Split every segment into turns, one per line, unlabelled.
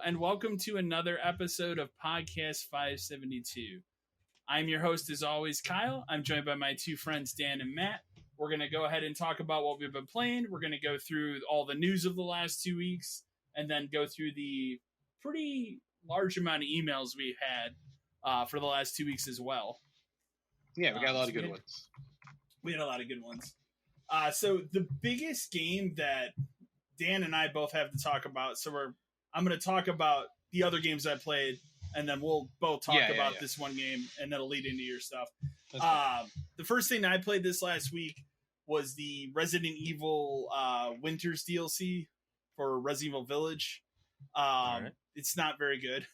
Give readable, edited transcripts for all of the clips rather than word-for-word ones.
and welcome to another episode of Podcast 572. I'm your host, as always, Kyle. I'm joined by my two friends, Dan and Matt. We're going to go ahead and talk about what we've been playing. We're going to go through all the news of the last 2 weeks, and then go through the pretty large amount of emails we've had for the last 2 weeks as well.
Yeah, we got a lot of good ones.
We had a lot of good ones. So the biggest game that Dan and I both have to talk about, I'm going to talk about the other games I played, and then we'll both talk about this one game, and that'll lead into your stuff. The first thing that I played this last week was the Resident Evil Winters DLC for Resident Evil Village. Right. It's not very good.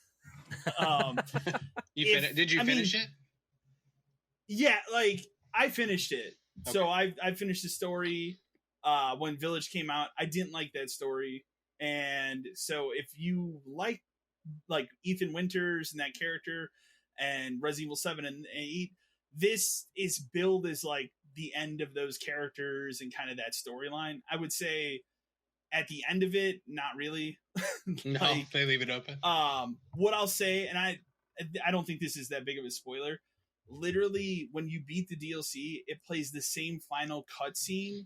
Did you finish it?
Yeah, I finished it. Okay. So I finished the story when Village came out. I didn't like that story. And so if you like Ethan Winters and that character and Resident Evil 7 and 8, this is billed as the end of those characters and kind of that storyline. I would say at the end of it, not really.
No, they leave it open.
What I'll say, and I don't think this is that big of a spoiler, literally when you beat the DLC, it plays the same final cutscene,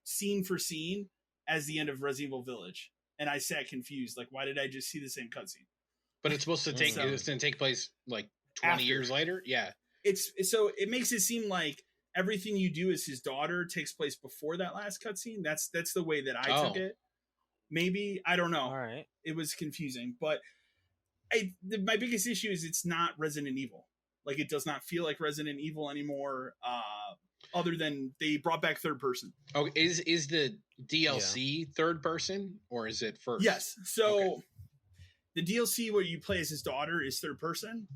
scene for scene, as the end of Resident Evil Village. And I sat confused. Why did I just see the same cutscene?
But it's supposed to take place 20 years later? Yeah.
So it makes it seem like everything you do as his daughter takes place before that last cutscene. That's the way that I took it. Maybe. I don't know.
All right.
It was confusing. But my biggest issue is it's not Resident Evil. It does not feel like Resident Evil anymore. Other than they brought back third person.
Oh, is the DLC third person or is it first?
Yes. So the DLC where you play as his daughter is third person.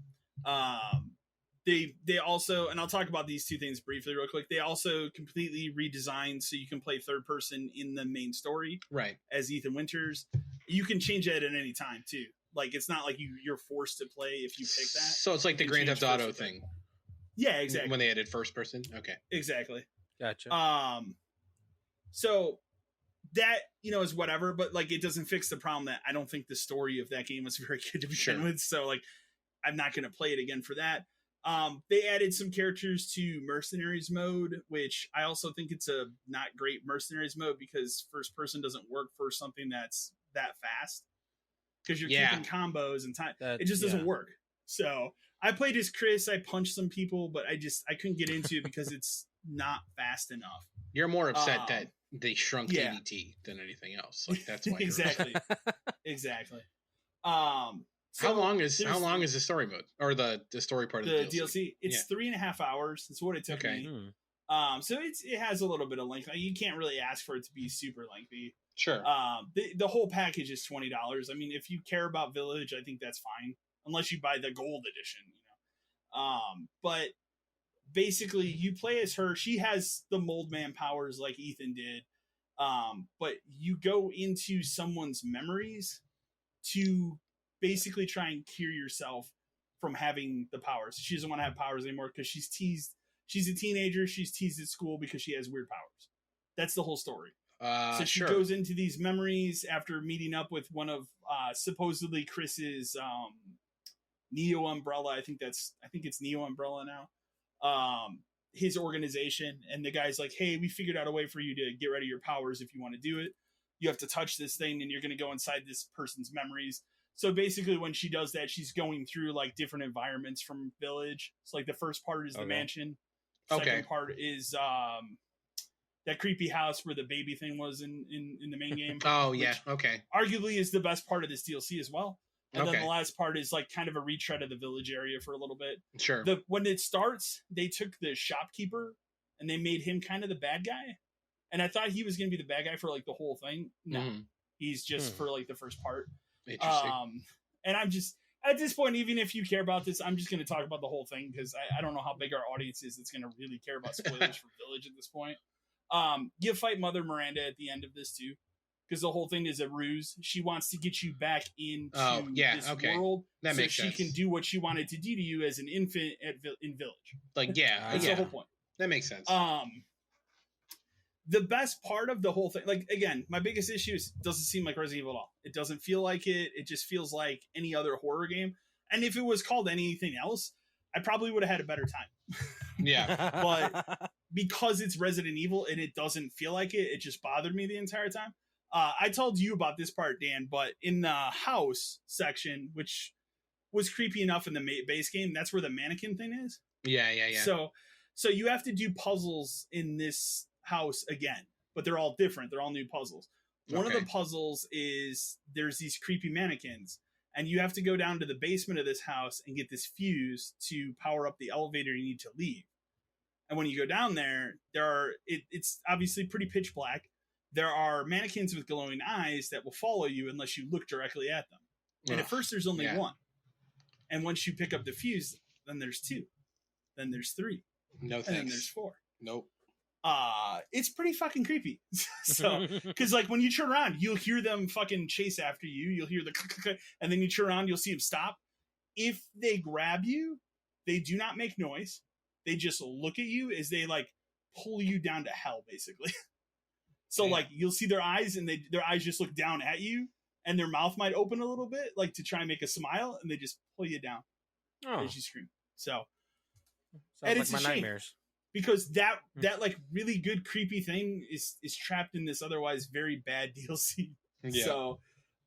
They also, and I'll talk about these two things briefly real quick. They also completely redesigned so you can play third person in the main story,
right? As
Ethan Winters. You can change that at any time too. It's not like you're forced to play if you pick that.
So it's like the Grand Theft Auto thing.
Yeah, exactly.
When they added first person. Okay.
Exactly.
Gotcha.
So that, is whatever, but it doesn't fix the problem that I don't think the story of that game was very good to begin with. So I'm not going to play it again for that. They added some characters to Mercenaries mode, which I also think it's a not great Mercenaries mode because first person doesn't work for something that's that fast because you're keeping combos and time. It just doesn't work. So I played as Chris. I punched some people, but I couldn't get into it because it's not fast enough.
You're more upset that they shrunk ADT than anything else. That's why.
Exactly. Exactly.
So how long is the story mode or the story part of the
DLC? It's 3.5 hours. That's what it took me. So it has a little bit of length. You can't really ask for it to be super lengthy.
Sure.
The whole package is $20. I mean, if you care about Village, I think that's fine. Unless you buy the gold edition, but basically you play as her. She has the mold man powers like Ethan did. But you go into someone's memories to basically try and cure yourself from having the powers. She doesn't want to have powers anymore because she's teased. She's a teenager. She's teased at school because she has weird powers. That's the whole story. So she goes into these memories after meeting up with one of supposedly Chris's Neo Umbrella. I think it's Neo Umbrella now. His organization, and the guy's like, hey, we figured out a way for you to get rid of your powers if you want to do it. You have to touch this thing and you're going to go inside this person's memories. So basically when she does that, she's going through different environments from Village. So the first part is the mansion. Second part is that creepy house where the baby thing was in the main game.
Oh yeah. Okay.
Arguably is the best part of this DLC as well. And then the last part is kind of a retread of the Village area for a little bit.
Sure.
When it starts, they took the shopkeeper and they made him kind of the bad guy. And I thought he was going to be the bad guy for the whole thing. No, he's just for the first part.
Interesting.
And I'm just, at this point, even if you care about this, I'm just going to talk about the whole thing because I don't know how big our audience is that's going to really care about spoilers for Village at this point. You fight Mother Miranda at the end of this too. Because the whole thing is a ruse. She wants to get you back into this world
that makes sense.
She can do what she wanted to do to you as an infant in Village.
That's the whole point. That makes sense.
the best part of the whole thing, like, again, my biggest issue is it doesn't seem like Resident Evil at all. It doesn't feel like it. It just feels like any other horror game. And if it was called anything else, I probably would have had a better time.
Yeah.
But because it's Resident Evil and it doesn't feel like it, it just bothered me the entire time. I told you about this part, Dan, but in the house section, which was creepy enough in the base game, that's where the mannequin thing is.
Yeah.
So you have to do puzzles in this house again, but they're all different. They're all new puzzles. One of the puzzles is there's these creepy mannequins, and you have to go down to the basement of this house and get this fuse to power up the elevator you need to leave. And when you go down there, it's obviously pretty pitch black. There are mannequins with glowing eyes that will follow you unless you look directly at them. And at first there's only one. And once you pick up the fuse, then there's two. Then there's three.
No thanks.
And then there's four.
Nope.
It's pretty fucking creepy. So, because like when you turn around, you'll hear them fucking chase after you. You'll hear the and then you turn around, you'll see them stop. If they grab you, they do not make noise. They just look at you as they like pull you down to hell, basically. So like you'll see their eyes, and their eyes just look down at you, and their mouth might open a little bit, like to try and make a smile, and they just pull you down as you scream. So,
sounds like my nightmares.
Because that like really good creepy thing is trapped in this otherwise very bad DLC. Yeah. So,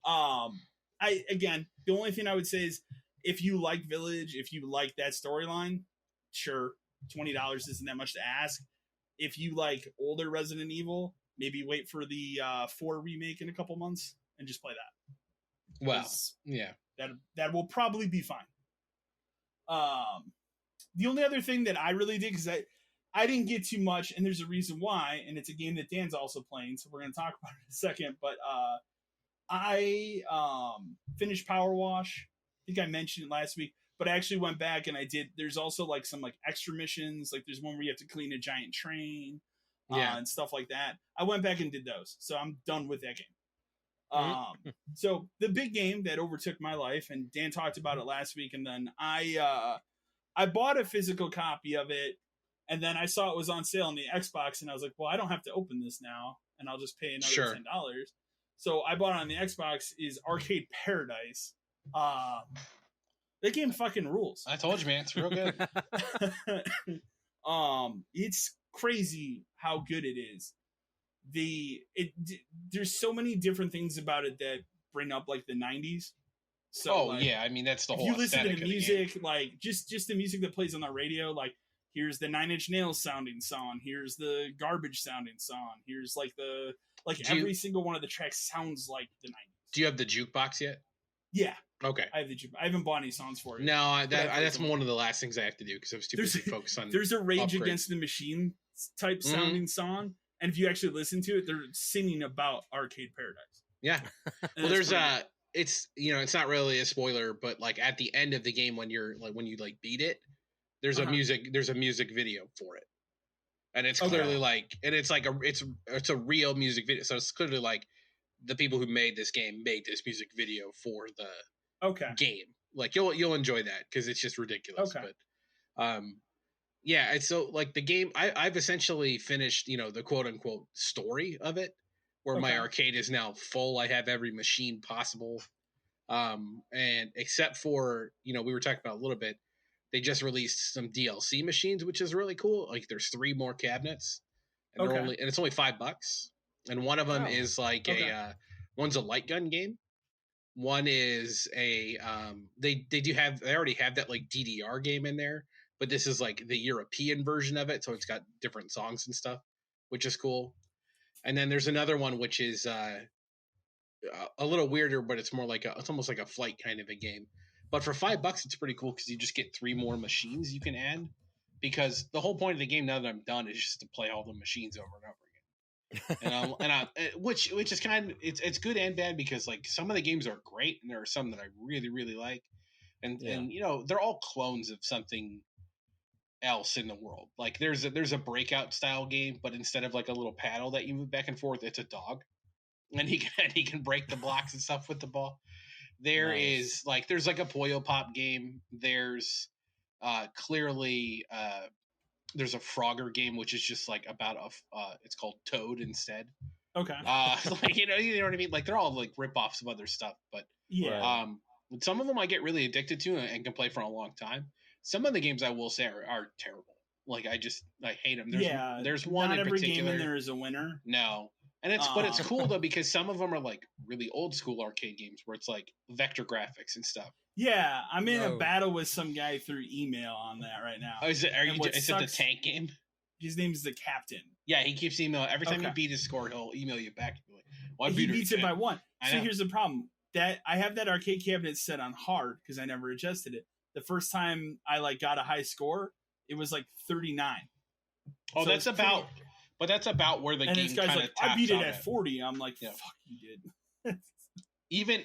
the only thing I would say is if you like Village, if you like that storyline, sure, $20 isn't that much to ask. If you like older Resident Evil, maybe wait for the 4 remake in a couple months and just play that.
Well, yeah,
that will probably be fine. The only other thing that I really did, because I didn't get too much, and there's a reason why, and it's a game that Dan's also playing, so we're going to talk about it in a second, but I finished Power Wash. I think I mentioned it last week, but I actually went back and there's also like some like extra missions, like there's one where you have to clean a giant train and stuff like that. I went back and did those, so I'm done with that game. So the big game that overtook my life, and Dan talked about it last week, and then I bought a physical copy of it, and then I saw it was on sale on the Xbox, and I was like, well, I don't have to open this now, and I'll just pay another $10. So I bought it on the Xbox, is Arcade Paradise. That game fucking rules.
I told you, man, it's real good.
It's crazy how good it is. There's so many different things about it that bring up like the 90s. So
I mean that's the whole.
If you listen to the music, like just the music that plays on the radio, like here's the Nine Inch Nails sounding song, here's the Garbage sounding song, here's like every single one of the tracks sounds like the 90s.
Do you have the jukebox yet?
Yeah.
Okay.
I have the jukebox. I haven't bought any songs for it.
No, that's one of the last things I have to do because I was too busy focused on.
There's a Rage Against the Machine type sounding song, and if you actually listen to it, they're singing about Arcade Paradise.
Yeah. Well, there's it's it's not really a spoiler, but like at the end of the game when you beat it, there's a music video for it, and it's clearly it's a real music video, so it's clearly like the people who made this game made this music video for the game. Like you'll enjoy that because it's just ridiculous. But it's so like the game. I've essentially finished the quote unquote story of it, where my arcade is now full. I have every machine possible, and except for we were talking about a little bit. They just released some DLC machines, which is really cool. Like there's 3 more cabinets, and it's only $5. And one of them is like one's a light gun game. One is a they already have that like DDR game in there, but this is like the European version of it, so it's got different songs and stuff, which is cool. And then there's another one which is a little weirder, but it's more like it's almost like a flight kind of a game. But for $5, it's pretty cool because you just get 3 more machines you can add. Because the whole point of the game, now that I'm done, is just to play all the machines over and over. Which is kind of it's good and bad because like some of the games are great and there are some that I really really like, and they're all clones of something else in the world. Like there's a breakout style game, but instead of like a little paddle that you move back and forth, it's a dog, and he can break the blocks and stuff with the ball. There's like a Puyo Pop game. There's clearly there's a Frogger game which is just like about it's called Toad instead.
Okay.
Like you know what I mean? Like they're all like rip-offs of other stuff, but
yeah.
Some of them I get really addicted to and can play for a long time. Some of the games I will say are terrible. Like I hate them. There's one
not
in
every
particular.
game in there is a winner.
No. And but it's cool though because some of them are like really old school arcade games where it's like vector graphics and stuff.
Yeah, I'm in a battle with some guy through email on that right now.
Oh, is it the tank game?
His name's the Captain.
Yeah, he keeps emailing. Every time you beat his score, he'll email you back. Like, well,
he beats it by 1. So here's the problem. That I have that arcade cabinet set on hard because I never adjusted it. The first time I like got a high score, it was like 39.
Oh, so that's about where the game kind of like,
I beat it at 40. I'm like, fuck, you did.
Even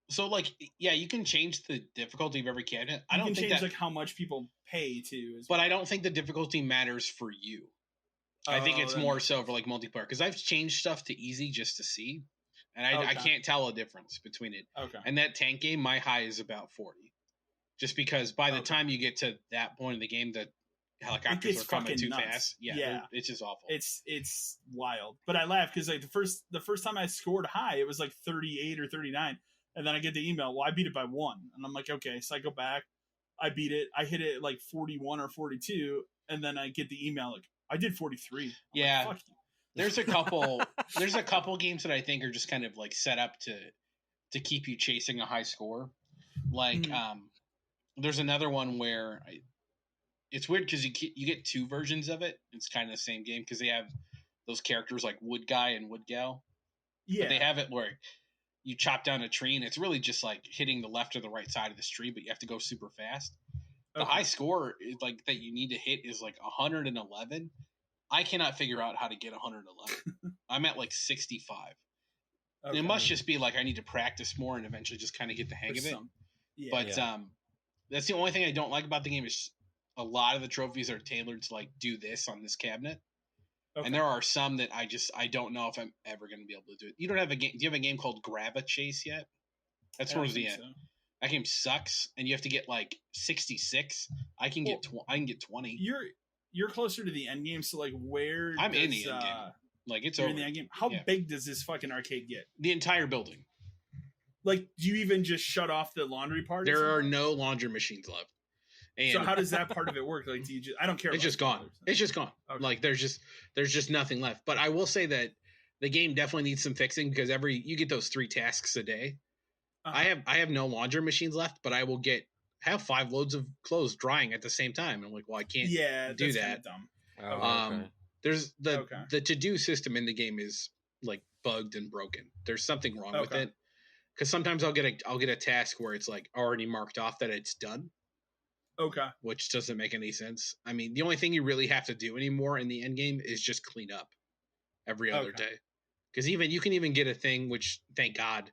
so like you can change the difficulty of every cabinet. I don't think
change like how much people pay too.
But I don't think the difficulty matters for you. I think it's more so for like multiplayer because I've changed stuff to easy just to see, and I can't tell a difference between it.
Okay.
And that tank game, my high is about 40, just because by the time you get to that point in the game, the helicopters are coming too fast. Yeah, it's just awful.
It's wild. But I laugh because like the first time I scored high, it was like 38 or 39, and then I get the email. Well, I beat it by 1, and I'm like, okay. So I go back, I beat it. I hit it like 41 or 42, and then I get the email like I did 43.
Like, fuck you. There's a couple games that I think are just kind of like set up to keep you chasing a high score. Like there's another one where it's weird because you get 2 versions of it. It's kind of the same game because they have those characters like Wood Guy and Wood Gal. Yeah. But they have it where you chop down a tree and it's really just like hitting the left or the right side of this tree, but you have to go super fast. The high score like that you need to hit is like 111. I cannot figure out how to get 111. I'm at like 65. Okay. It must just be like I need to practice more and eventually just kind of get the hang of it. But that's the only thing I don't like about the game is a lot of the trophies are tailored to like do this on this cabinet. Okay. And there are some that I don't know if I'm ever going to be able to do it. You don't have a game. Do you have a game called Grab a Chase yet? That's towards the end. So. That game sucks, and you have to get like 66. I can get 20.
You're closer to the end game, so like where
I'm in the end game. Like it's over.
In the end game. How big does this fucking arcade get?
The entire building.
Like, do you even just shut off the laundry part?
There are no laundry machines left.
And so how does that part of it work? Like, do you just? I don't care.
It's just gone. It's just gone. Okay. Like there's just nothing left. But I will say that the game definitely needs some fixing because you get those 3 tasks a day. Uh-huh. I have no laundry machines left, but I will have 5 loads of clothes drying at the same time. And I'm like, well, I can't do that.
Dumb.
Okay. There's the to-do system in the game is like bugged and broken. There's something wrong with it. Because sometimes I'll get a task where it's like already marked off that it's done.
Okay.
Which doesn't make any sense. I mean, the only thing you really have to do anymore in the end game is just clean up every other day. Because you can even get a thing which, thank God,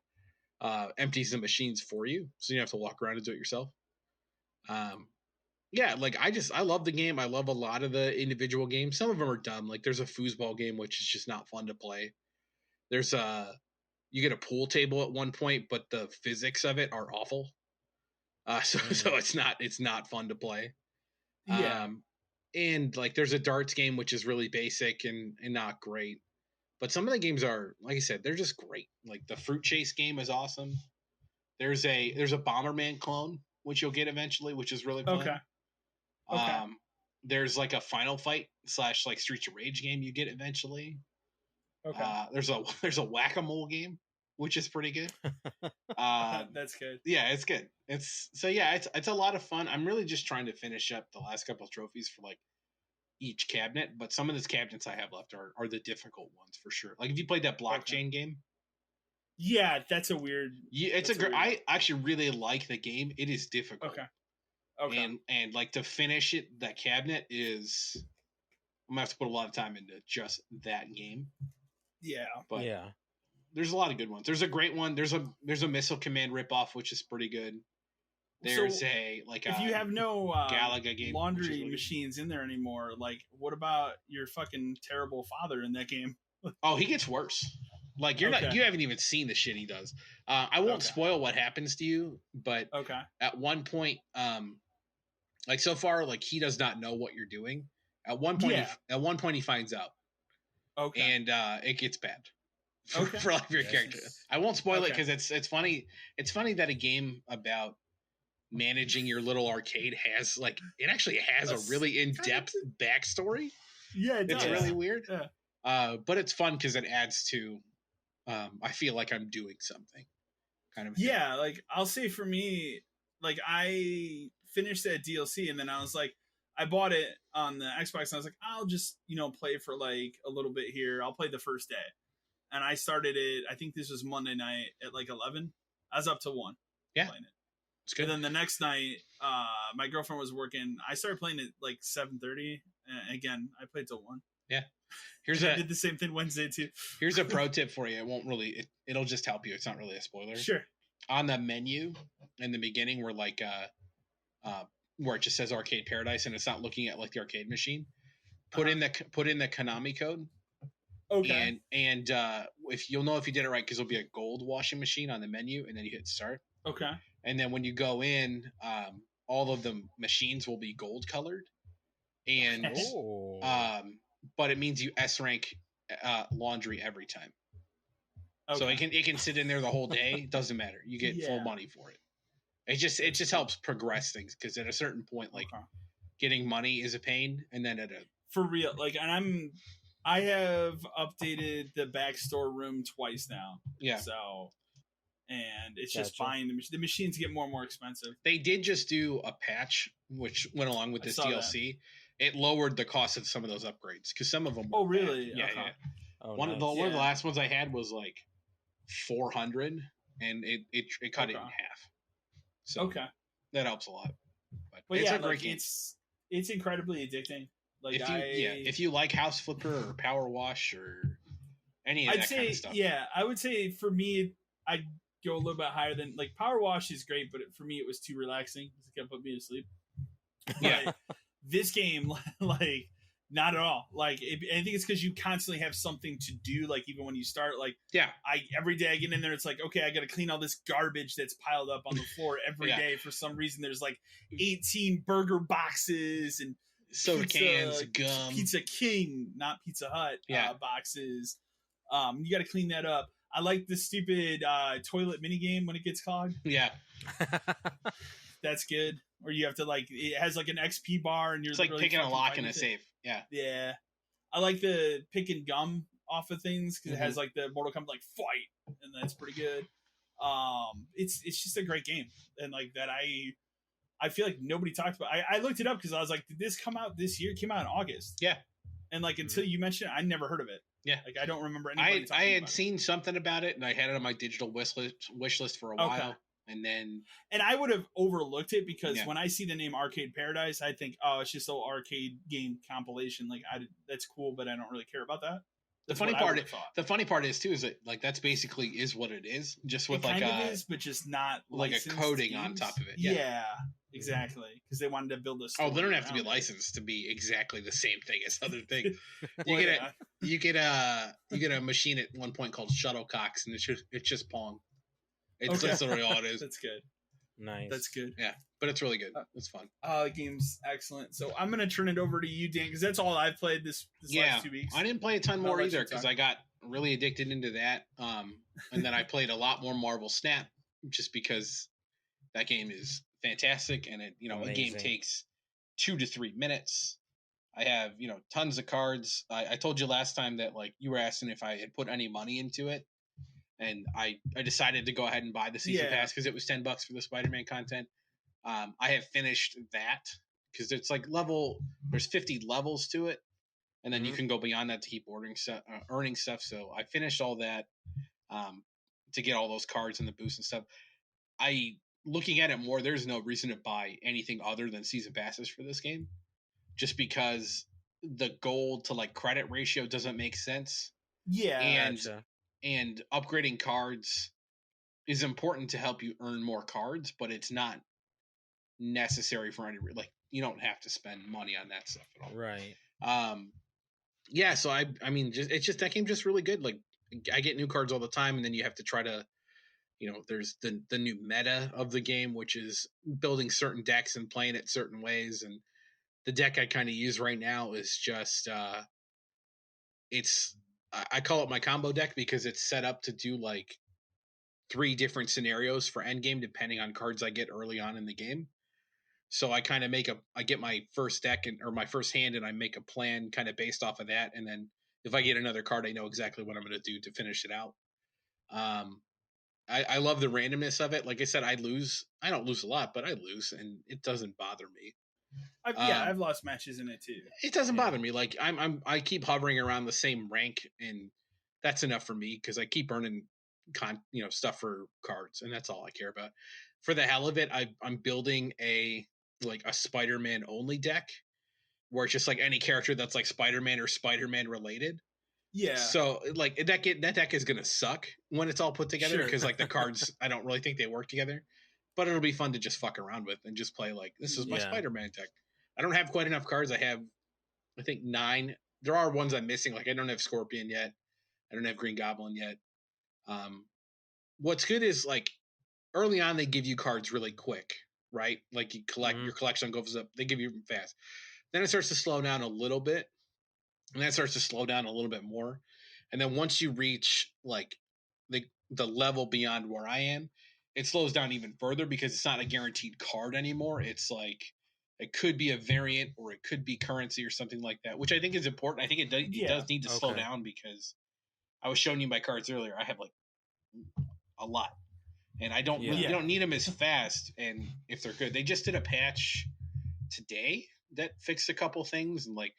empties the machines for you, so you don't have to walk around and do it yourself. Like I love the game. I love a lot of the individual games. Some of them are dumb. Like there's a foosball game which is just not fun to play. There's you get a pool table at one point, but the physics of it are awful. So it's not fun to play. Yeah. And like there's a darts game which is really basic and not great. But some of the games are, like I said, they're just great. Like the Fruit Chase game is awesome. There's a Bomberman clone which you'll get eventually, which is really fun. Okay. There's like a Final Fight / like Streets of Rage game you get eventually. Okay. There's a Whack-A-Mole game which is pretty good.
That's good.
Yeah, it's good. It's a lot of fun. I'm really just trying to finish up the last couple of trophies for like each cabinet, but some of those cabinets I have left are the difficult ones for sure. Like if you played that blockchain game.
Yeah, that's a weird.
Yeah, I actually really like the game. It is difficult. Okay. And like to finish it, that cabinet is. I'm gonna have to put a lot of time into just that game.
Yeah.
But there's a lot of good ones. There's a great one. There's a Missile Command ripoff, which is pretty good. There's
if you have no
Galaga game,
laundry machines in there anymore, like what about your fucking terrible father in that game?
Oh, he gets worse. Like you haven't even seen the shit he does. I won't spoil what happens to you, but at one point, like so far, like he does not know what you're doing, At one point, he finds out.
Okay.
And it gets bad
Okay.
for like your character. I won't spoil it because it's funny. It's funny that a game about managing your little arcade has it actually has a really in-depth backstory.
Yeah, it does.
It's really weird.
Yeah.
But it's fun because it adds to. I feel like I'm doing something. Kind of.
Yeah, like I'll say for me, like I finished that DLC and then I was like, I bought it on the Xbox and I was like, I'll just play for like a little bit here. I'll play the first day, and I started it. I think this was Monday night at like 11. I was up to 1.
Yeah,
playing it.
It's good.
And then the next night, my girlfriend was working. I started playing it like 7:30. Again, I played till 1.
Yeah.
I did the same thing Wednesday too.
Here's a pro tip for you. It won't really. It'll just help you. It's not really a spoiler.
Sure.
On the menu in the beginning, where where it just says Arcade Paradise and it's not looking at like the arcade machine, put in the Konami code.
Okay.
And if you'll know if you did it right because there'll be a gold washing machine on the menu, and then you hit start.
Okay.
And then when you go in, all of the machines will be gold colored, and but it means you S rank laundry every time. Okay. So it can sit in there the whole day. Doesn't matter. You get full money for it. It just helps progress things because at a certain point, getting money is a pain, and then
for real, and I have updated the backstore room twice now.
Yeah.
So, and it's just buying the machines get more and more expensive.
They did just do a patch which went along with this DLC. It lowered the cost of some of those upgrades because some of them.
Oh, really?
Bad. Yeah,
okay.
yeah.
Oh,
one of the last ones I had was like 400, and it cut it in half. So that helps a lot. But it's a great game.
It's incredibly addicting.
If you like House Flipper or Power Wash or any of that kind of stuff.
Yeah, I would say for me, I'd go a little bit higher than Power Wash is great, but for me it was too relaxing because it kept putting me to sleep.
Yeah.
This game, not at all. I think it's because you constantly have something to do. Even when you start, every day I get in there, it's okay, I got to clean all this garbage that's piled up on the floor every day. For some reason, there's 18 burger boxes and
soda cans, gum,
Pizza King, not Pizza Hut, boxes. You got to clean that up. I like the stupid toilet mini game when it gets clogged.
Yeah,
that's good. Or you have to it has an XP bar and you're
it's picking a lock in a safe.
Yeah. I like the picking gum off of things because it has the Mortal Kombat fight, and that's pretty good. It's just a great game, and that I feel like nobody talked about. I looked it up because I was like, did this come out this year? It came out in August.
Yeah.
And until you mentioned it, I never heard of it.
Yeah.
I don't remember anybody talking
I had
about
seen something about it, and I had it on my digital wish list for a while. And
I would have overlooked it because when I see the name Arcade Paradise, I think, oh, it's just an arcade game compilation. That's cool, but I don't really care about that.
The funny part is too is that that's basically is what it is, just with
it is, but just not
a coding on top of it.
Yeah, exactly, because they wanted to build a story.
Oh, they don't have to be licensed to be exactly the same thing as other things. You get a machine at one point called Shuttlecocks, and it's just Pong. That's literally all it is.
That's good.
Nice.
That's good.
Yeah, but it's really good. It's fun.
The game's excellent. So I'm gonna turn it over to you, Dan, because that's all I've played this last 2 weeks.
I didn't play a ton more either because I got really addicted into that. And then I played a lot more Marvel Snap just because that game is fantastic, and a game takes 2 to 3 minutes. I have tons of cards. I told you last time that you were asking if I had put any money into it. And I decided to go ahead and buy the season pass because it was $10 for the Spider-Man content. I have finished that because it's there's 50 levels to it, and then you can go beyond that to keep earning stuff. So I finished all that to get all those cards and the boosts and stuff. Looking at it more, there's no reason to buy anything other than season passes for this game, just because the gold to credit ratio doesn't make sense.
Yeah,
and upgrading cards is important to help you earn more cards, but it's not necessary for any you don't have to spend money on that stuff at all.
Right.
So I mean, it's just that game's just really good. I get new cards all the time, and then you have to try to, there's the new meta of the game, which is building certain decks and playing it certain ways, and the deck I kind of use right now is just I call it my combo deck because it's set up to do like 3 different scenarios for endgame depending on cards I get early on in the game. So I kind of I get my first deck or my first hand, and I make a plan kind of based off of that. And then if I get another card, I know exactly what I'm going to do to finish it out. I love the randomness of it. Like I said, I lose. I don't lose a lot, but I lose, and it doesn't bother me.
I've lost matches in it too.
It doesn't bother me. Like I keep hovering around the same rank, and that's enough for me because I keep earning stuff for cards, and that's all I care about. For the hell of it, I'm building a Spider-Man only deck where it's just like any character that's like Spider-Man or Spider-Man related.
Yeah.
So like that deck is gonna suck when it's all put together because like the cards I don't really think they work together, but it'll be fun to just fuck around with and just play like this is my Spider-Man deck. I don't have quite enough cards. I have I think 9. There are ones I'm missing. Like I don't have Scorpion yet. I don't have Green Goblin yet. What's good is like early on they give you cards really quick, right? Like you collect your collection goes up. They give you them fast. Then it starts to slow down a little bit. And that starts to slow down a little bit more. And then once you reach like the level beyond where I am, it slows down even further because it's not a guaranteed card anymore. It's like it could be a variant or it could be currency or something like that, which I think is important. I think it does need to slow down because I was showing you my cards earlier. I have like a lot. And I don't you don't need them as fast, and if they're good. They just did a patch today that fixed a couple things and like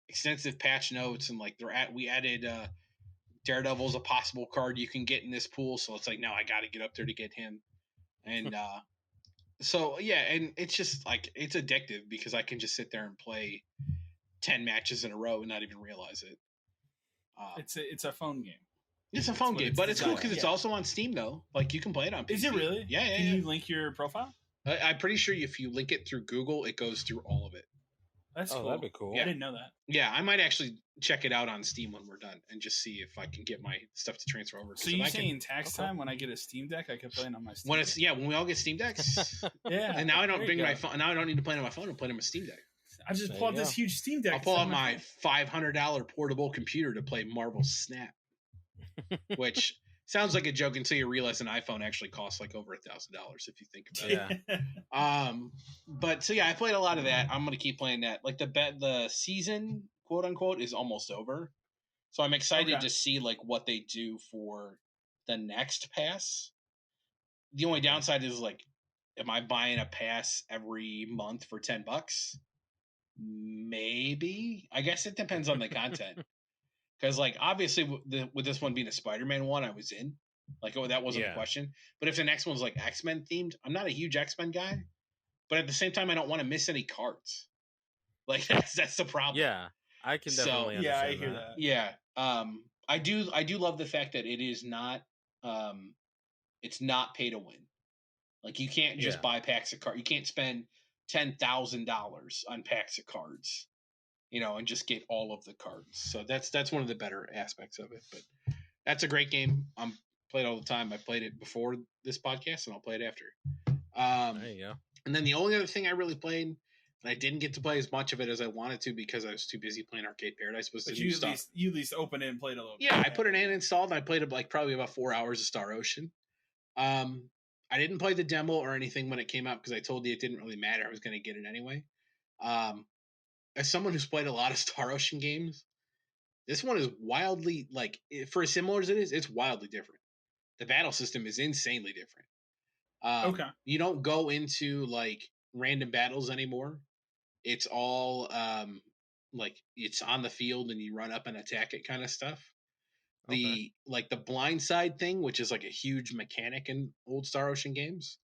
extensive patch notes, and like we added Daredevil's a possible card you can get in this pool, so it's like now I got to get up there to get him, and so yeah, and it's just like it's addictive because I can just sit there and play 10 matches in a row and not even realize it.
It's a phone game.
It's a phone game, but it's cool because it's also on Steam though. Like you can play it on PC.
Is it really?
Yeah.
Can you link your profile?
I'm pretty sure if you link it through Google, it goes through all of it.
That's cool.
That'd be cool.
Yeah. I didn't know that.
Yeah, I might actually check it out on Steam when we're done and just see if I can get my stuff to transfer over.
So you saying tax time when I get a Steam Deck, I can play it on my Steam
Deck? When we all get Steam Decks.
Yeah.
And now I don't bring my phone. Now I don't need to play it on my phone. I'm playing on my Steam Deck.
I just pull out this huge Steam Deck.
I'll pull out my $500 portable computer to play Marvel Snap, which sounds like a joke until you realize an iPhone actually costs like over $1,000 if you think about it. But so yeah, I played a lot of that. I'm gonna keep playing that. Like the season, quote unquote, is almost over, so I'm excited to see like what they do for the next pass. The only downside is like, am I buying a pass every month for $10? Maybe. I guess it depends on the content. Because, like, obviously, with this one being a Spider-Man one, I was in. Like, that wasn't a question. But if the next one's, like, X-Men themed, I'm not a huge X-Men guy. But at the same time, I don't want to miss any cards. Like, that's the problem.
Yeah, I can definitely understand
I hear that.
Yeah. I do love the fact that it is not, it's not pay to win. Like, you can't just buy packs of cards. You can't spend $10,000 on packs of cards. And just get all of the cards. So that's one of the better aspects of it. But that's a great game. I'm played all the time. I played it before this podcast, and I'll play it after.
There you go.
And then the only other thing I really played, and I didn't get to play as much of it as I wanted to because I was too busy playing Arcade Paradise. Was the new stuff.
You at least opened it and played a little bit.
Yeah, I put it in and installed, and I played it like probably about 4 hours of Star Ocean. I didn't play the demo or anything when it came out because I told you it didn't really matter. I was going to get it anyway. As someone who's played a lot of Star Ocean games, this one is wildly, like, for as similar as it is, it's wildly different. The battle system is insanely different. You don't go into, like, random battles anymore. It's all, like, it's on the field and you run up and attack it kind of stuff. The blind side thing, which is, like, a huge mechanic in old Star Ocean games,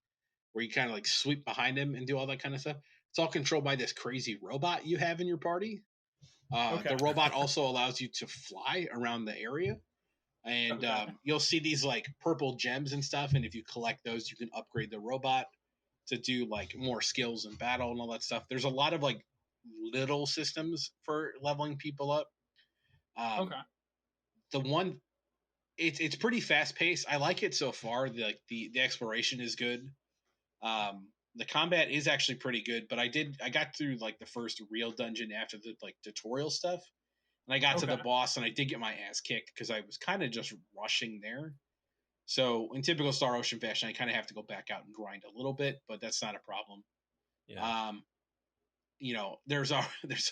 where you kind of, like, sweep behind them and do all that kind of stuff. It's all controlled by this crazy robot you have in your party. The robot also allows you to fly around the area. And you'll see these like purple gems and stuff. And if you collect those, you can upgrade the robot to do like more skills in battle and all that stuff. There's a lot of like little systems for leveling people up. The one, it's pretty fast paced. I like it so far. The exploration is good. the combat is actually pretty good, but I got through like the first real dungeon after the like tutorial stuff, and I got to the boss, and I did get my ass kicked because I was kind of just rushing there. So in typical Star Ocean fashion, I kind of have to go back out and grind a little bit, but that's not a problem. Yeah. You know, there's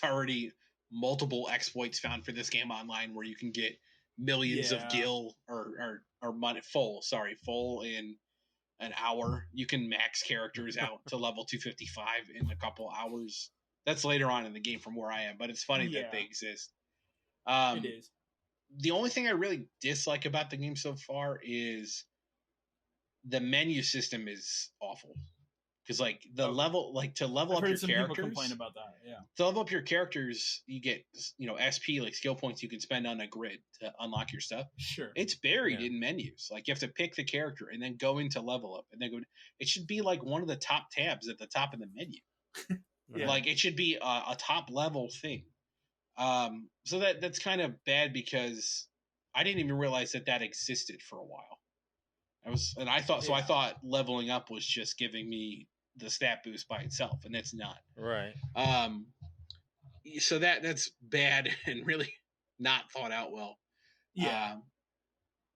already multiple exploits found for this game online where you can get millions of gil or money full in an hour. You can max characters out to level 255 in a couple hours. That's later on in the game from where I am, but it's funny that they exist.
It is.
The only thing I really dislike about the game so far is the menu system is awful. Because like to level up your characters, people
complain about that. Yeah,
to level up your characters, you get SP like skill points you can spend on a grid to unlock your stuff.
Sure,
it's buried in menus. Like you have to pick the character and then go into level up and then go. It should be like one of the top tabs at the top of the menu. Like it should be a top level thing. So that's kind of bad because I didn't even realize that existed for a while. I thought leveling up was just giving me the stat boost by itself, and that's not.
Right.
So that's bad and really not thought out well.
Yeah.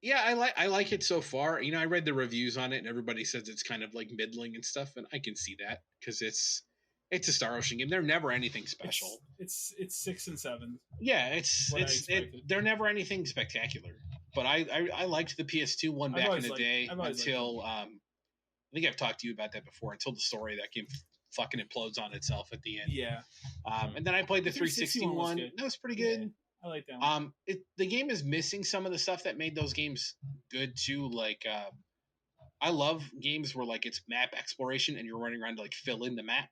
I like it so far. You know, I read the reviews on it, and everybody says it's kind of like middling and stuff, and I can see that because it's a Star Ocean game. They're never anything special.
It's 6 and 7.
Yeah, they're never anything spectacular. But I liked the PS2 one back in the day until I think I've talked to you about that before. Until the story that game fucking implodes on itself at the end.
Yeah.
And then I played the 360 one. That was pretty good.
Yeah, I like that one.
The game is missing some of the stuff that made those games good too. Like I love games where like it's map exploration and you're running around to like fill in the map.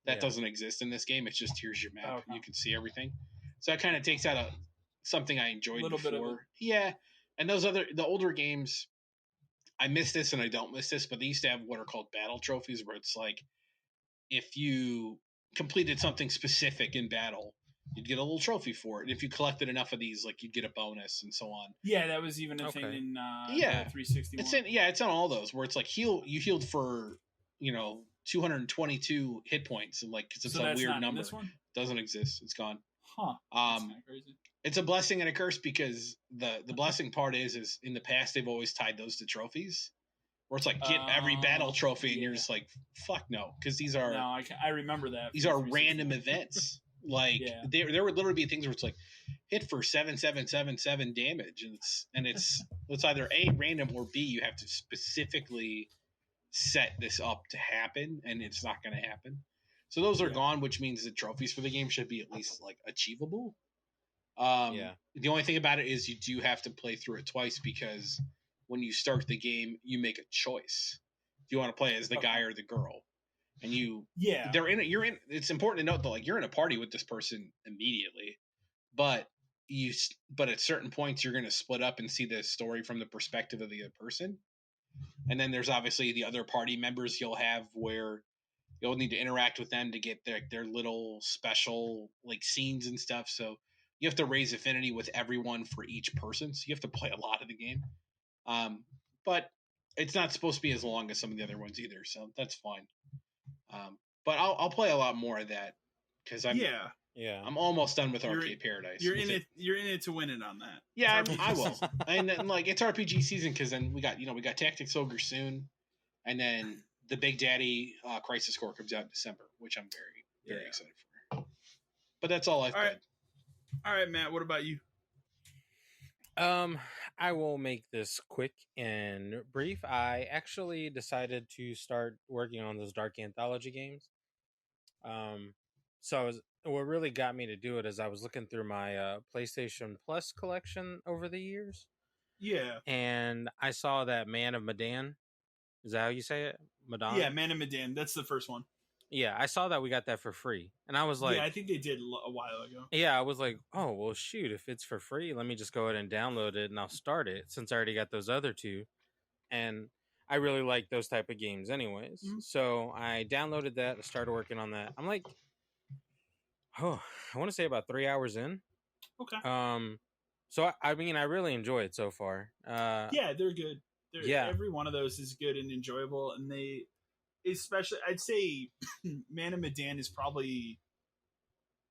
That doesn't exist in this game. It's just here's your map. You can see everything. So that kind of takes out something I enjoyed before. Yeah. And the older games, I miss this and I don't miss this, but they used to have what are called battle trophies where it's like if you completed something specific in battle, you'd get a little trophy for it. And if you collected enough of these, like you'd get a bonus and so on.
Yeah, that was even a thing in the 361.
It's on all those where it's like you healed for, 222 hit points and like it's a weird number. This one? Doesn't exist. It's gone.
Huh. That's kind of crazy.
It's a blessing and a curse because the blessing part is in the past they've always tied those to trophies, where it's like get every battle trophy and you're just like fuck no, because these are
I remember that
these are random events. Like there would literally be things where it's like hit for 7777 damage and it's either A, random, or B, you have to specifically set this up to happen and it's not going to happen. So those are gone, which means the trophies for the game should be at least like achievable. The only thing about it is you do have to play through it twice because when you start the game, you make a choice. Do you want to play as the guy or the girl? And it's important to note that like you're in a party with this person immediately, but at certain points you're going to split up and see the story from the perspective of the other person. And then there's obviously the other party members you'll have where you'll need to interact with them to get their little special like scenes and stuff. So you have to raise affinity with everyone for each person. So you have to play a lot of the game. But it's not supposed to be as long as some of the other ones either. So that's fine. But I'll play a lot more of that because I'm almost done with Arcade Paradise.
You're in it to win it on that.
Yeah, I will. And then, like it's RPG season because then we got Tactics Ogre soon, and then the Big Daddy Crisis Core comes out in December, which I'm very very excited for. But that's all I've played.
All right, Matt. What about you?
I will make this quick and brief. I actually decided to start working on those Dark Anthology games. So what really got me to do it is I was looking through my PlayStation Plus collection over the years.
Yeah.
And I saw that Man of Medan. Is that how you say it? Medan?
Yeah, Man of Medan. That's the first one.
Yeah, I saw that we got that for free. And I was like...
Yeah, I think they did a while ago.
Yeah, I was like, oh, well, shoot, if it's for free, let me just go ahead and download it and I'll start it since I already got those other two. And I really like those type of games anyways. Mm-hmm. So I downloaded that. I started working on that. I'm like, I want to say about 3 hours in.
Okay.
So, I mean, I really enjoy it so far.
Yeah, they're good. Every one of those is good and enjoyable, and they especially I'd say Man of Medan is probably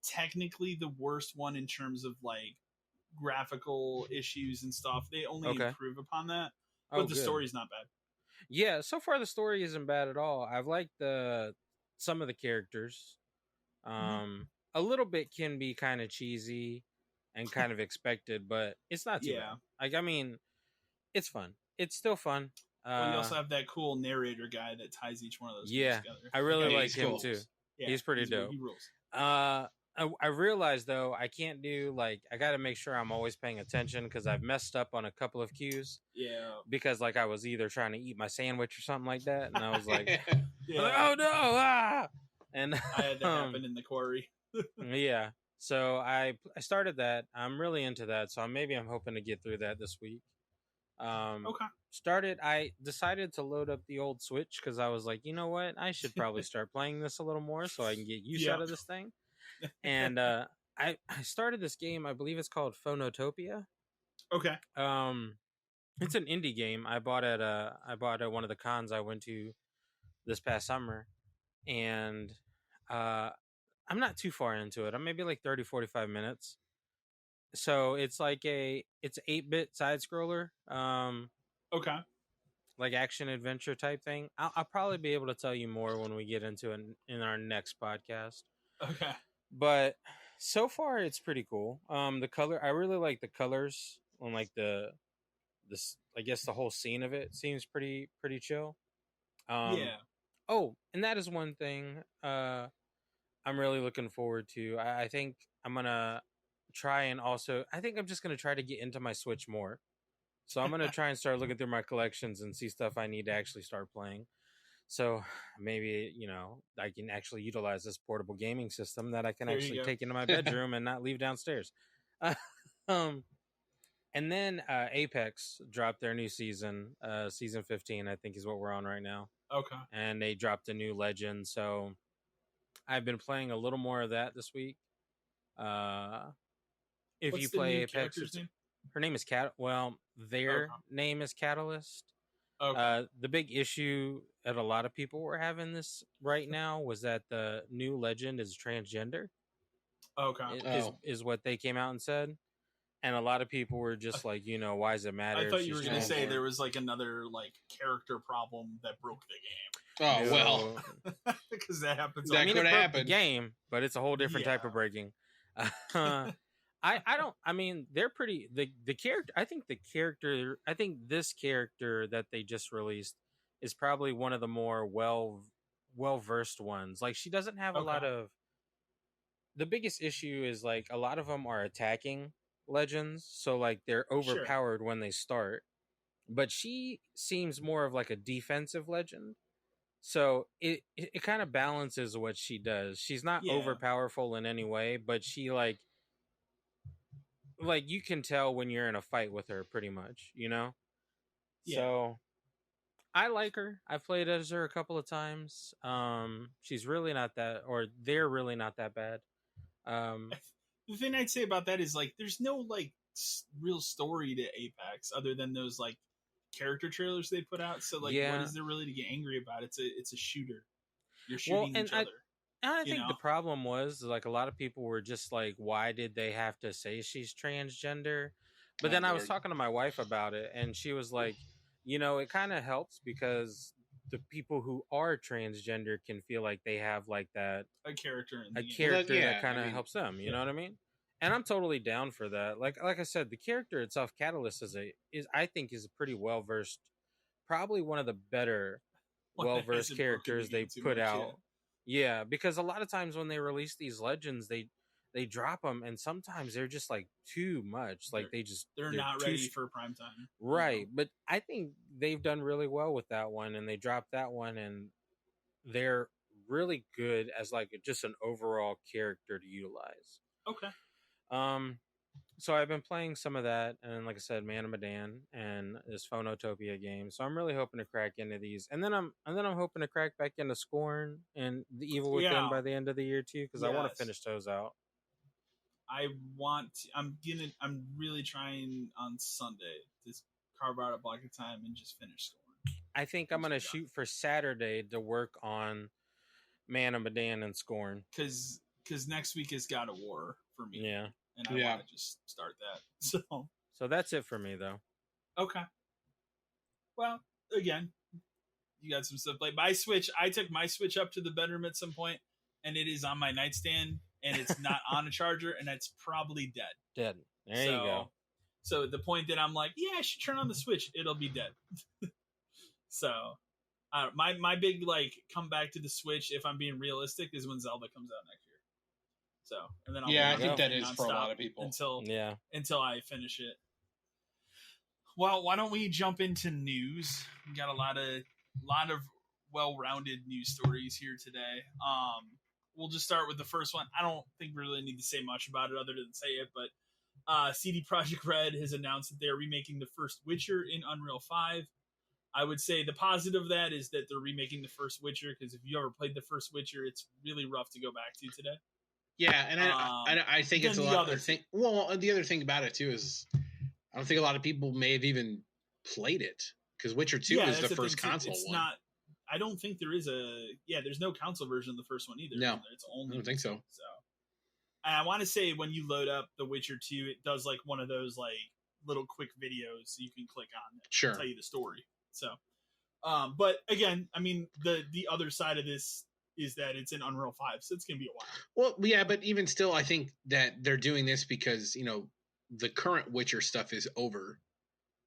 technically the worst one in terms of like graphical issues and stuff. They only
Okay.
improve upon that,
Oh,
but the
good.
story's not bad.
Yeah, so far the story isn't bad at all. I've liked some of the characters. A little bit can be kind of cheesy and kind of expected, but it's not too bad. Like, I mean, it's fun. It's still fun.
Well, you also have that cool narrator guy that ties each one of those
yeah,
together.
I really
That guy
like him
rules.
too.
Yeah,
he's pretty dope.
He rules.
I realized though I can't do like I got to make sure I'm always paying attention because I've messed up on a couple of cues.
Yeah.
Because like I was either trying to eat my sandwich or something like that, and I was like,
yeah.
like oh no, ah! And
I had that happen in the quarry.
yeah. So I started that. I'm really into that. So maybe I'm hoping to get through that this week.
Okay.
I decided to load up the old Switch because I was like, you know what? I should probably start playing this a little more so I can get use out of this thing. And I started this game. I believe it's called Phonotopia.
Okay.
It's an indie game. I bought at one of the cons I went to this past summer, and I'm not too far into it. I'm maybe like 30, 45 minutes. So it's like it's 8-bit side scroller.
Okay.
Like action adventure type thing. I'll probably be able to tell you more when we get into it in our next podcast.
Okay.
But so far it's pretty cool. The color, I really like the colors on like this. I guess the whole scene of it seems pretty chill.
Yeah.
Oh, and that is one thing I'm really looking forward to. I think I'm gonna try and also. I think I'm just gonna try to get into my Switch more. So I'm gonna try and start looking through my collections and see stuff I need to actually start playing. So maybe I can actually utilize this portable gaming system that I can actually take into my bedroom and not leave downstairs. And then Apex dropped their new season, season 15, I think is what we're on right now.
Okay.
And they dropped a new legend, so I've been playing a little more of that this week. If
What's
you play Apex,
name?
Her name is Cat. Well, their name is Catalyst.
Okay.
The big issue that a lot of people were having this right now was that the new legend is transgender.
Okay.
Is what they came out and said. And a lot of people were just like, why does it matter?
I thought you were going to say there was like another like character problem that broke the
game. Oh, well.
Because that happens.
That could happen. The game, but it's a whole different type of breaking. They're pretty, the character, I think this character that they just released is probably one of the more well-versed ones. Like, she doesn't have a lot of, the biggest issue is like a lot of them are attacking legends, so like they're overpowered when they start, but she seems more of like a defensive legend, so it kind of balances what she does. She's not overpowerful in any way, but she like you can tell when you're in a fight with her pretty much, so I like her. I've played as her a couple of times. She's really not that, or they're really not that bad.
The thing I'd say about that is like there's no like real story to Apex other than those like character trailers they put out. So like, what is there really to get angry about? It's a shooter. You're shooting each other.
I think the problem was like a lot of people were just like, why did they have to say she's transgender? But then I was talking to my wife about it, and she was like, it kind of helps because the people who are transgender can feel like they have like that
a character
that kind of helps them. You know what I mean? And I'm totally down for that. Like I said, the character itself, Catalyst, I think is a pretty well versed, probably one of the better well versed characters they put out. Yeah, because a lot of times when they release these legends, they drop them, and sometimes they're just like too much. Like
they're not ready for prime time,
right? But I think they've done really well with that one, and they dropped that one, and they're really good as like just an overall character to utilize.
Okay.
So I've been playing some of that, and like I said, Man of Medan and this Phonotopia game. So I'm really hoping to crack into these, and then I'm hoping to crack back into Scorn and The Evil Within by the end of the year too, because I want to finish those out.
I'm really trying on Sunday to carve out a block of time and just finish Scorn.
I think I'm gonna shoot for Saturday to work on Man of Medan and Scorn.
Because next week is God of War for me.
Yeah.
And I want to just start that.
So that's it for me, though.
Okay. Well, again, you got some stuff like my Switch. I took my Switch up to the bedroom at some point, and it is on my nightstand, and it's not on a charger, and it's probably dead.
Dead. There you go.
So the point that I'm like, yeah, I should turn on the Switch, it'll be dead. So my big like come back to the Switch, if I'm being realistic, is when Zelda comes out next year. So and then
I think that is for a lot of people
until I finish it. Well, why don't we jump into news? We got a lot of well-rounded news stories here today. We'll just start with the first one. I don't think we really need to say much about it other than say it, but CD Projekt Red has announced that they're remaking the first Witcher in Unreal 5. I would say the positive of that is that they're remaking the first Witcher, because if you ever played the first Witcher, it's really rough to go back to today.
Yeah, and I think it's a lot. Well, the other thing about it too is I don't think a lot of people may have even played it, because Witcher 2 is the first console one.
Not. I don't think there is there's no console version of the first one either.
No,
it's only.
I don't think so.
So, and I want to say when you load up the Witcher 2, it does like one of those like little quick videos you can click on that tell you the story. So, but again, I mean the other side of this is that it's in Unreal 5, so it's gonna be a while.
Well, yeah, but even still, I think that they're doing this because the current Witcher stuff is over,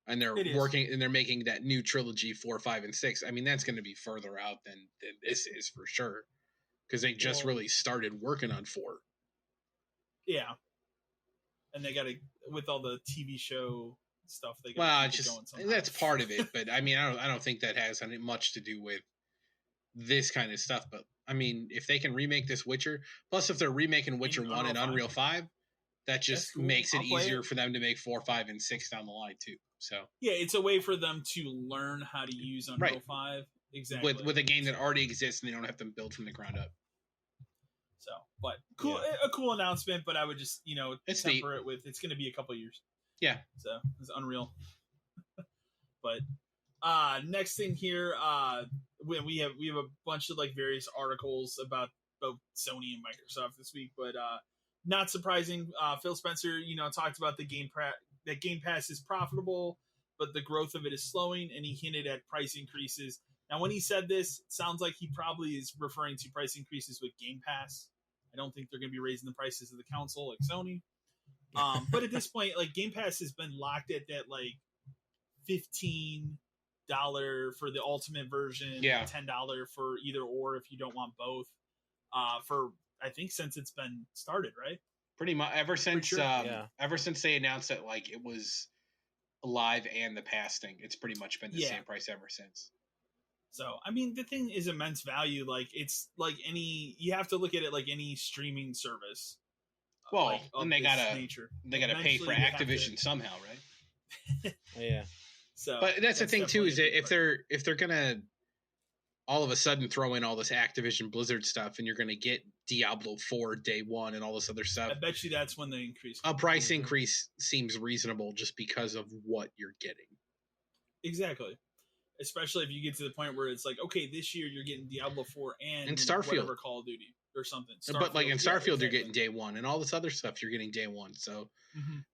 and they're working and they're making that new trilogy 4, 5, and 6. I mean, that's going to be further out than this is for sure, because they just really started working on 4.
Yeah, and they got to with all the TV show stuff. They
that's part of it, but I mean, I don't think that has much to do with this kind of stuff. But I mean, if they can remake this Witcher, plus if they're remaking Witcher 1 in Unreal 5. That just makes it easier for them to make 4, 5, and 6 down the line too. So
yeah, it's a way for them to learn how to use Unreal 5 exactly
with a game that already exists, and they don't have to build from the ground up.
So, but cool, a cool announcement. But I would just
it's
temper
neat.
it with it's going to be a couple years.
Yeah.
So it's Unreal. But next thing here, we have a bunch of like various articles about both Sony and Microsoft this week, but not surprising. Phil Spencer, talked about that Game Pass is profitable, but the growth of it is slowing, and he hinted at price increases. Now, when he said this, it sounds like he probably is referring to price increases with Game Pass. I don't think they're going to be raising the prices of the console like Sony. But at this point, like Game Pass has been locked at that like $15 for the ultimate version, $10 for either or if you don't want both. For I think since it's been started, right?
Pretty much ever since they announced that like it was live and the pass thing, it's pretty much been the same price ever since.
So I mean, the thing is immense value. Like it's like you have to look at it like any streaming service.
Well, and they gotta pay for Activision somehow, right?
Yeah.
So,
but that's the thing too, is that if they're gonna all of a sudden throw in all this Activision Blizzard stuff, and you're gonna get Diablo 4 day one and all this other stuff,
I bet you that's when they increase.
A price increase seems reasonable just because of what you're getting.
Exactly. Especially if you get to the point where it's like, okay, this year you're getting Diablo 4 and
Starfield,
whatever Call of Duty or something.
But like in Starfield, you're getting day one, and all this other stuff you're getting day one. So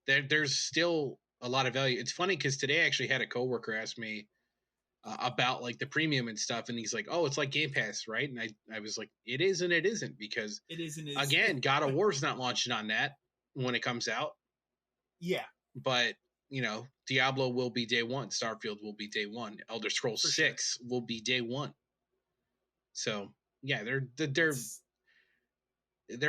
there's still a lot of value. It's funny because today I actually had a coworker ask me about like the premium and stuff, and he's like, "Oh, it's like Game Pass, right?" And I was like, "It is and it isn't, because
it isn't."
Again, God of War's not launching on that when it comes out.
Yeah,
but Diablo will be day one. Starfield will be day one. Elder Scrolls 6 will be day one. So yeah, they're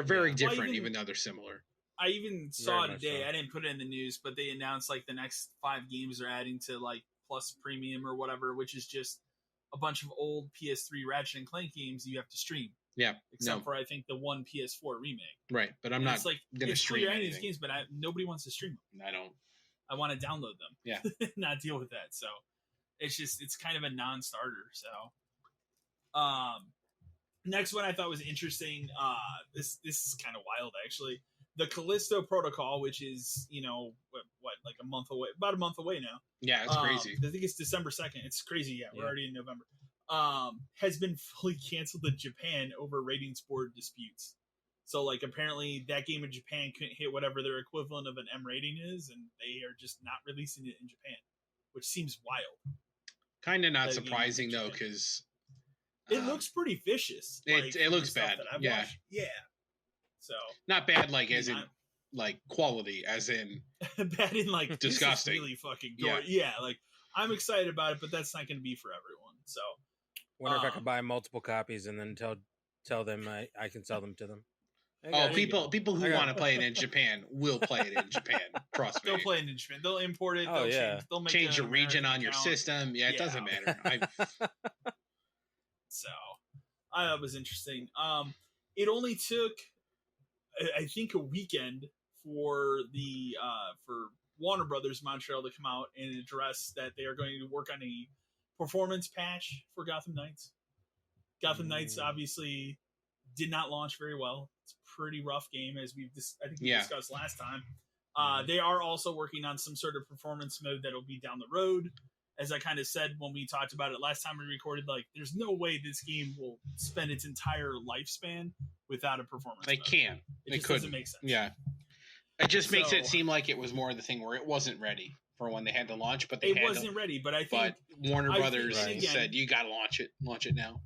very different, even though they're similar.
I even saw today. So. I didn't put it in the news, but they announced like the next 5 games they're adding to like Plus Premium or whatever, which is just a bunch of old PS3 Ratchet and Clank games you have to stream.
Yeah,
except for I think the one PS4 remake.
Right, but I'm not going to stream any of
these games, but nobody wants to stream them.
I don't.
I want to download them.
Yeah,
not deal with that. So it's kind of a non-starter. So, next one I thought was interesting. This is kind of wild actually. the Callisto Protocol, which is what like a month away, about a month away now.
Yeah, it's crazy.
I think it's December 2nd. It's crazy. Yeah, we're already in November. Has been fully canceled in Japan over ratings board disputes. So like apparently that game in Japan couldn't hit whatever their equivalent of an M rating is, and they are just not releasing it in Japan, which seems wild.
Kind of not surprising though, because
it looks pretty vicious.
It looks bad. Yeah.
Watched. Yeah. So
not bad, like as in like quality, as in
bad in like
disgusting.
Really fucking gory. Yeah. Like I'm excited about it, but that's not going to be for everyone. So
wonder if I could buy multiple copies and then tell them I can sell them to them.
People who want to play it in Japan will play it in Japan. Trust me.
They'll play it in Japan. They'll import it. They'll
change the region on your system. Yeah, it doesn't matter.
So, that was interesting. It only took, I think, a weekend for the for Warner Brothers Montreal to come out and address that they are going to work on a performance patch for Gotham Knights. Gotham Knights obviously did not launch very well. It's a pretty rough game, as we discussed last time. They are also working on some sort of performance mode that'll be down the road. As I kind of said when we talked about it last time we recorded, like there's no way this game will spend its entire lifespan without a performance mode.
Can't.
It just doesn't make sense.
Yeah. It just makes it seem like it was more of the thing where it wasn't ready for when they had to launch, but it wasn't
ready. But I think
Warner Brothers said you got to launch it now.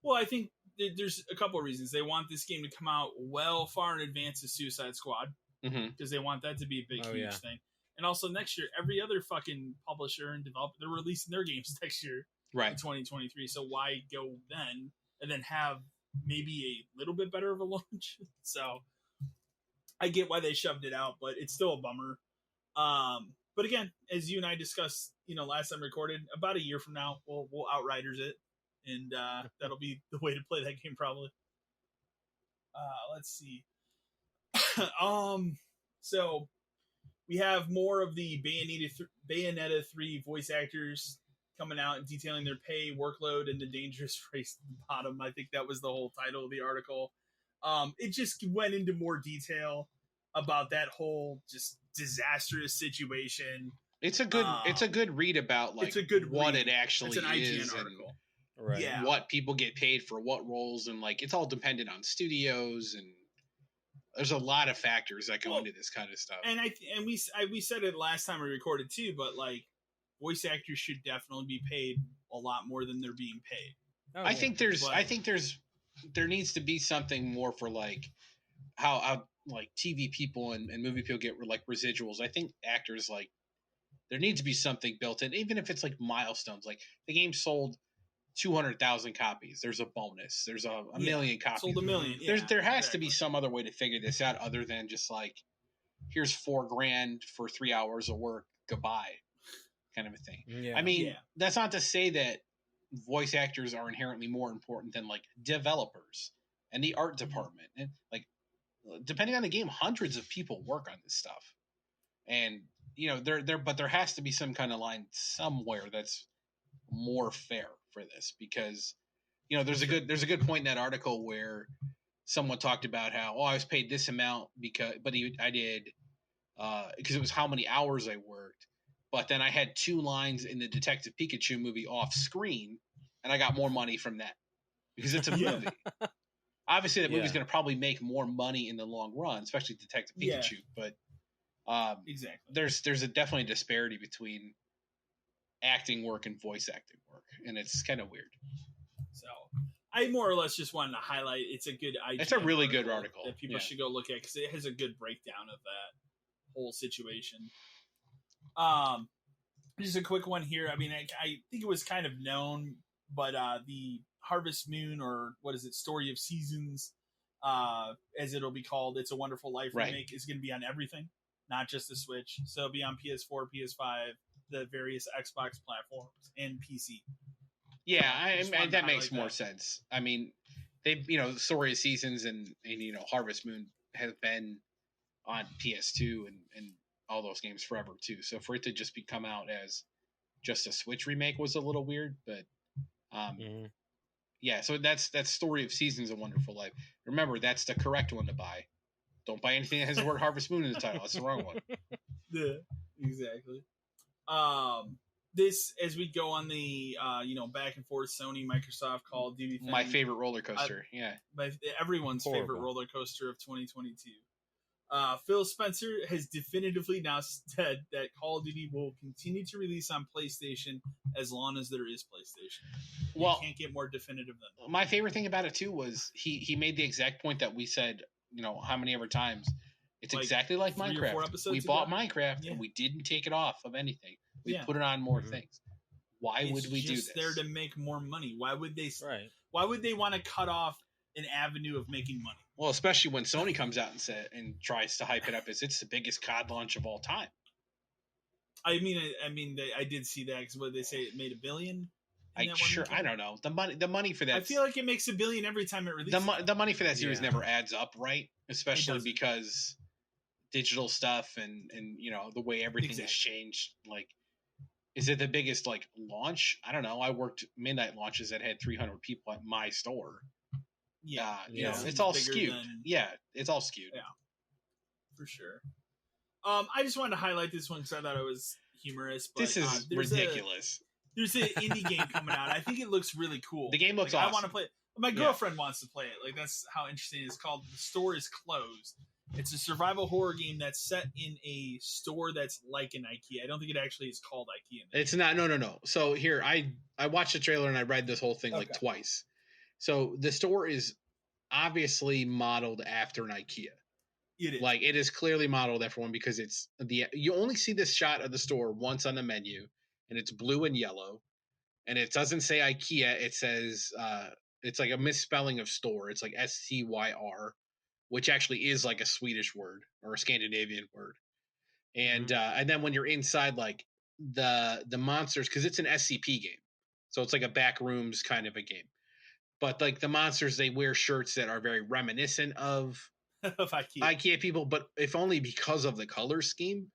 Well, I think there's a couple of reasons. They want this game to come out well far in advance of Suicide Squad because they want that to be a big, huge thing. And also next year, every other fucking publisher and developer, they're releasing their games next year, in 2023. So why go then and then have maybe a little bit better of a launch? So I get why they shoved it out, but it's still a bummer. But again, as you and I discussed, last time recorded, about a year from now, we'll Outriders it. And that'll be the way to play that game, probably. Let's see. So we have more of the Bayonetta 3 voice actors coming out and detailing their pay, workload, and the dangerous race at the bottom. I think that was the whole title of the article. It just went into more detail about that whole just disastrous situation.
It's a good read about like what it actually is. It's an IGN article.
Right.
Yeah.
What people get paid for what roles, and like it's all dependent on studios, and there's a lot of factors that go into this kind of stuff.
And we said it last time we recorded too, but like voice actors should definitely be paid a lot more than they're being paid.
I think there needs to be something more for like how like TV people and movie people get like residuals. I think actors, like there needs to be something built in, even if it's like milestones. Like the game sold 200,000 copies. There's a bonus. There's a million copies.
Sold a million. Yeah,
there has to be some other way to figure this out other than just like, here's $4,000 for 3 hours of work. Goodbye, kind of a thing.
Yeah.
I mean, that's not to say that voice actors are inherently more important than like developers and the art department. And like, depending on the game, hundreds of people work on this stuff. And but there has to be some kind of line somewhere that's more fair for this, because there's a good point in that article where someone talked about how I was paid this amount because it was how many hours I worked, but then I had 2 lines in the Detective Pikachu movie off screen and I got more money from that because it's a movie. Obviously that movie's going to probably make more money in the long run, especially Detective Pikachu, but
exactly,
there's definitely a disparity between acting work and voice acting work, and it's kind of weird.
So I more or less just wanted to highlight it's a good idea.
It's a really good article
that people should go look at because it has a good breakdown of that whole situation. Just a quick one here. I mean, I think it was kind of known, but the Harvest Moon, or what is it, Story of Seasons, as it'll be called, It's a Wonderful Life remake, is going to be on everything, not just the Switch. So it'll be on PS4, PS5, the various Xbox platforms, and PC.
Yeah, that makes more sense. I mean, they Story of Seasons and Harvest Moon have been on PS2 and all those games forever too. So for it to just come out as just a Switch remake was a little weird, but yeah. So that's Story of Seasons, A Wonderful Life. Remember, that's the correct one to buy. Don't buy anything that has the word Harvest Moon in the title. That's the wrong one.
Yeah, exactly. This as we go on the back and forth Sony Microsoft Call of Duty thing,
My favorite roller coaster.
everyone's favorite roller coaster of 2022. Phil Spencer has definitively now said that Call of Duty will continue to release on PlayStation as long as there is PlayStation. You can't get more definitive than that.
My favorite thing about it too was he made the exact point that we said, how many ever times. It's exactly like Minecraft. We bought Minecraft and we didn't take it off of anything. We put it on more things. Why would we do this?
It's there to make more money. Why would they? Right. Why would they want to cut off an avenue of making money?
Well, especially when Sony comes out and tries to hype it up as it's the biggest COD launch of all time.
I did see that because what they say it made $1 billion.
I don't know the money for that.
I feel like it makes $1 billion every time it releases.
The money for that series never adds up, right? Especially because digital stuff and the way everything has changed. Like, is it the biggest launch? I don't know. I worked midnight launches that had 300 people at my store. Yeah, it's all skewed. It's all skewed.
Yeah, for sure. I just wanted to highlight this one because I thought it was humorous. But,
this is ridiculous.
There's an indie game coming out. I think it looks really cool.
The game looks awesome.
I want to play it. My girlfriend wants to play it. That's how interesting it is. Called The Store Is Closed. It's a survival horror game that's set in a store that's like an IKEA. I don't think it actually is called IKEA.
It's not. No. So here, I watched the trailer and I read this whole thing twice. So the store is obviously modeled after an IKEA.
It is.
It is clearly modeled after one because you only see this shot of the store once on the menu, and it's blue and yellow, and it doesn't say IKEA. It says it's like a misspelling of store. It's like STYR, which actually is like a Swedish word or a Scandinavian word. And and then when you're inside, the monsters, because it's an SCP game, so it's like a back rooms kind of a game. But the monsters, they wear shirts that are very reminiscent of IKEA people, but if only because of the color scheme.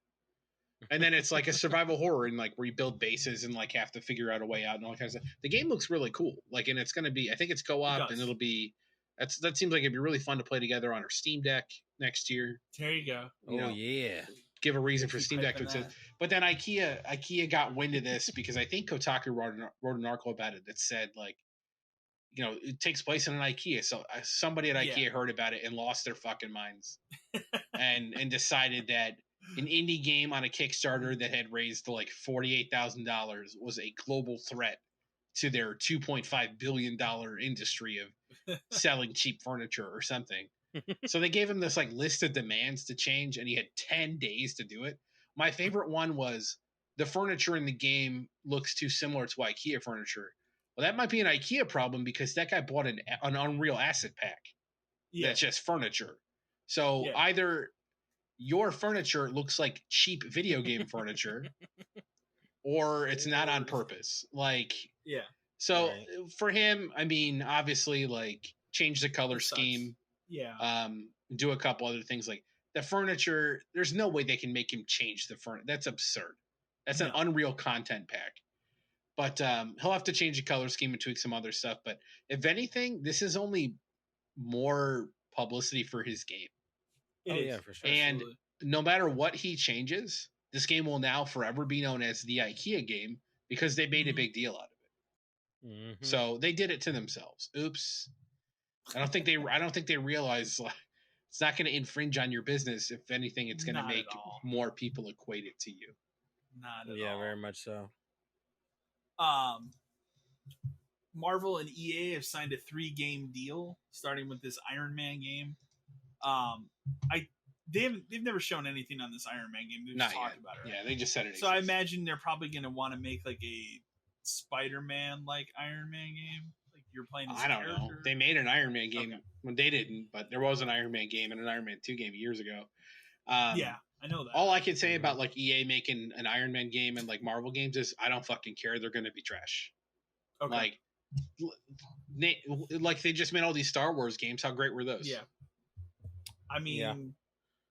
And then it's like a survival horror and where you build bases and have to figure out a way out and all that kind of stuff. The game looks really cool. And it's going to be, I think it's co-op and it'll be, that seems like it'd be really fun to play together on our Steam Deck next year.
There you go.
Yeah.
Give a reason for Steam Deck to exist. But then IKEA got wind of this because I think Kotaku wrote an article about it that said it takes place in an IKEA. So somebody at IKEA heard about it and lost their fucking minds and decided that an indie game on a Kickstarter that had raised $48,000 was a global threat to their $2.5 billion industry of selling cheap furniture or something. So they gave him this list of demands to change, and he had 10 days to do it. My favorite one was the furniture in the game looks too similar to IKEA furniture. Well, that might be an IKEA problem because that guy bought an Unreal Asset pack. That's just furniture. So either your furniture looks like cheap video game furniture or it's not on purpose. So for him, I mean, obviously change the color scheme. Yeah. Do a couple other things the furniture. There's no way they can make him change the furniture. That's absurd. That's an Unreal content pack. But he'll have to change the color scheme and tweak some other stuff. But if anything, this is only more publicity for his game.
Yeah, for sure.
And no matter what he changes, this game will now forever be known as the IKEA game because they made a big deal out of it. Mm-hmm. So they did it to themselves. Oops. I don't think they realize it's not going to infringe on your business. If anything, it's going to make more people equate it to you.
Not at all.
Yeah, very much so.
Marvel and EA have signed a 3-game deal, starting with this Iron Man game. They've never shown anything on this Iron Man game. They've just talked about it. Right?
Yeah, they just said it.
So I imagine they're probably going to want to make a Spider-Man Iron Man game. You're playing this character.
Know. They made an Iron Man game when they didn't, but there was an Iron Man game and an Iron Man 2 game years ago.
Yeah, I know that.
All I can say about EA making an Iron Man game and Marvel games is I don't fucking care. They're going to be trash. Okay. They just made all these Star Wars games. How great were those?
Yeah. I mean,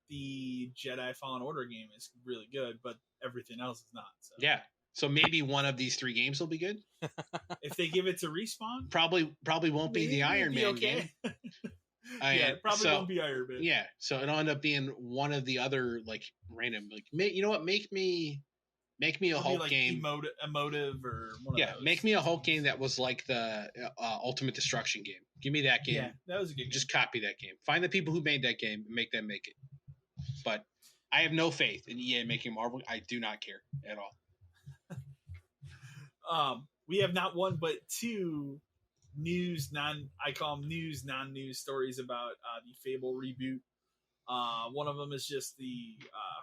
the Jedi Fallen Order game is really good, but everything else is not. So.
Yeah. So maybe one of these 3 games will be good.
If they give it to Respawn,
probably won't be the Iron Man game.
It probably won't be Iron Man.
Yeah, so it'll end up being one of the other like random like you know what? Make me a Hulk game.
Emotive or one of those.
Make me a Hulk game that was like the Ultimate Destruction game. Give me that game.
Yeah, that was a good game.
Just copy that game. Find the people who made that game and make them make it. But I have no faith in EA making Marvel. I do not care at
all. We have not one but two non-news stories about the Fable reboot. One of them is just the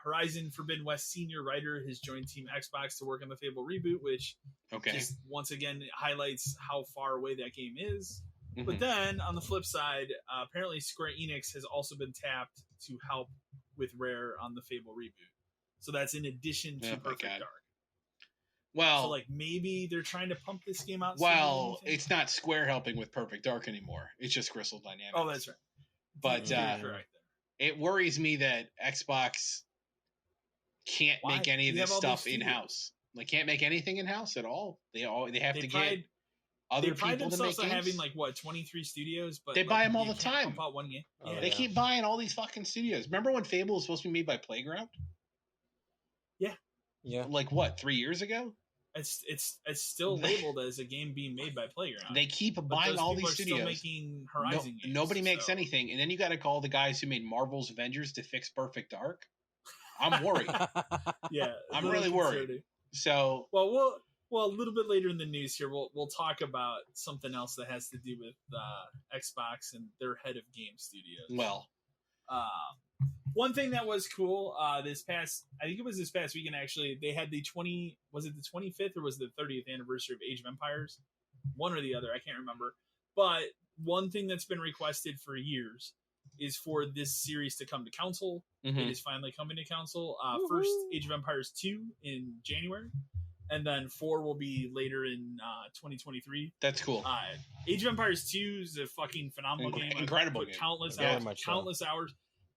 Horizon Forbidden West senior writer has joined Team Xbox to work on the Fable reboot, which just once again highlights how far away that game is. Mm-hmm. But then on the flip side, apparently Square Enix has also been tapped to help with Rare on the Fable reboot. So that's in addition to Perfect Dark.
Well,
so like maybe they're trying to pump this game out.
Well, it's not Square helping with Perfect Dark anymore. It's just Crystal Dynamics.
Oh, that's right.
But it worries me that Xbox can't make any of this stuff in-house. Like, can't make anything in-house at all. They have to get other people to make games.
Having 23 studios, but
they buy them all the time.
One game.
Yeah. They keep buying all these fucking studios. Remember when Fable was supposed to be made by Playground?
Yeah.
Yeah.
Like what? 3 years ago?
It's still labeled as a game being made by Playground.
They keep buying all these studios.
Still making Horizon games.
Nobody makes anything, and then you got to call the guys who made Marvel's Avengers to fix Perfect Dark. I'm worried.
Yeah,
I'm really worried. So,
well, a little bit later in the news here, we'll talk about something else that has to do with Xbox and their head of game studios.
Well,
one thing that was cool I think it was this past weekend actually, they had was it the 25th or was it the 30th anniversary of Age of Empires? One or the other, I can't remember. But one thing that's been requested for years is for this series to come to console. Mm-hmm. It is finally coming to console. First, Age of Empires 2 in January, and then 4 will be later in 2023.
That's cool.
Age of Empires 2 is a fucking phenomenal game.
Incredible game.
Countless hours.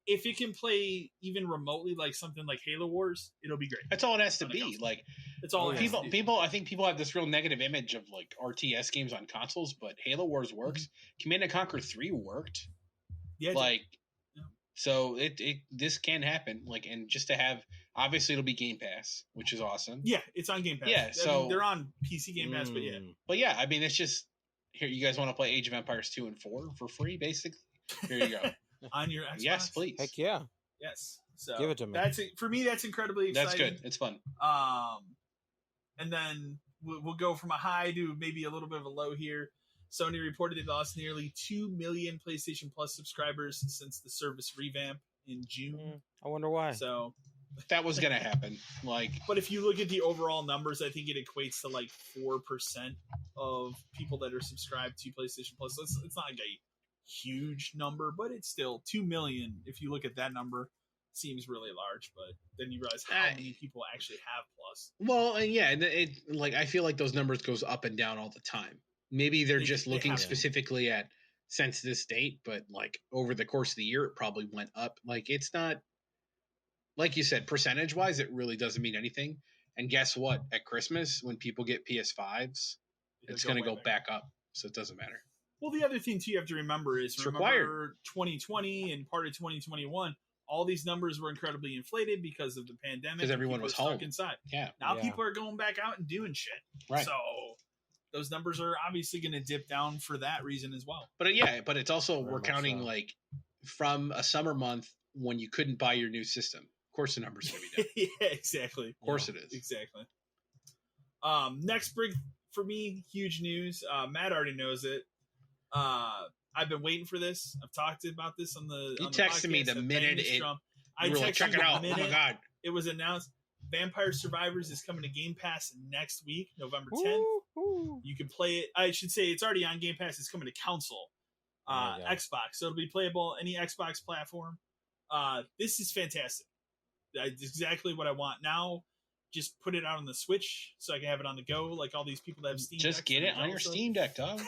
If it can play even remotely like something like Halo Wars, it'll be great.
That's all it has to be. Like,
it's all
people. I think people have this real negative image of like RTS games on consoles, but Halo Wars works. Mm-hmm. Command and Conquer 3 worked.
Yeah.
So this can happen. Like, and just to have, obviously it'll be Game Pass, which is awesome.
Yeah, it's on Game Pass.
Yeah, so
they're on PC Game Pass, but yeah.
But yeah, I mean, it's just here. You guys want to play Age of Empires 2 and 4 for free, basically? Here you go.
On your Xbox?
Yes, please.
Heck yeah.
Yes. So
give it to me.
For me, that's incredibly exciting.
That's good. It's fun.
And then we'll go from a high to maybe a little bit of a low here. Sony reported they lost nearly 2 million PlayStation Plus subscribers since the service revamp in June.
I wonder why.
So
that was going to happen.
But if you look at the overall numbers, I think it equates to 4% of people that are subscribed to PlayStation Plus. So it's not like a huge number, but it's still 2 million. If you look at that number, seems really large, but then you realize how many people actually have Plus.
Well, yeah, I feel like those numbers goes up and down all the time. Maybe they're just looking specifically at since this date, but over the course of the year, it probably went up. It's not, like you said, percentage wise, it really doesn't mean anything. And guess what? At Christmas, when people get PS5s, it's going to go back up. So it doesn't matter.
Well, the other thing too you have to remember is required. 2020 and part of 2021, all these numbers were incredibly inflated because of the pandemic.
Because everyone was home.
Stuck inside.
Yeah.
Now people are going back out and doing shit.
Right.
So those numbers are obviously going to dip down for that reason as well.
But but it's also we're counting from a summer month when you couldn't buy your new system. Of course, the numbers are going to be down.
Yeah, exactly.
Of course, it is
exactly. Next big for me, huge news. Matt already knows it. I've been waiting for this. I've talked about this on the.
You texted me the minute it. I texted check it out. Oh my god!
It was announced. Vampire Survivors is coming to Game Pass next week, November 10th. You can play it. I should say it's already on Game Pass. It's coming to console, Xbox. So it'll be playable any Xbox platform. This is fantastic. It's exactly what I want now. Just put it out on the Switch so I can have it on the go, like all these people that have Steam.
Just get it on your Steam Deck, dog.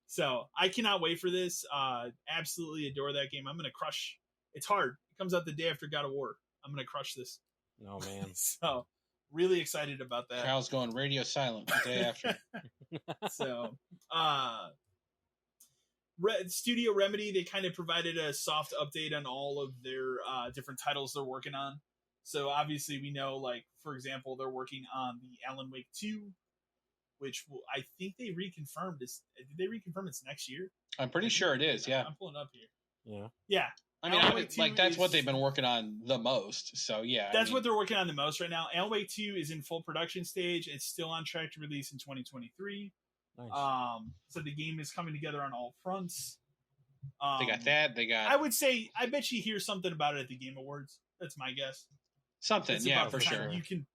So I cannot wait for this. Absolutely adore that game. I'm gonna crush. It's hard. It comes out the day after God of War. I'm gonna crush this.
Oh man!
So really excited about that.
Kyle's going radio silent the day after.
So Studio Remedy, they kind of provided a soft update on all of their different titles they're working on. So obviously we know, like, for example, they're working on the Alan Wake 2, which I think they reconfirmed. Did they reconfirm it's next year?
I'm pretty sure it is, yeah.
I'm pulling up here.
Yeah.
Yeah.
I mean, that's what they've been working on the most. So, yeah.
That's what they're working on the most right now. Alan Wake 2 is in full production stage. It's still on track to release in 2023. Nice. So the game is coming together on all fronts.
They got that.
I would say, I bet you hear something about it at the Game Awards. That's my guess.
Something, yeah, for sure.
You can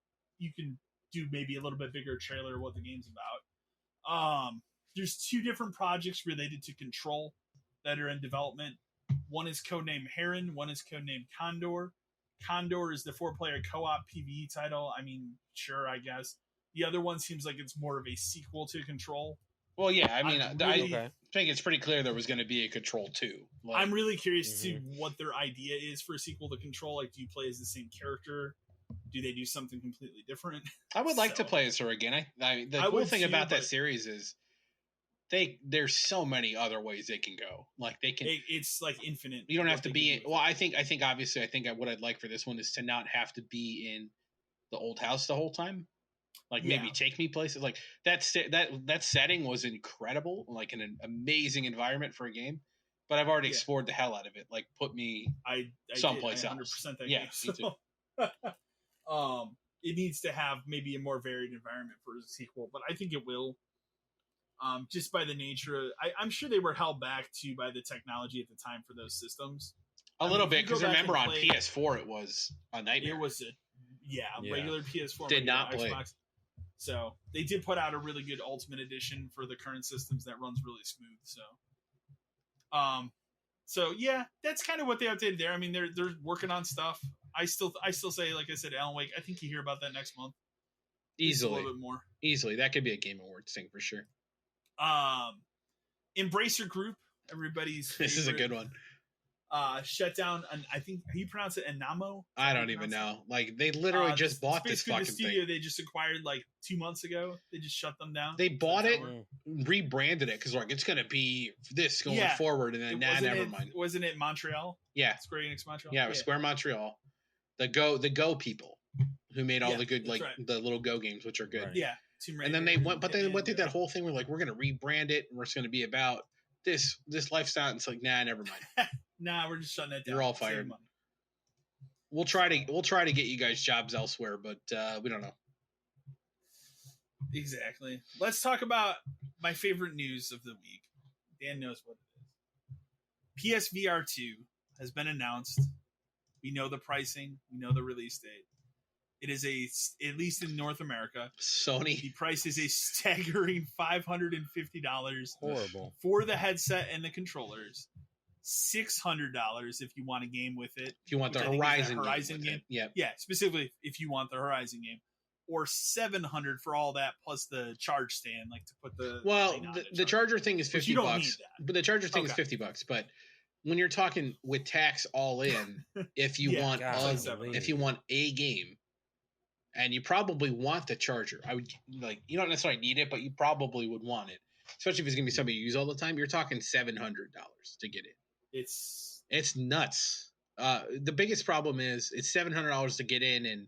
do maybe a little bit bigger trailer of what the game's about. There's 2 different projects related to Control that are in development. One is codenamed Heron. One is codenamed Condor. Condor is the 4-player co-op PvE title. I mean, sure, I guess. The other one seems like it's more of a sequel to Control.
Well, yeah, I mean, I think it's pretty clear there was going to be a Control 2.
Like, I'm really curious to what their idea is for a sequel to Control. Like, do you play as the same character? Do they do something completely different?
I would like to play as her again. The cool thing about that series is there's so many other ways they can go. Like, they can.
It's like infinite.
You don't have to be in. Well, I think obviously what I'd like for this one is to not have to be in the old house the whole time. Like, maybe take me places. Like, that setting was incredible, like an amazing environment for a game. But I've already explored the hell out of it. Like, put me someplace else.
100% that
game.
Me too. It needs to have maybe a more varied environment for a sequel, but I think it will. Just by the nature of, I'm sure they were held back too by the technology at the time for those systems.
A little bit, because remember on PS4 it was a nightmare.
It was regular PS4
did not play.
Xbox. So they did put out a really good Ultimate Edition for the current systems that runs really smooth. So yeah, that's kind of what they updated there. I mean, they're working on stuff. I still say, like I said, Alan Wake. I think you hear about that next month.
Easily,
a little bit more.
Easily, that could be a Game Awards thing for sure.
Embracer Group, everybody's favorite,
this is a good one.
Shut down. I think you pronounce it Enamo.
I don't even know. Like, they literally just bought this fucking
studio
thing.
They just acquired like 2 months ago. They just shut them down.
They bought it, rebranded it because like it's gonna be this going forward, and then never mind.
Wasn't it Montreal?
Yeah,
Square Enix Montreal.
Yeah, it was Square Montreal. The Go people who made all the good the little Go games, which are good.
Right. Yeah.
And then they went, but then they went through that whole thing where like we're gonna rebrand it and we're just gonna be about this lifestyle. And it's like, nah, never mind.
Nah, we're just shutting it down.
You're all fired. We'll try to get you guys jobs elsewhere, but we don't know.
Exactly. Let's talk about my favorite news of the week. Dan knows what it is. PSVR 2 has been announced. We know the pricing. We know the release date. It is at least in North America,
Sony.
The price is a staggering $550.
Horrible.
For the headset and the controllers. $600 if you want a game with it.
If you want the Horizon game.
Yeah, specifically if you want the Horizon game. Or $700 for all that plus the charge stand, like to put the
the charger thing is $50.
You don't need that.
But the charger thing is $50. But when you're talking with tax all in, if you want a game, and you probably want the charger, I would like, you don't necessarily need it, but you probably would want it, especially if it's gonna be something you use all the time. You're talking $700 to get it. It's nuts. The biggest problem is it's $700 to get in, and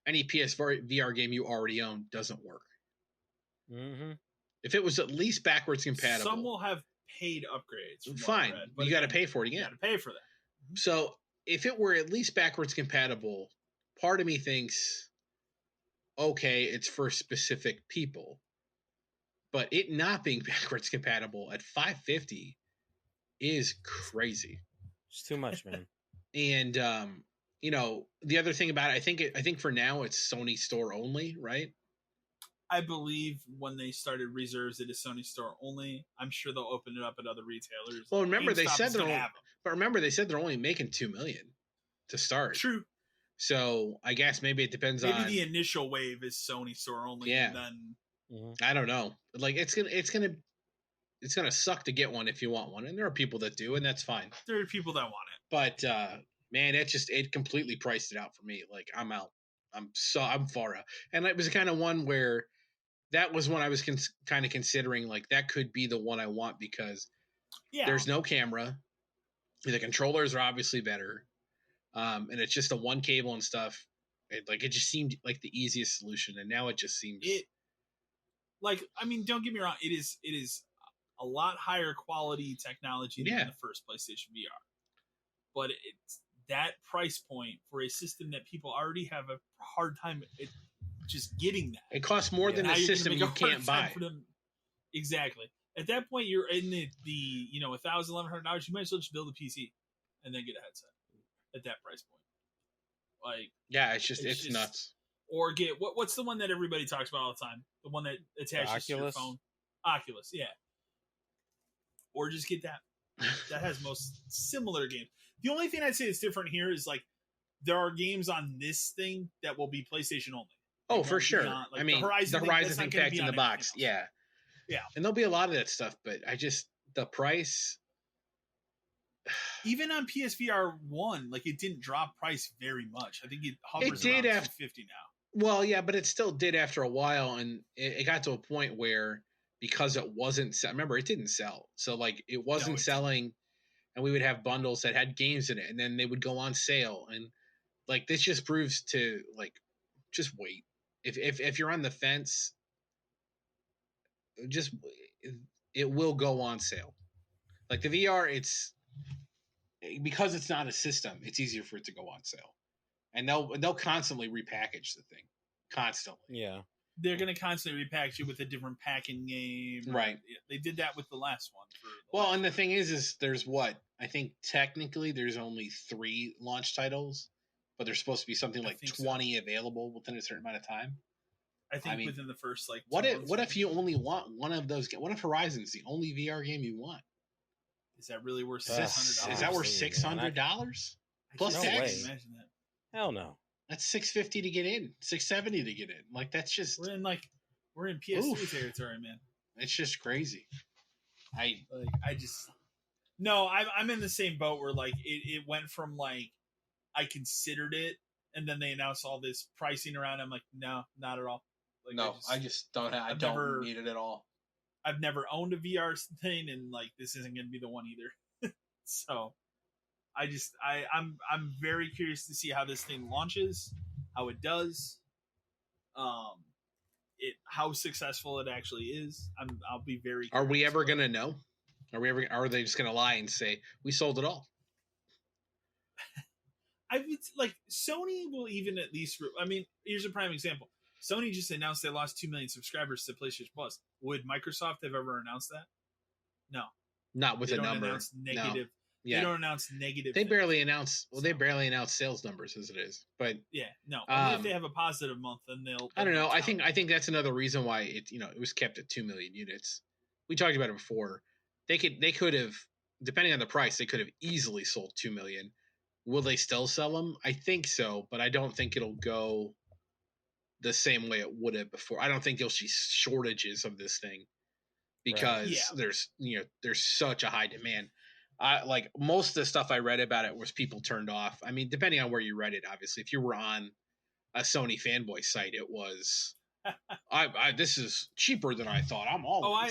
any PSVR game you already own doesn't work.
Mm-hmm.
If it was at least backwards compatible,
some will have paid upgrades.
Fine, but you got to pay for it again.
You got to pay for that.
So if it were at least backwards compatible, part of me thinks, okay, it's for specific people. But it not being backwards compatible at $550 is crazy.
It's too much, man.
And the other thing about it, I think for now it's Sony store only, right?
I believe when they started reserves, it is Sony store only. I'm sure they'll open it up at other retailers.
Well, remember they said they're only making $2 million to start.
True.
So I guess maybe it depends on.
Maybe the initial wave is Sony store only.
Yeah.
And then
I don't know. Like it's gonna suck to get one if you want one, and there are people that do, and that's fine.
There are people that want it,
but man, it completely priced it out for me. Like I'm out. I'm far out, and it was the kind of one where that was when I was kind of considering like that could be the one I want because
Yeah.
There's no camera. The controllers are obviously better. And it's just a one cable and stuff. It just seemed like the easiest solution, and now it just seems
don't get me wrong, it is a lot higher quality technology than the first PlayStation VR. But it's that price point for a system that people already have a hard time just getting that.
It costs more than a system you can't buy.
Exactly. At that point, you're in the $1,000, $1,100. You might as well just build a PC and then get a headset at that price point.
It's nuts.
Or get what's the one that everybody talks about all the time? The one that attaches to your phone. Oculus, yeah. Or just get that. That has most similar games. The only thing I'd say is different here is there are games on this thing that will be PlayStation only.
Oh, for sure. The Horizon thing packed in the box. Yeah.
Yeah.
And there'll be a lot of that stuff, but the price.
Even on PSVR 1, it didn't drop price very much. I think it hovers around $250 now.
Well, yeah, but it still did after a while, and it got to a point where because it wasn't. Remember, it didn't sell, so it wasn't selling, and we would have bundles that had games in it, and then they would go on sale, and this just proves to just wait. If you're on the fence, it will go on sale. The VR, it's because it's not a system, it's easier for it to go on sale, and they'll constantly repackage the thing, constantly.
Yeah,
they're going to constantly repackage it with a different packing game,
right?
They did that with the last one.
And the thing is there's I think technically there's only 3 launch titles, but there's supposed to be something 20 available within a certain amount of time.
I think within the first
what if you only want one of those? What if Horizon's the only VR game you want?
Is that really worth $600?
Is that worth $600 plus tax?
Imagine that.
Hell no.
That's $650 to get in, $670 to get in. That's just
we're in PS3 territory, man.
It's just crazy.
I'm in the same boat where it went from I considered it, and then they announced all this pricing around. I'm like, no, not at all.
I just don't. I don't need it at all.
I've never owned a VR thing, and this isn't going to be the one either. So, I'm very curious to see how this thing launches, how it does, how successful it actually is. I'll be very.
Are we ever going to know? Are they just going to lie and say we sold it all?
Sony will even at least. Here's a prime example. Sony just announced they lost 2 million subscribers to PlayStation Plus. Would Microsoft have ever announced that? No.
Not with a number.
Negative. No. Yeah. They don't announce negative.
They barely announce. Well, they barely announce sales numbers as it is. But
yeah, no. Only if they have a positive month, then they'll.
I don't know. I think that's another reason why it was kept at 2 million units. We talked about it before. They could have, depending on the price, they could have easily sold 2 million. Will they still sell them? I think so, but I don't think it'll go the same way it would have before. I don't think you'll see shortages of this thing because there's such a high demand. Most of the stuff I read about it was people turned off. Depending on where you read it, obviously, if you were on a Sony fanboy site, it was, this is cheaper than I thought. I'm all.
I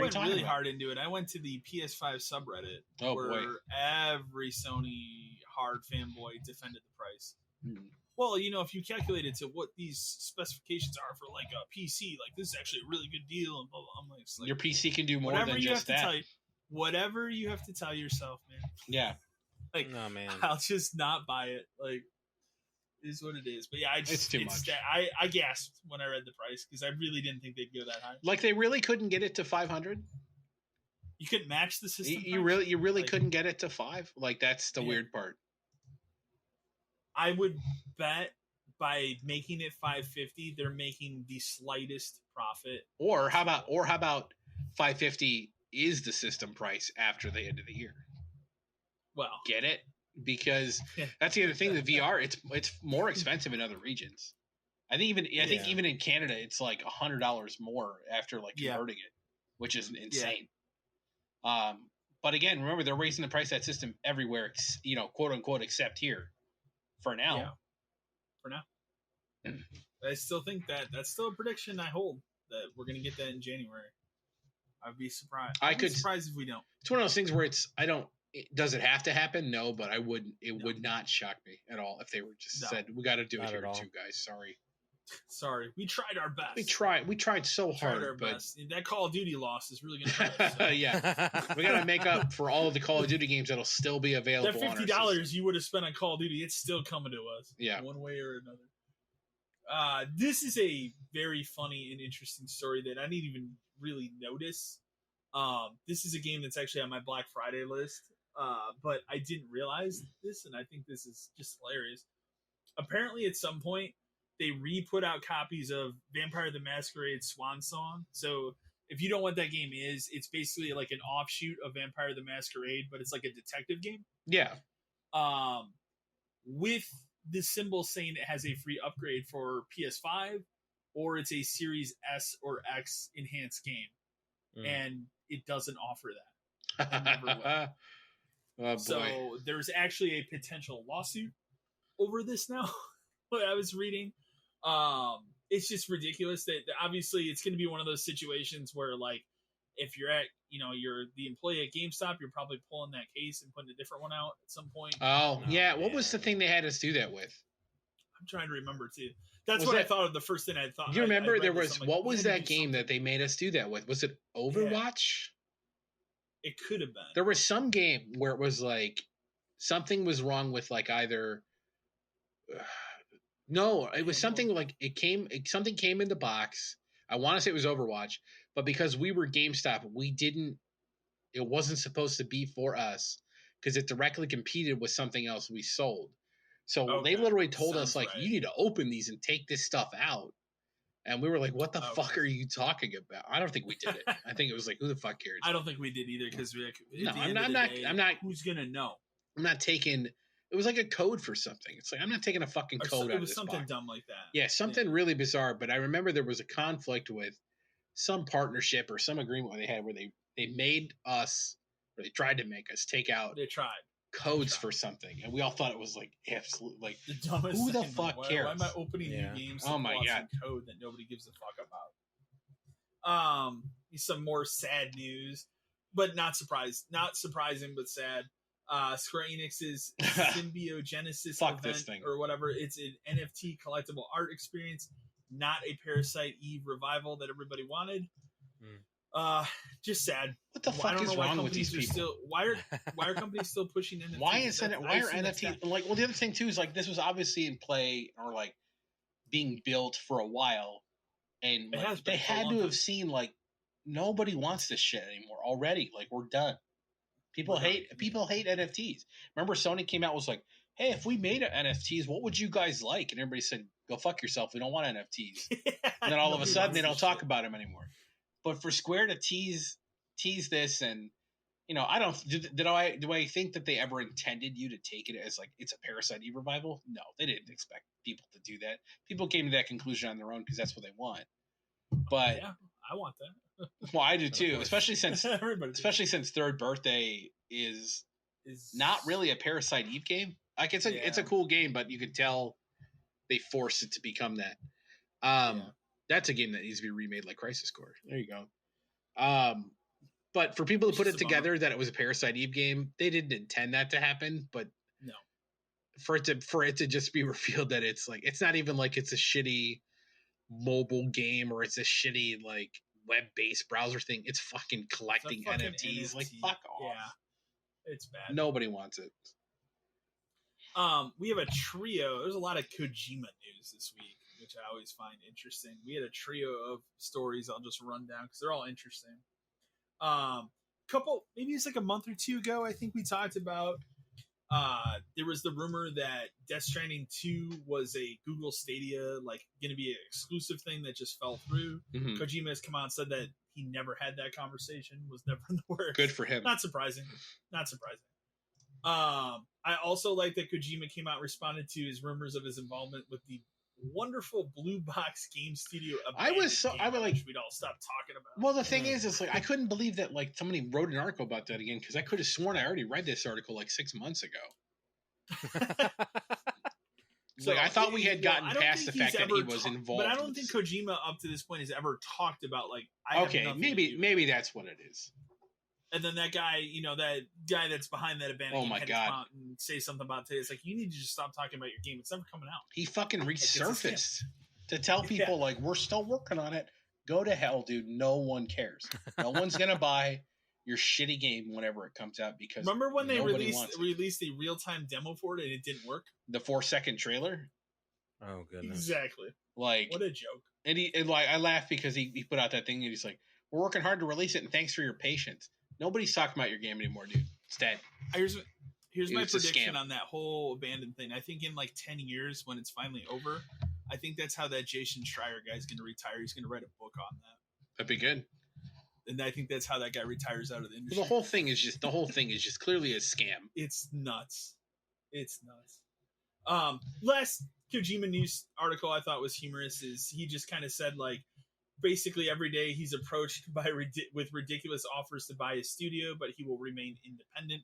went really hard into it. I went to the PS5 subreddit where every Sony hard fanboy defended the price.
Mm-hmm.
Well, if you calculate it to what these specifications are for a PC, this is actually a really good deal. And blah, blah. I'm
your PC can do more than just that.
Whatever you have to tell yourself, man.
Yeah.
No, man.
I'll just not buy it. It is what it is. But yeah,
it's too much.
I gasped when I read the price because I really didn't think they'd go that high.
They really couldn't get it to 500.
You couldn't match the system.
You really couldn't get it to 5. That's the weird part.
I would bet by making it 550, they're making the slightest profit.
Or how about 550 is the system price after the end of the year?
Well,
get it? Because that's the other thing. The VR, it's more expensive in other regions. I think even in Canada, it's $100 more after converting it, which is insane. Yeah. But again, remember they're raising the price of that system everywhere, quote unquote, except here. For now.
Yeah. For now. I still think that's still a prediction I hold, that we're going to get that in January. I'd be surprised. I'd be surprised if we don't.
It's one of those things where does it have to happen? No, but it would not shock me at all if they were just said, we got to do it here too, guys.
Sorry. We tried our best.
We tried so hard, but
best. That Call of Duty loss is really going to hurt. So.
Yeah. We got to make up for all of the Call of Duty games that'll still be available.
That $50 you would have spent on Call of Duty, it's still coming to us.
Yeah.
One way or another. This is a very funny and interesting story that I didn't even really notice. This is a game that's actually on my Black Friday list. But I didn't realize this, and I think this is just hilarious. Apparently, at some point, they re-put out copies of Vampire the Masquerade Swan Song. So, if you don't know what that game is, it's basically like an offshoot of Vampire the Masquerade, but it's like a detective game.
Yeah.
With the symbol saying it has a free upgrade for PS5, or it's a Series S or X enhanced game. And it doesn't offer that. It never will.
Oh,
so there's actually a potential lawsuit over this now. What I was reading, it's just ridiculous that obviously it's going to be one of those situations where, like, if you're you're the employee at GameStop, you're probably pulling that case and putting a different one out at some point.
Oh yeah, what was the thing they had us do that with?
I'm trying to remember too. That's what I thought of the first thing I thought.
Do you remember there was what was that game that they made us do that with? Was it Overwatch?
It could have been.
There was some game where it was like something was wrong with like either. No, it was something like something came in the box. I want to say it was Overwatch, but because we were GameStop, it wasn't supposed to be for us because it directly competed with something else we sold. So they literally told us like, you need to open these and take this stuff out. And we were like, what the fuck are you talking about? I don't think we did it. I think it was like, who the fuck cares?
I don't think we did either because
I'm not.
Who's going to know?
I'm not taking. It was like a code for something. It's like, I'm not taking a fucking code out of this box. It was
something dumb like that.
Yeah, something really bizarre. But I remember there was a conflict with some partnership or some agreement they had where they made us, or they tried to make us take out.
They tried.
Codes for something, and we all thought it was like absolute, like
the dumbest
who the
thing.
fuck cares?
Why am I opening new games?
Oh my god,
code that nobody gives a fuck about. Some more sad news, but not surprising, but sad. Square Enix's Symbiogenesis event or whatever. It's an NFT collectible art experience, not a Parasite Eve revival that everybody wanted. Just sad.
What the fuck is wrong with these people?
Why are companies still pushing NFTs?
Why are NFTs like? Well, the other thing too is like this was obviously in play or like being built for a while, and like, they had to have seen like nobody wants this shit anymore already. Like we're done. People hate NFTs. Remember, Sony came out and was like, "Hey, if we made NFTs, what would you guys like?" And everybody said, "Go fuck yourself. We don't want NFTs." And then all of a sudden, they don't talk about them anymore. But for Square to tease this, and I don't do I think that they ever intended you to take it as like it's a Parasite Eve revival? No, they didn't expect people to do that. People came to that conclusion on their own because that's what they want. But
yeah, I want that.
Well, I do too, especially since Third Birthday is not really a Parasite Eve game. Like it's a cool game, but you could tell they forced it to become that. That's a game that needs to be remade like Crisis Core. There you go. But for people to put it together that it was a Parasite Eve game, they didn't intend that to happen. But
no,
for it to just be revealed that it's like it's not even like it's a shitty mobile game or it's a shitty like web-based browser thing. It's fucking collecting NFTs. Like fuck off.
Yeah, it's bad.
Nobody wants it.
We have a trio. There's a lot of Kojima news this week, which I always find interesting. We had a trio of stories I'll just run down because they're all interesting. Maybe it's like a month or two ago, I think we talked about there was the rumor that Death Stranding 2 was a Google Stadia, like going to be an exclusive thing that just fell through. Mm-hmm. Kojima has come out and said that he never had that conversation, was never in the works.
Good for him.
Not surprising. I also like that Kojima came out and responded to his rumors of his involvement with the wonderful Blue Box Game Studio.
I would like
we'd all stop talking about.
Well, the thing is like I couldn't believe that like somebody wrote an article about that again because I could have sworn I already read this article like 6 months ago. So I thought we had gotten past the fact that he was involved.
But I don't think Kojima up to this point has ever talked about like.
Maybe that's what it is.
And then that guy, that guy that's behind that abandoned game had to come out and say something about today. It's like, you need to just stop talking about your game. It's never coming out.
He fucking resurfaced to tell people, like, we're still working on it. Go to hell, dude. No one cares. No one's going to buy your shitty game whenever it comes out because
remember when they released a real-time demo for it and it didn't work?
The 4-second trailer?
Oh, goodness.
Exactly.
Like,
what a joke.
And I laughed because he put out that thing and he's like, we're working hard to release it and thanks for your patience. Nobody's talking about your game anymore, dude. It's dead.
Here's my prediction on that whole abandoned thing. I think in like 10 years when it's finally over, I think that's how that Jason Schreier guy's going to retire. He's going to write a book on that.
That'd be good.
And I think that's how that guy retires out of the industry.
Well, the whole thing is just clearly a scam.
It's nuts. It's nuts. Last Kojima news article I thought was humorous is he just kind of said, like, basically every day he's approached with ridiculous offers to buy a studio, but he will remain independent,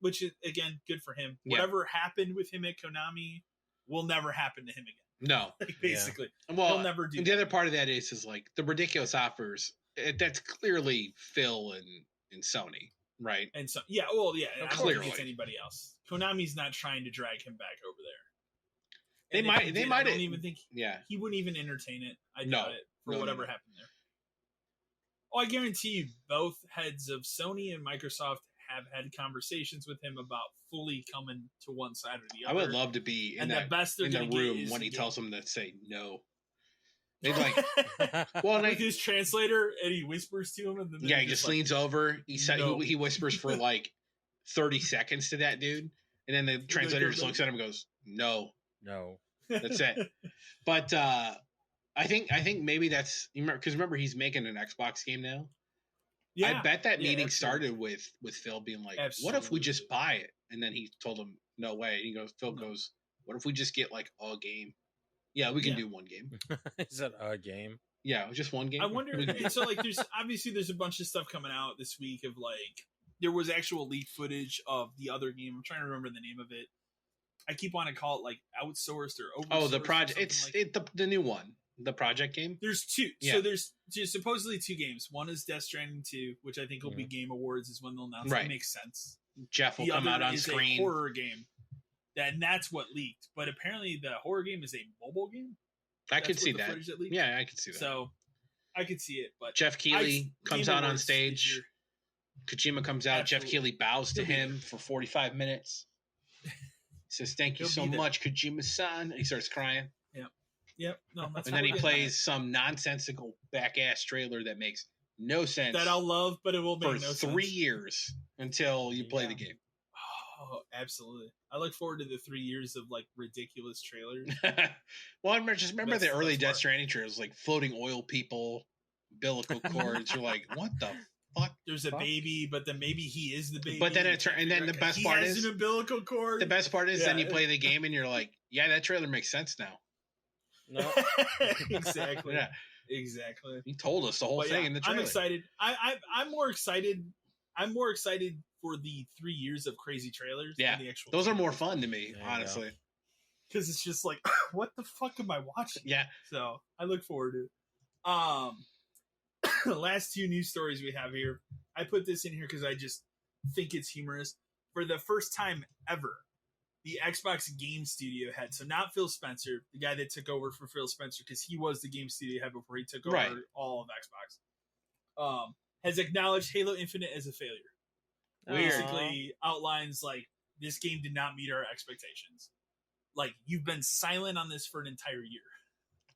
which is, again, good for him. Yeah. Whatever happened with him at Konami will never happen to him again.
No.
Basically.
Yeah. Well,
he'll never do
the other part of that is like the ridiculous offers. That's clearly Phil and Sony, right?
And so, yeah, well, yeah, I don't
clearly.
think it's anybody else. Konami's not trying to drag him back over there.
They might.
I don't even think.
Yeah,
he wouldn't even entertain it. I doubt it for whatever happened there. Oh, I guarantee you, both heads of Sony and Microsoft have had conversations with him about fully coming to one side or the other.
I would love to be in the room when he tells them to say no. They'd like,
well, like his translator, and he whispers to him, and then
he just leans over. He whispers for like 30 seconds to that dude, and then the translator just looks at him and goes, "No, that's it." But I think maybe that's because remember he's making an Xbox game now. Yeah, I bet that meeting started with Phil being like, "What if we just buy it?" And then he told him, "No way." And Phil goes, "What if we just get like a game?" Yeah, we can do one game.
Is that a game?
Yeah, just one game.
I wonder. So, like, there's a bunch of stuff coming out this week of like there was actual leaked footage of the other game. I'm trying to remember the name of it. I keep wanting to call it like outsourced or oversourced.
Oh, the project. It's the new one, the project game.
There's two. Yeah. So there's supposedly two games. One is Death Stranding 2, which I think will be Game Awards is when they'll announce. Right. It makes sense.
Jeff will come out on screen.
A horror game. And that's what leaked. But apparently the horror game is a mobile game.
I could see that. Yeah, I could see that.
So I could see it. But
Jeff Keighley comes out on stage. Kojima comes out. Jeff Keighley bows to him for 45 minutes. He says, "Thank you so much, Kojima-san." He starts crying.
Yep. No, that's
and then he plays some nonsensical back-ass trailer that makes no sense.
That I'll love, but it will make no sense.
For 3 years until you play the game.
Oh, absolutely. I look forward to the 3 years of like ridiculous trailers.
Well, remember the early Death Stranding trailers, like floating oil people, umbilical cords. You're like, what the fuck?
There's a baby, but then maybe he is the baby.
But then the best part is
an umbilical cord.
The best part is then you play the game and you're like, yeah, that trailer makes sense now.
No,
exactly. Yeah, exactly.
He told us the whole thing in the trailer.
I'm excited. I'm more excited. I'm more excited for the 3 years of crazy trailers.
Yeah,
than the actual
those are more fun to me, honestly.
Because it's just like, what the fuck am I watching?
Yeah.
So I look forward to it. The last two news stories we have here. I put this in here because I just think it's humorous. For the first time ever, the Xbox Game Studio head, so not Phil Spencer, the guy that took over for Phil Spencer, because he was the Game Studio head before he took over all of Xbox, has acknowledged Halo Infinite as a failure. Basically outlines like, this game did not meet our expectations. Like, you've been silent on this for an entire year.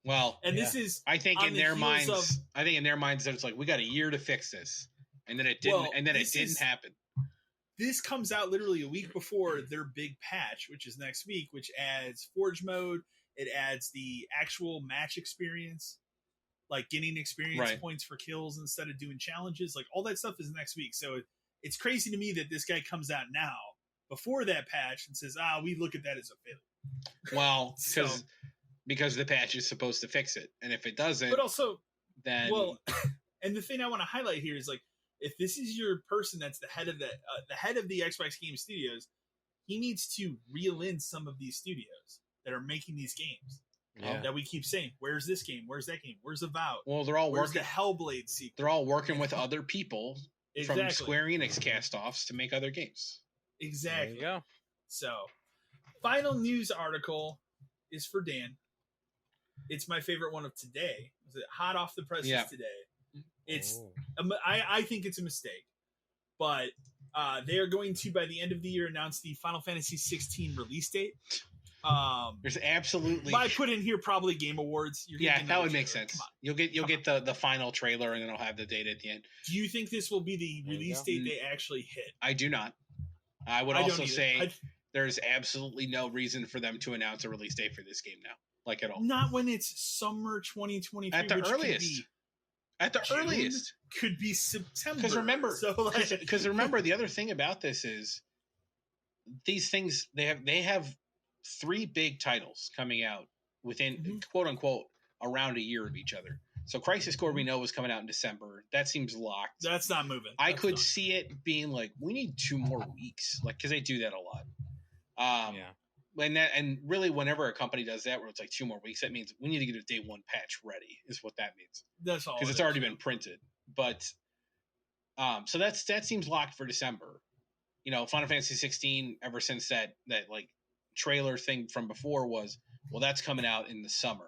Well,
and this is,
I think in their minds, that it's like, we got a year to fix this, and then it didn't, it didn't happen.
This comes out literally a week before their big patch, which is next week, which adds Forge mode. It adds the actual match experience, like getting experience points for kills instead of doing challenges. Like, all that stuff is next week. So it's crazy to me that this guy comes out now before that patch and says, we look at that as a failure.
Well, because the patch is supposed to fix it. And if it doesn't,
but also,
then...
Well, and the thing I want to highlight here is, like, if this is your person that's the head of the Xbox Game Studios, he needs to reel in some of these studios that are making these games. That we keep saying, where's this game? Where's that game? Where's Avowed?
Well, they're all
working. The Hellblade sequel?
They're all working with other people
Exactly.
from Square Enix cast-offs to make other games.
Exactly.
There you go.
So, final news article is for Dan. It's my favorite one of today. Is it hot off the presses today? It's I think it's a mistake, but they are going to, by the end of the year, announce the Final Fantasy 16 release date.
There's absolutely.
I put in here probably Game Awards.
That would make sense. You'll get the final trailer, and then it'll have the date at the end.
Do you think this will be the release date they actually hit?
I do not. I would also say there's absolutely no reason for them to announce a release date for this game now, like at all.
Not when it's summer 2023.
At the earliest. At the earliest.
Could be September.
Because remember, the other thing about this is these things they have 3 big titles coming out within quote unquote around a year of each other. So Crisis Core we know was coming out in December. That seems locked.
That's not moving.
I could see it being like, we need 2 more weeks, like, because they do that a lot. And really, whenever a company does that, where it's like 2 more weeks, that means we need to get a day 1 patch ready. Is what that means.
That's all.
Because it's already been printed. But so that seems locked for December. You know, Final Fantasy 16. Ever since that like trailer thing from before was, well, that's coming out in the summer.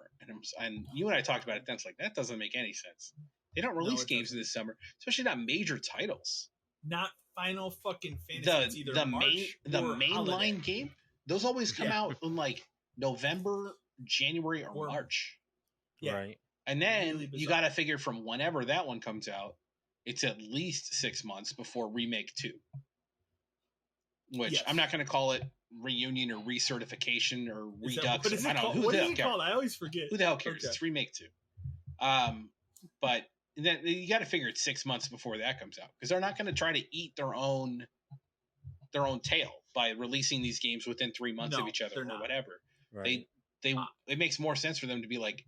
And you and I talked about it then. It's like, that doesn't make any sense. They don't release games this summer, especially not major titles.
Not Final fucking Fantasy.
The mainline game. Those always come out in like November, January, or March.
Yeah.
Right.
And then you got to figure from whenever that one comes out, it's at least 6 months before Remake 2. Which I'm not going to call it reunion or recertification or redux. I don't know. Who the hell cares?
I always forget.
Who the hell cares? Okay. It's Remake 2. But then you got to figure it's 6 months before that comes out, because they're not going to try to eat their own tail by releasing these games within 3 months of each other or whatever. Right. It makes more sense for them to be like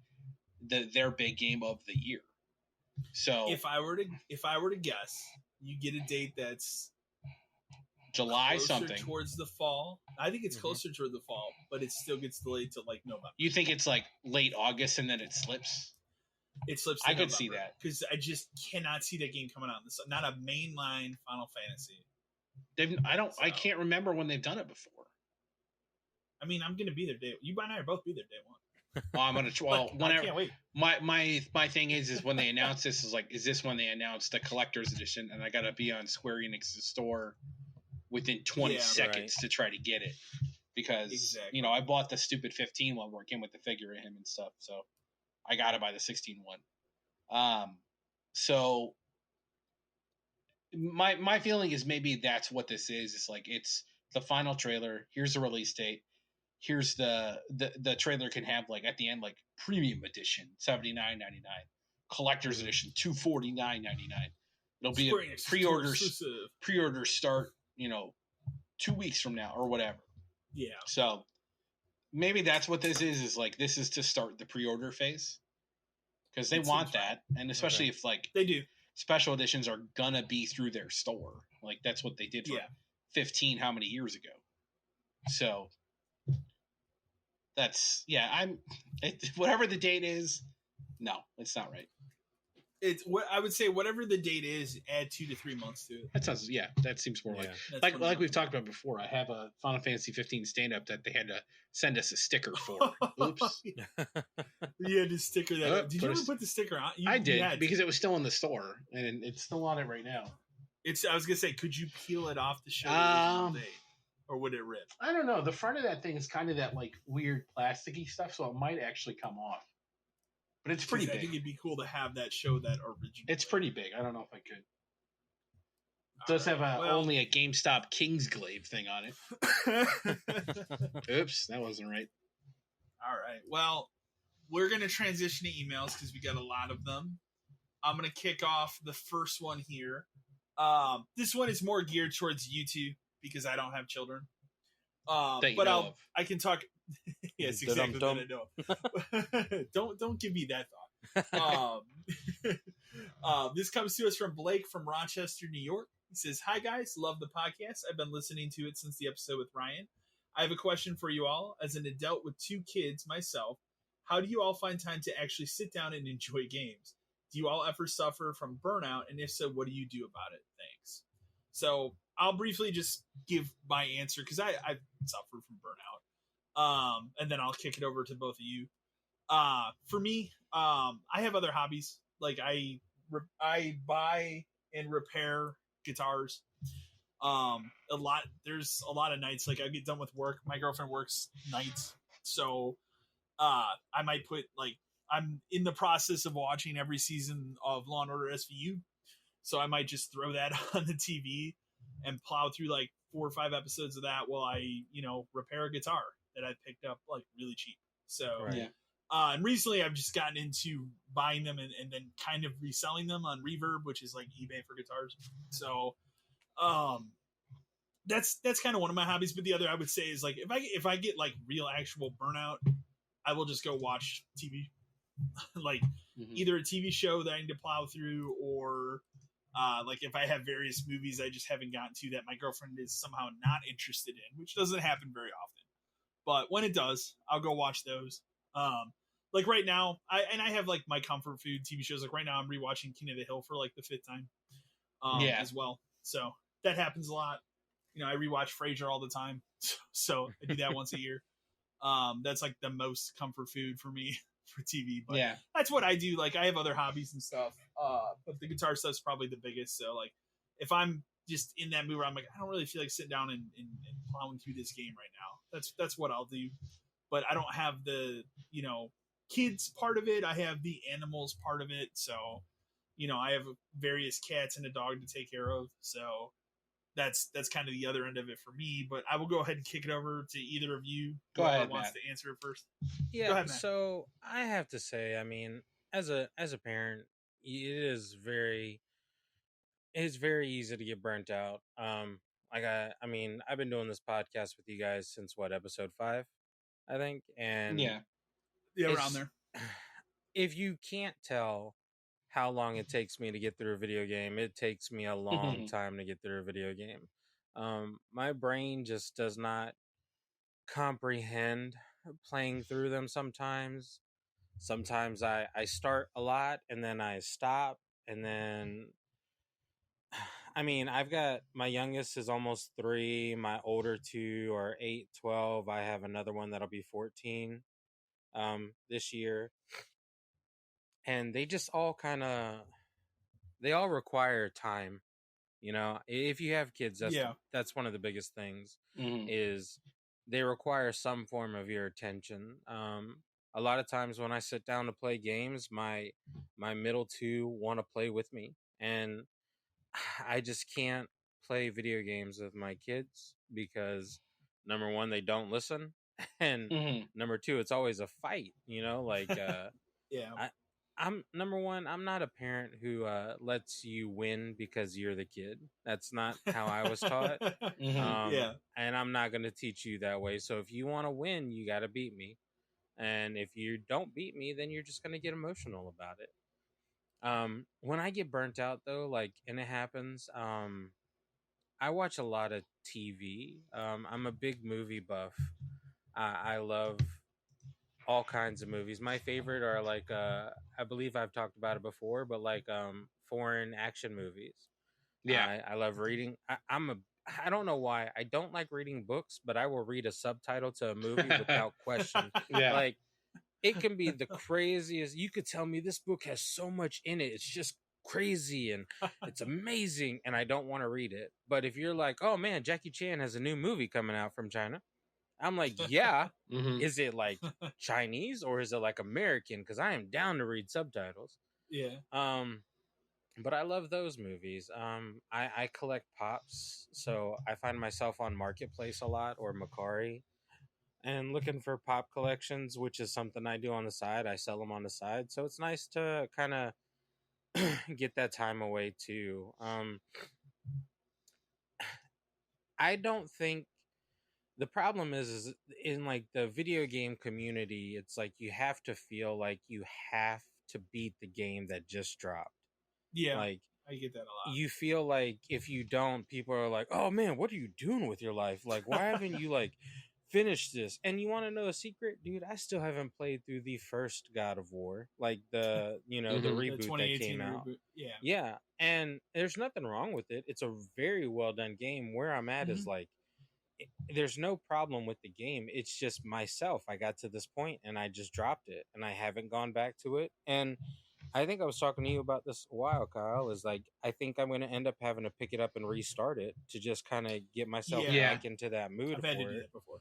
their big game of the year. So
if I were to guess, you get a date that's
July something
towards the fall. I think it's closer toward the fall, but it still gets delayed to like November.
You think it's like late August and then it slips?
It slips.
I could see that,
because I just cannot see that game coming out in the summer. Not a mainline Final Fantasy.
I can't remember when they've done it before.
I mean, I'm going to be there day. You and I are both be there day 1.
Well, I'm going to. Well, whenever.
I can't wait.
My thing is when they announce this is this when they announce the collector's edition, and I got to be on Square Enix's store within 20 seconds to try to get it, because I bought the stupid 15 one where it came with the figure of him and stuff, so I got to buy the 16 one. So my feeling is maybe that's what this is. It's like, it's the final trailer. Here's the release date. Here's the trailer can have like at the end like premium edition $79.99, collector's edition $249.99. It'll be a pre-order start 2 weeks from now or whatever.
Yeah.
So maybe that's what this is like, this is to start the pre-order phase, because they want that, and especially if like
they do,
special editions are gonna be through their store. Like that's what they did for 15 how many years ago. So that's whatever the date is. No, it's not right.
It's what I would say. Whatever the date is, add 2 to 3 months to it.
That sounds that seems more like we've talked about before. I have a Final Fantasy 15 stand up that they had to send us a sticker for. Oops.
You had to sticker that. Did you ever put the sticker on?
I did, because it was still in the store, and it's still on it right now.
I was gonna say, could you peel it off the show the day, or would it rip?
I don't know. The front of that thing is kind of that like weird plasticky stuff, so it might actually come off. But it's pretty big.
I think it'd be cool to have that show that original.
It's pretty big. I don't know if I could. It does have only a GameStop Kingsglaive thing on it. Oops, that wasn't right.
All right. Well, we're going to transition to emails because we got a lot of them. I'm going to kick off the first one here. This one is more geared towards you two because I don't have children. But I can talk. Yes, exactly. That I know. Don't give me that thought. This comes to us from Blake from Rochester, New York. He says, "Hi guys, love the podcast. I've been listening to it since the episode with Ryan. I have a question for you all. As an adult with 2 kids myself, how do you all find time to actually sit down and enjoy games? Do you all ever suffer from burnout? And if so, what do you do about it? Thanks. So I'll briefly just give my answer because I've suffered from burnout. And then I'll kick it over to both of you. For me, I have other hobbies. Like I buy and repair guitars. There's a lot of nights like I get done with work. My girlfriend works nights, so I might put like I'm in the process of watching every season of Law and Order SVU, so I might just throw that on the TV and plow through like 4 or 5 episodes of that while I repair a guitar that I picked up like really cheap. So
Yeah.
And recently I've just gotten into buying them and then kind of reselling them on Reverb, which is like eBay for guitars. So that's kind of one of my hobbies. But the other I would say is like if I get like real actual burnout, I will just go watch TV. Like either a TV show that I need to plow through or like if I have various movies I just haven't gotten to that my girlfriend is somehow not interested in, which doesn't happen very often. But when it does, I'll go watch those. Like right now, I have like my comfort food TV shows. Like right now, I'm rewatching King of the Hill for like the 5th time, as well. So that happens a lot. I rewatch Frasier all the time, so I do that once a year. That's like the most comfort food for me for TV. But that's what I do. Like I have other hobbies and stuff, but the guitar stuff's probably the biggest. So like if I'm just in that mood where I'm like, I don't really feel like sitting down and plowing through this game right now. That's what I'll do. But I don't have the, kids part of it. I have the animals part of it. So, I have various cats and a dog to take care of. So that's kind of the other end of it for me. But I will go ahead and kick it over to either of you.
Go ahead,
wants
Matt.
to answer it first.
Yeah.
Go ahead, Matt.
So I have to say, I mean, as a parent, it's very easy to get burnt out. I mean, I've been doing this podcast with you guys since episode 5, I think, and
yeah, around there.
If you can't tell how long it takes me to get through a video game, it takes me a long time to get through a video game. My brain just does not comprehend playing through them sometimes. Sometimes I start a lot and then I stop, and then I mean, I've got my youngest is almost 3, my older 2 are 8, 12. I have another one that'll be 14 this year. And they just all they all require time. If you have kids, that's one of the biggest things is they require some form of your attention. A lot of times when I sit down to play games, my middle 2 want to play with me, and I just can't play video games with my kids because number 1, they don't listen, and number 2, it's always a fight. I'm number 1. I'm not a parent who lets you win because you're the kid. That's not how I was taught. And I'm not going to teach you that way. So if you want to win, you got to beat me. And if you don't beat me, then you're just going to get emotional about it. When I get burnt out though, and it happens, I watch a lot of TV. I'm a big movie buff. I love all kinds of movies. My favorite are I believe I've talked about it before, but foreign action movies.
Yeah.
I love reading. I don't know why. I don't like reading books, but I will read a subtitle to a movie without question.
Yeah.
It can be the craziest. You could tell me this book has so much in it. It's just crazy and it's amazing, and I don't want to read it. But if you're like, oh man, Jackie Chan has a new movie coming out from China, I'm like, yeah. Is it Chinese or is it American? Because I am down to read subtitles.
Yeah.
But I love those movies. I collect pops, so I find myself on Marketplace a lot or Macari and looking for pop collections, which is something I do on the side. I sell them on the side, so it's nice to kind of get that time away too. I don't think the problem is in the video game community, it's you have to feel like you have to beat the game that just dropped.
Yeah, I get that a lot.
You feel like if you don't, people are like, oh man, what are you doing with your life? Why haven't you finish this. And you want to know a secret, dude? I still haven't played through the first God of War, like the the
The
reboot that
2018
came out.
reboot. Yeah.
Yeah, and there's nothing wrong with it. It's a very well done game. Where I'm at is like, there's no problem with the game. It's just myself. I got to this point and I just dropped it, and I haven't gone back to it. And I think I was talking to you about this a while, Kyle. Is like, I think I'm going to end up having to pick it up and restart it to just kind of get myself
Yeah.
back into that mood
I've had to
for
do
it.
that before.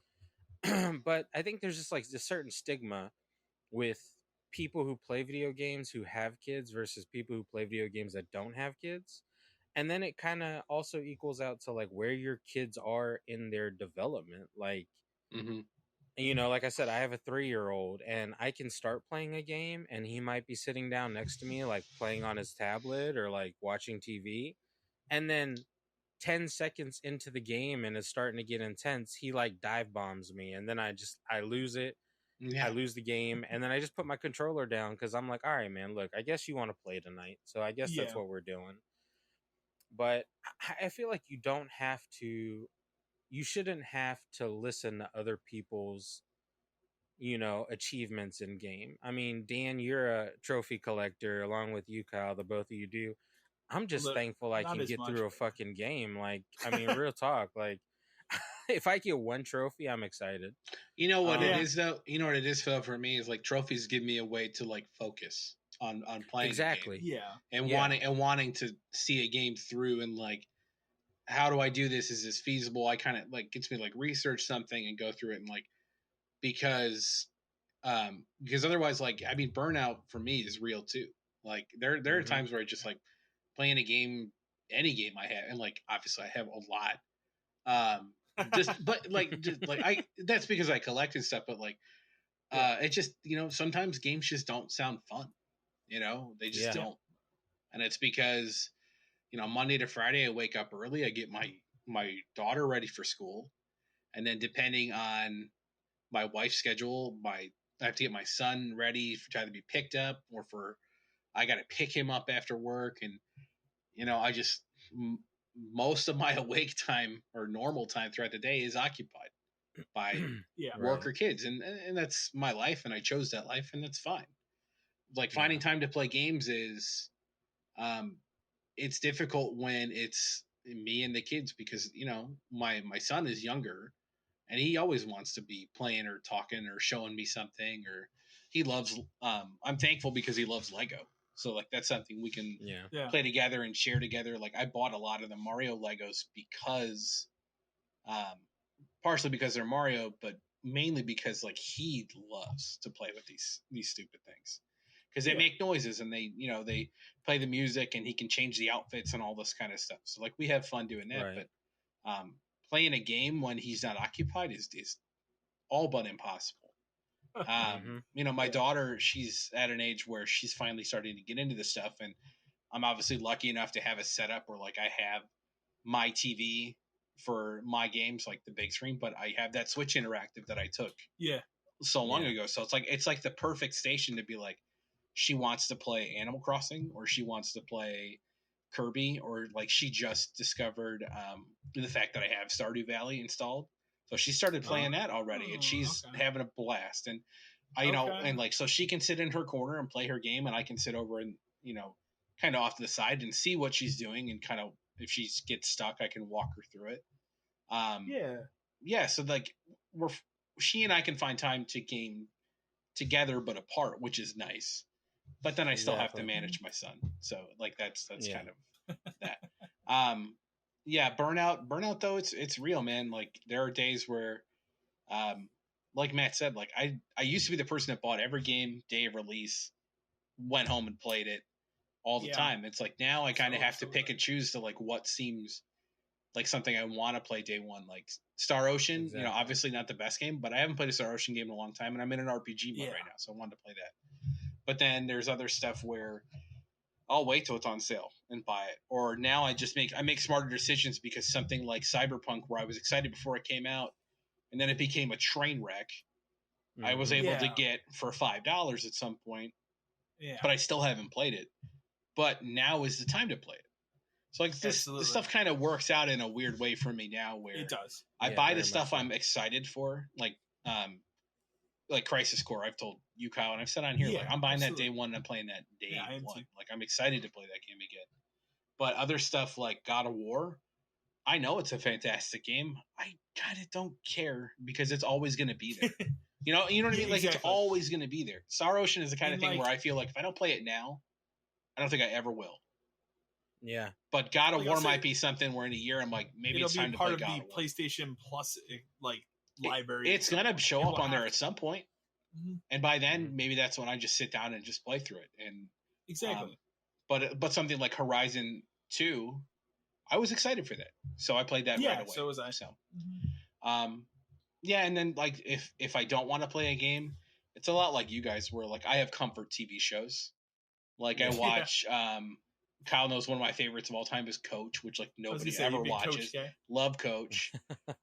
But I think there's just like this certain stigma with people who play video games who have kids versus people who play video games that don't have kids. And then it kind of also equals out to like where your kids are in their development. Like, like I said, I have a 3-year-old and I can start playing a game and he might be sitting down next to me, like playing on his tablet or like watching TV. And then 10 seconds into the game and it's starting to get intense, he like dive bombs me, and then I lose it. I lose the game, and then I just put my controller down because I'm like, all right, man, look, I guess you want to play tonight, so I guess that's what we're doing. But I feel like you shouldn't have to listen to other people's achievements in game. I mean, Dan, you're a trophy collector along with you, Kyle, the both of you do. I'm just thankful I can get through a fucking game. Like, I mean, real talk. Like, if I get one trophy, I'm excited.
You know what it is, though? You know what it is, Phil, for me is like trophies give me a way to like focus on playing
exactly.
a game. And wanting to see a game through, and like, how do I do this? Is this feasible? I kind of like gets me to like research something and go through it, and like because otherwise, like, I mean, burnout for me is real too. Like there are times where I just like playing a game, any game I have, and like obviously I have a lot. That's because I collect and stuff, but like it just, sometimes games just don't sound fun. They just don't. And it's because, Monday to Friday I wake up early, I get my daughter ready for school, and then depending on my wife's schedule, I have to get my son ready to either be picked up or I got to pick him up after work. And, I just, most of my awake time or normal time throughout the day is occupied by work or kids. And that's my life. And I chose that life, and that's fine. Like finding time to play games is, it's difficult when it's me and the kids because, my son is younger and he always wants to be playing or talking or showing me something, or he loves, I'm thankful because he loves Lego. So like, that's something we can play together and share together. Like I bought a lot of the Mario Legos because, partially because they're Mario, but mainly because like he loves to play with these stupid things because they make noises and they play the music and he can change the outfits and all this kind of stuff. So like we have fun doing that, but playing a game when he's not occupied is all but impossible. My daughter, she's at an age where she's finally starting to get into this stuff, and I'm obviously lucky enough to have a setup where like I have my TV for my games, like the big screen, but I have that Switch Interactive that I took so long ago. So it's like the perfect station to be like, she wants to play Animal Crossing, or she wants to play Kirby, or like she just discovered the fact that I have Stardew Valley installed. So she started playing that already, and she's having a blast. And and like, so she can sit in her corner and play her game, and I can sit over and, kind of off to the side and see what she's doing, and kind of, if she gets stuck, I can walk her through it. So like she and I can find time to game together, but apart, which is nice. But then I still have to manage my son. So like, that's kind of that. Burnout though, it's real, man. Like there are days where, like Matt said, like I used to be the person that bought every game day of release, went home and played it all the time. It's like now I kind of have to pick and choose to like what seems like something I want to play day one. Like Star Ocean, obviously not the best game, but I haven't played a Star Ocean game in a long time, and I'm in an RPG mode right now, so I wanted to play that. But then there's other stuff where I'll wait till it's on sale and buy it. Or now I make smarter decisions because something like Cyberpunk, where I was excited before it came out, and then it became a train wreck, I was able to get for $5 at some point, but I still haven't played it. But now is the time to play it. So like this stuff kind of works out in a weird way for me now, where
it does.
I buy the stuff I'm excited for, like Crisis Core. I've told you, Kyle, and I've said on here, like I'm buying that day one and I'm playing that day one. Like I'm excited to play that game again. But other stuff like God of War, I know it's a fantastic game. I kind of don't care because it's always going to be there. You know what I mean? Like it's always going to be there. Star Ocean is the kind of thing where I feel like if I don't play it now, I don't think I ever will.
Yeah.
But God of War might be something where in a year I'm like, maybe it's time to play God of War. It'll be
part of the PlayStation Plus library.
It's going to show up on there at some point. Mm-hmm. And by then, maybe that's when I just sit down and just play through it. And
exactly.
But something like Horizon 2, I was excited for that. So I played that right away.
So was I.
So, and then like if I don't want to play a game, it's a lot like you guys where like I have comfort TV shows. Like I watch Kyle knows one of my favorites of all time is Coach, which like nobody ever watches. Love Coach.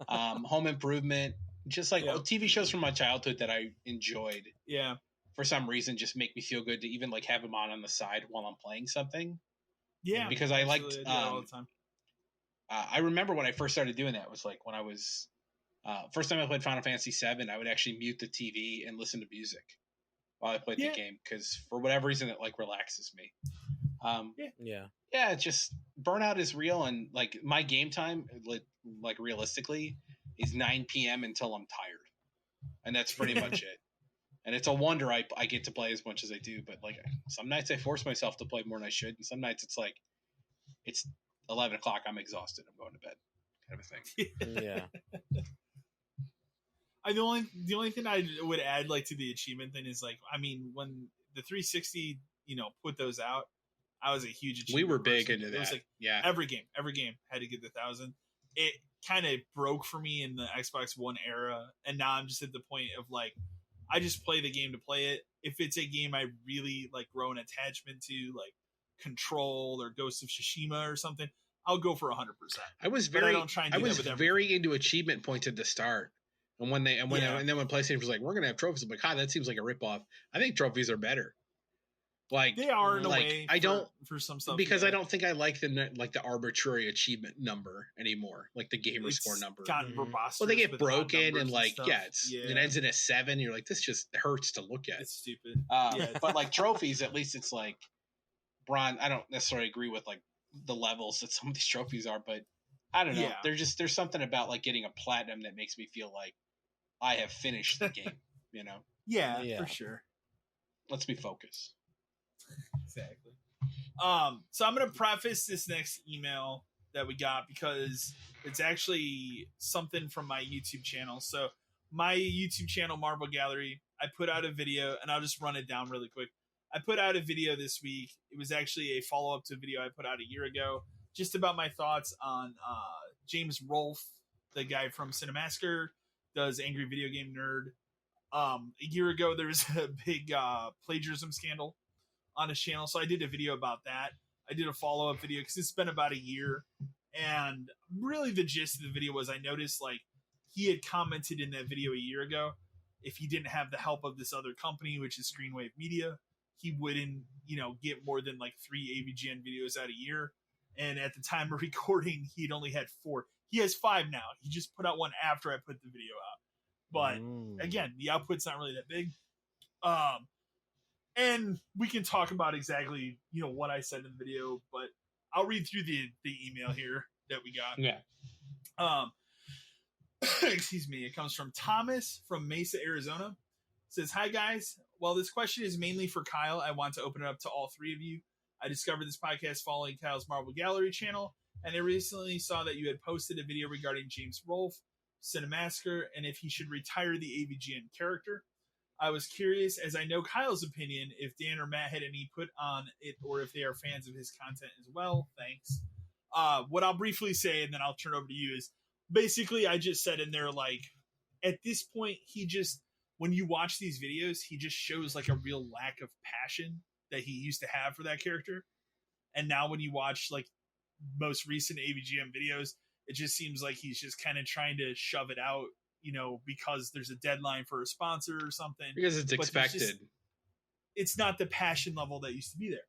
Home Improvement. Just like TV shows from my childhood that I enjoyed.
Yeah.
For some reason just make me feel good to even like have them on the side while I'm playing something.
Yeah.
Because I liked all the time. I remember when I first started doing that was like when I was first time I played Final Fantasy VII, I would actually mute the TV and listen to music while I played the game because for whatever reason it like relaxes me. It's just burnout is real, and like my game time, like realistically, is 9 p.m. until I'm tired, and that's pretty much it. And it's a wonder I get to play as much as I do, but like some nights I force myself to play more than I should, and some nights it's like it's 11 o'clock, I'm exhausted, I'm going to bed, kind of a thing.
Yeah.
The only thing I would add like to the achievement thing is like, I mean, when the 360 put those out, I was a huge achievement.
We were big into that. It was
like every game had to get the 1,000. It kind of broke for me in the Xbox One era, and now I'm just at the point of like I just play the game to play it. If it's a game I really like grow an attachment to, like Control or Ghost of Tsushima or something, I'll go for 100%.
I was very into achievement points at the start. And then when PlayStation was like, we're gonna have trophies, I'm like, that seems like a ripoff. I think trophies are better. Like
they are in a way.
I don't
for some stuff
because I don't think I like the arbitrary achievement number anymore, like the gamer score number.
Gotten preposterous.
Well, they get broken and like it ends in a 7. You're like, this just hurts to look at.
It's stupid.
But like trophies, at least it's like bronze. I don't necessarily agree with like the levels that some of these trophies are, but I don't know. There's something about like getting a platinum that makes me feel like I have finished the game.
Yeah, for sure.
Let's be focused.
Exactly. So I'm going to preface this next email that we got because it's actually something from my YouTube channel. So my YouTube channel, Marble Gallery, I put out a video, and I'll just run it down really quick. I put out a video this week. It was actually a follow-up to a video I put out a year ago, just about my thoughts on James Rolfe, the guy from Cinemasker, does Angry Video Game Nerd. A year ago, there was a big plagiarism scandal on his channel, so I did a video about that. I did a follow-up video because it's been about a year, and really the gist of the video was I noticed like he had commented in that video a year ago if he didn't have the help of this other company, which is Screenwave Media, he wouldn't get more than like 3 AVGN videos out a year. And at the time of recording, he'd only had 4. He has 5 now. He just put out one after I put the video out. But again, the output's not really that big. And we can talk about exactly, what I said in the video, but I'll read through the email here that we got.
Yeah.
Excuse me. It comes from Thomas from Mesa, Arizona. It says, "Hi guys. Well, this question is mainly for Kyle. I want to open it up to all 3 of you. I discovered this podcast following Kyle's Marble Gallery channel, and I recently saw that you had posted a video regarding James Rolfe, Cinemasker, and if he should retire the AVGN character. I was curious, as I know Kyle's opinion, if Dan or Matt had any put on it or if they are fans of his content as well. Thanks." What I'll briefly say, and then I'll turn over to you, is basically I just said in there, like, at this point, when you watch these videos, he just shows like a real lack of passion that he used to have for that character. And now when you watch like most recent AVGM videos, it just seems like he's just kind of trying to shove it out, because there's a deadline for a sponsor or something.
Because it's expected.
It's not the passion level that used to be there.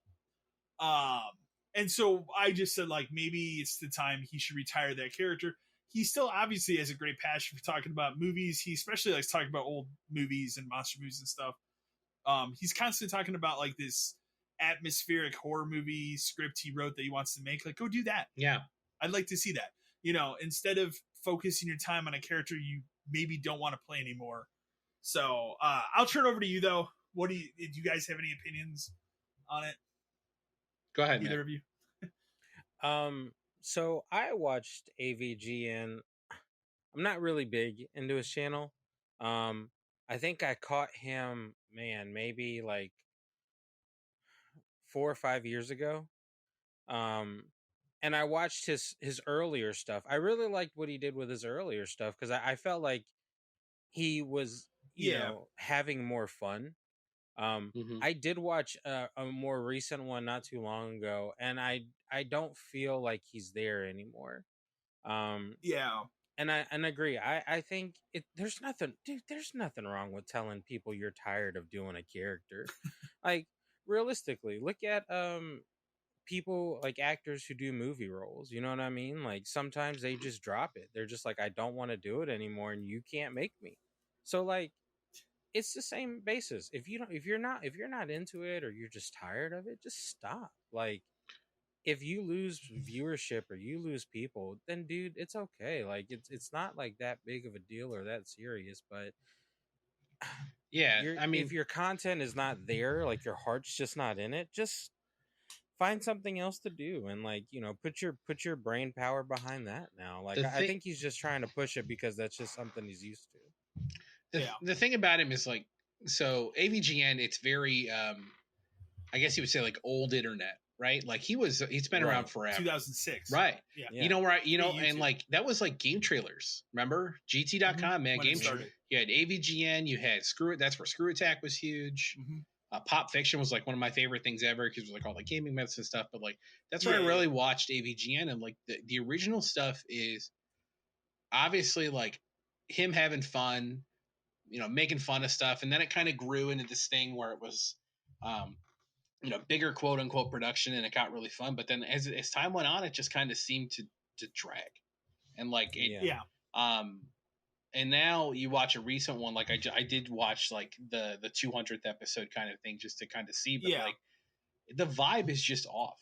And so I just said, like, maybe it's the time he should retire that character. He still obviously has a great passion for talking about movies. He especially likes talking about old movies and monster movies and stuff. He's constantly talking about like this atmospheric horror movie script he wrote that he wants to make. Like, go do that.
Yeah.
I'd like to see that. You know, instead of focusing your time on a character you maybe don't want to play anymore. So I'll turn over to you though. Do you guys have any opinions on it?
Go ahead,
either
man.
of you.
So I watched AVG and I'm not really big into his channel. I think I caught him, maybe like 4 or 5 years ago. And I watched his earlier stuff. I really liked what he did with his earlier stuff because I felt like he was, you know, having more fun. I did watch a more recent one not too long ago, and I don't feel like he's there anymore. And I agree. I think there's nothing wrong with telling people you're tired of doing a character. Like, realistically, look at people like actors who do movie roles. You know what I mean? Like, sometimes they just drop it. They're just like, I don't want to do it anymore, and you can't make me. So like, it's the same basis. If you're not into it or you're just tired of it, just stop. Like, if you lose viewership or you lose people, then dude, it's okay. Like, it's not like that big of a deal or that serious. But
yeah, I mean,
if your content is not there, like your heart's just not in it, just find something else to do and, like, you know, put your brain power behind that now. Like, I think he's just trying to push it because that's just something he's used to.
The thing about him is, like, so AVGN, it's very I guess you would say like old internet, right? Like he's been around forever.
2006.
Right.
Yeah.
You know, right, you know, and like that was like game trailers. Remember? GT.com, man, game trailers. You had AVGN, you had that's where Screw Attack was huge. Pop Fiction was like one of my favorite things ever because it was like all the gaming myths and stuff. But like that's where I really watched AVGN, and like the original stuff is obviously like him having fun, you know, making fun of stuff, and then it kind of grew into this thing where it was, you know, bigger quote unquote production, and it got really fun. But then as time went on, it just kind of seemed to drag, and like and now you watch a recent one, like I did watch like the 200th episode kind of thing just to kind of see, but like the vibe is just off.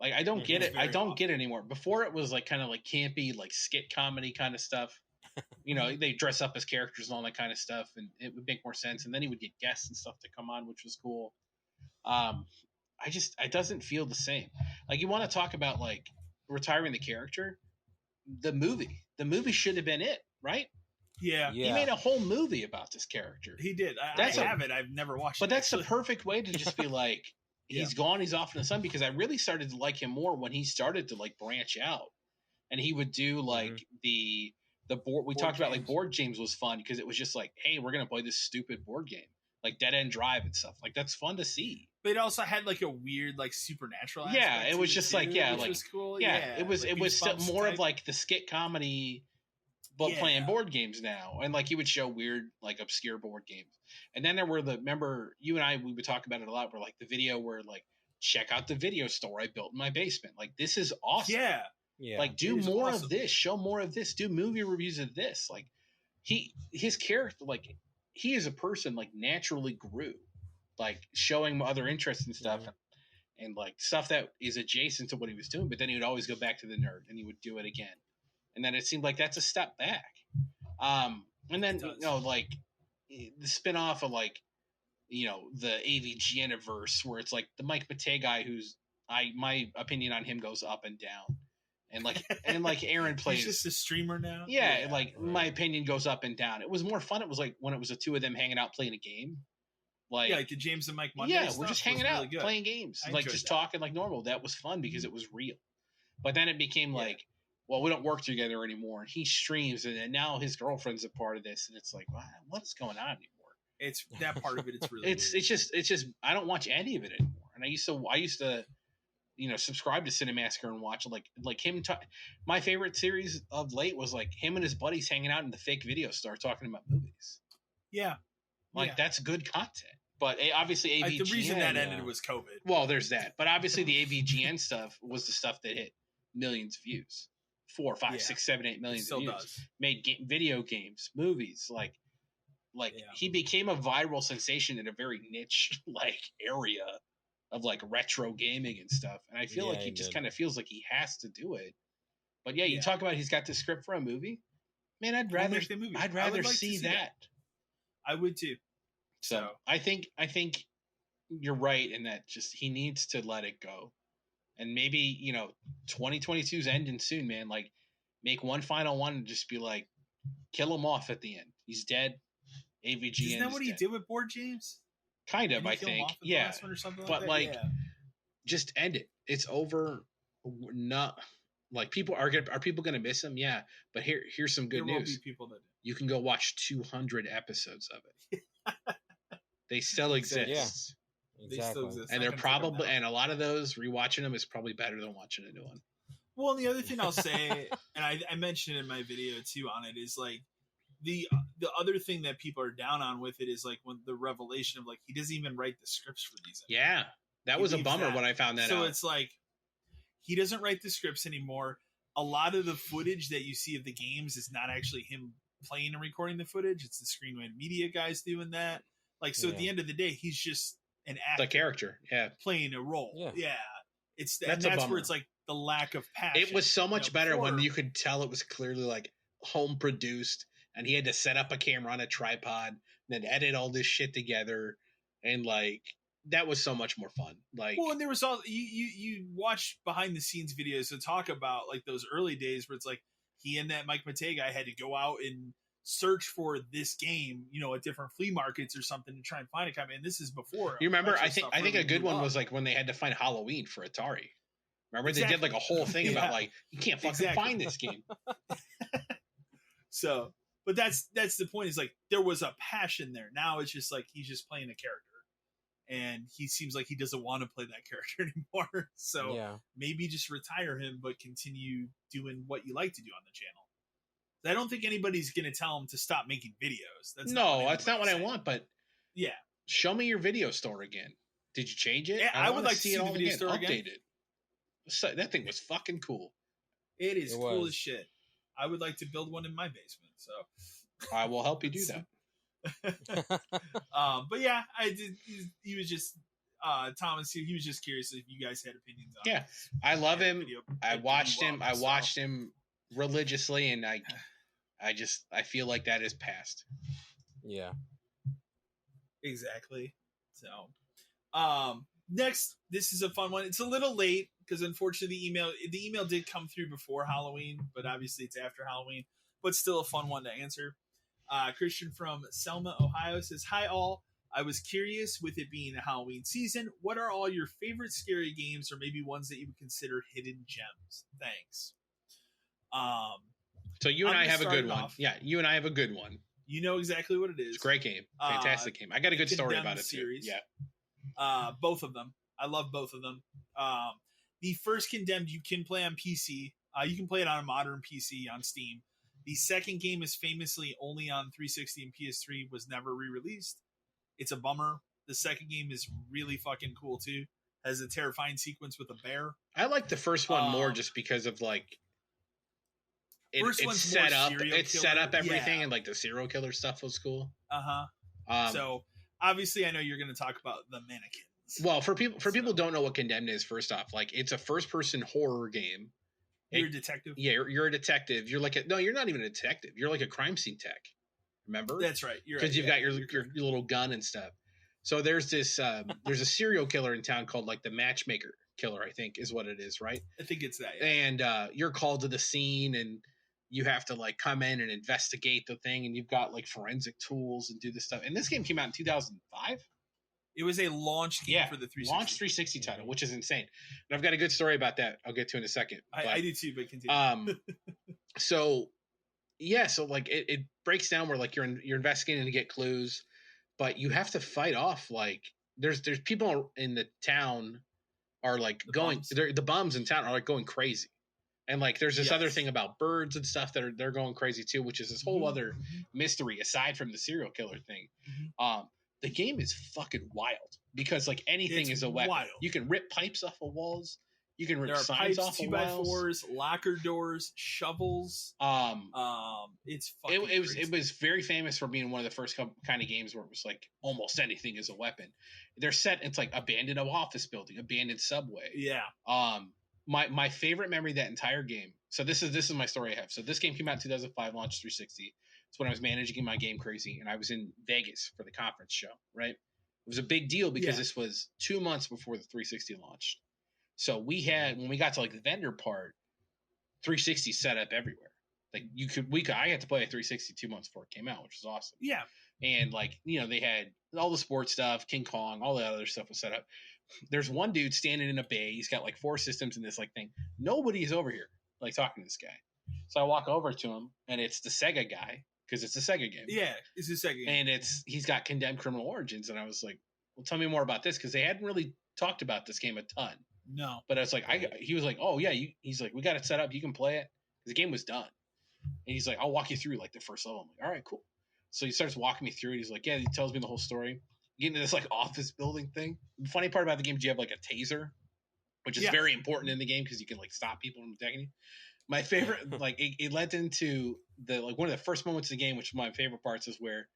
Like I don't get it. I don't get it anymore. Before it was like kind of like campy, like skit comedy kind of stuff. You know, they dress up as characters and all that kind of stuff, and it would make more sense. And then he would get guests and stuff to come on, which was cool. It doesn't feel the same. Like, you want to talk about like retiring the character, the movie should have been it, right?
Yeah.
He made a whole movie about this character.
He did. I have it. I've never watched it.
But that's the perfect way to just be like, he's gone, he's off in the sun, because I really started to like him more when he started to like branch out. And he would do like the board. We talked about like board games was fun because it was just like, hey, we're going to play this stupid board game, like Dead End Drive and stuff. Like, that's fun to see.
But it also had like a weird, like supernatural aspect.
Yeah, it was just like, like,
was cool.
Yeah, it was still more of like the skit comedy, but playing board games now. And like, he would show weird, like obscure board games. And then there were remember you and I, we would talk about it a lot, where like the video where like, check out the video store I built in my basement. Like, this is awesome.
Yeah.
Like, do more of this, show more of this, do movie reviews of this. Like, his character, like, he as a person, like, naturally grew, like, showing other interests and stuff, and like stuff that is adjacent to what he was doing. But then he would always go back to the nerd, and he would do it again. And then it seemed like that's a step back. And then, you know, like the spinoff of like, you know, the AVGN-verse, where it's like the Mike Matei guy, my opinion on him goes up and down. And like Aaron plays.
He's just a streamer now.
Yeah, my opinion goes up and down. It was more fun. It was like when it was the two of them hanging out playing a game. Like,
like the James and Mike Monday.
Yeah, we're just hanging out playing games, like just talking like normal. That was fun because it was real. But then it became like, well, we don't work together anymore. And he streams, and now his girlfriend's a part of this, and it's like, wow, what's going on anymore?
It's that part of it. It's really
it's just I don't watch any of it anymore. And I used to. You know, subscribe to Cinemassacre and watch like him. My favorite series of late was like him and his buddies hanging out in the fake video store talking about movies.
Yeah,
that's good content. But obviously AVGN.
The reason that ended was COVID.
Well, there's that. But obviously the AVGN stuff was the stuff that hit millions of views. 4, 5, 6, 7, 8 million
still
views.
Does.
Made video games, movies. He became a viral sensation in a very niche area of retro gaming and stuff. And I feel like he just kind of feels like he has to do it. But you talk about he's got the script for a movie. Man, I'd rather see that.
I would too.
So I think you're right in that just he needs to let it go. And maybe, 2022's ending soon, man. Make one final one and just be kill him off at the end. He's dead. AVGN
Isn't that what he did with Board James?
Kind of, I think. Yeah. But just end it. It's over. Not people are people going to miss him? Yeah. But here's some good news.
People that
you can go watch 200 episodes of it. They still exist.
Yeah.
Exactly. They still exist.
And they're probably, and a lot of those rewatching them is probably better than watching a new one.
Well, and the other thing I'll say, and I mentioned in my video too on it, is the other thing that people are down on with it is when the revelation of he doesn't even write the scripts for these anymore.
Yeah, that was a bummer when I found that out.
So it's he doesn't write the scripts anymore. A lot of the footage that you see of the games is not actually him playing and recording the footage. It's the Screenway Media guys doing that. At the end of the day, he's just an actor,
the character,
playing a role.
Yeah.
That's where it's the lack of passion.
It was so much better when you could tell it was clearly home produced, and he had to set up a camera on a tripod and then edit all this shit together, and that was so much more fun.
Well, and there was all you watch behind the scenes videos to talk about those early days where it's he and that Mike Matei guy had to go out and search for this game, at different flea markets or something to try and find a copy. And this is before.
You remember? I think a good one was when they had to find Halloween for Atari. Remember they did a whole thing about you can't fucking find this game.
So, but that's the point. Is there was a passion there. Now it's just he's just playing a character, and he seems like he doesn't want to play that character anymore. So maybe just retire him, but continue doing what you like to do on the channel. I don't think anybody's going to tell him to stop making videos. That's not what I want.
But show me your video store again. Did you change it?
Yeah, I would like to see the video store
updated.
Again.
So, that thing was fucking cool.
It is cool as shit. I would like to build one in my basement. So
I will help you do that.
But yeah, I did. He was just Thomas. He was just curious if you guys had opinions on.
Yeah, I love him. I watched him religiously, and I feel like that is past.
Yeah,
exactly. So, next, this is a fun one. It's a little late because unfortunately the email did come through before Halloween, but obviously it's after Halloween. But still a fun one to answer. Christian from Selma, Ohio says, "Hi all. I was curious, with it being the Halloween season, what are all your favorite scary games, or maybe ones that you would consider hidden gems? Thanks."
So you and I have a good one. Yeah, you and I have a good one.
You know exactly what it is.
It's a great game. Fantastic game. I got a good story about it series. Too.
Yeah. Both of them. I love both of them. The first Condemned you can play on PC. You can play it on a modern PC on Steam. The second game is famously only on 360 and PS3, was never re-released. It's a bummer. The second game is really fucking cool too. Has a terrifying sequence with a bear.
I like the first one more just because of it set up everything, and the serial killer stuff was cool.
So obviously I know you're going to talk about the mannequins.
Well, for people who don't know what Condemned is, first off, it's a first person horror game.
You're a detective.
Yeah, you're a detective. You're no, you're not even a detective. You're a crime scene tech. Remember?
That's right. You're
because you've got your little gun and stuff. So there's this there's a serial killer in town called the Matchmaker Killer, I think is what it is, right?
I think it's that. Yeah.
And you're called to the scene, and you have to come in and investigate the thing, and you've got forensic tools and do this stuff. And this game came out in 2005.
It was a launch game for the 360.
Launch 360 title, which is insane. And I've got a good story about that. I'll get to in a second.
I do too, but continue.
So it breaks down where you're investigating to get clues, but you have to fight off there's people in the town are the bums in town are going crazy. And there's this other thing about birds and stuff that they're going crazy too, which is this whole other mystery aside from the serial killer thing. the game is fucking wild because like anything is a weapon.
Wild.
You can rip pipes off of walls. You can rip
there are
signs
pipes,
off of walls.
2x4s, locker doors, shovels. It's fucking
it was very famous for being one of the first kind of games where it was like almost anything is a weapon. They're set. It's like abandoned office building, abandoned subway.
Yeah.
My favorite memory of that entire game. So this is my story I have. So this game came out in 2005, launched 360. It's when I was managing my Game Crazy, and I was in Vegas for the conference show. Right. It was a big deal because this was 2 months before the 360 launched. So we had, when we got to like the vendor part, 360 set up everywhere. Like I had to play a 360 2 months before it came out, which was awesome.
Yeah.
And like, they had all the sports stuff, King Kong, all that other stuff was set up. There's one dude standing in a bay. He's got like 4 systems in this like thing. Nobody's over here like talking to this guy. So I walk over to him, and it's the Sega guy, because it's a Sega game.
Yeah, it's a Sega game.
And he's got Condemned Criminal Origins. And I was like, well, tell me more about this, because they hadn't really talked about this game a ton.
No.
But I was like, he was like, oh yeah, he's like, we got it set up, you can play it. The game was done. And he's like, I'll walk you through like the first level. I'm like, all right, cool. So he starts walking me through it. He's like, yeah, he tells me the whole story. You get into this like office building thing. The funny part about the game is you have like a taser, which is very important in the game because you can like stop people from attacking you. My favorite, like it led into the like one of the first moments of the game, which is my favorite parts, is where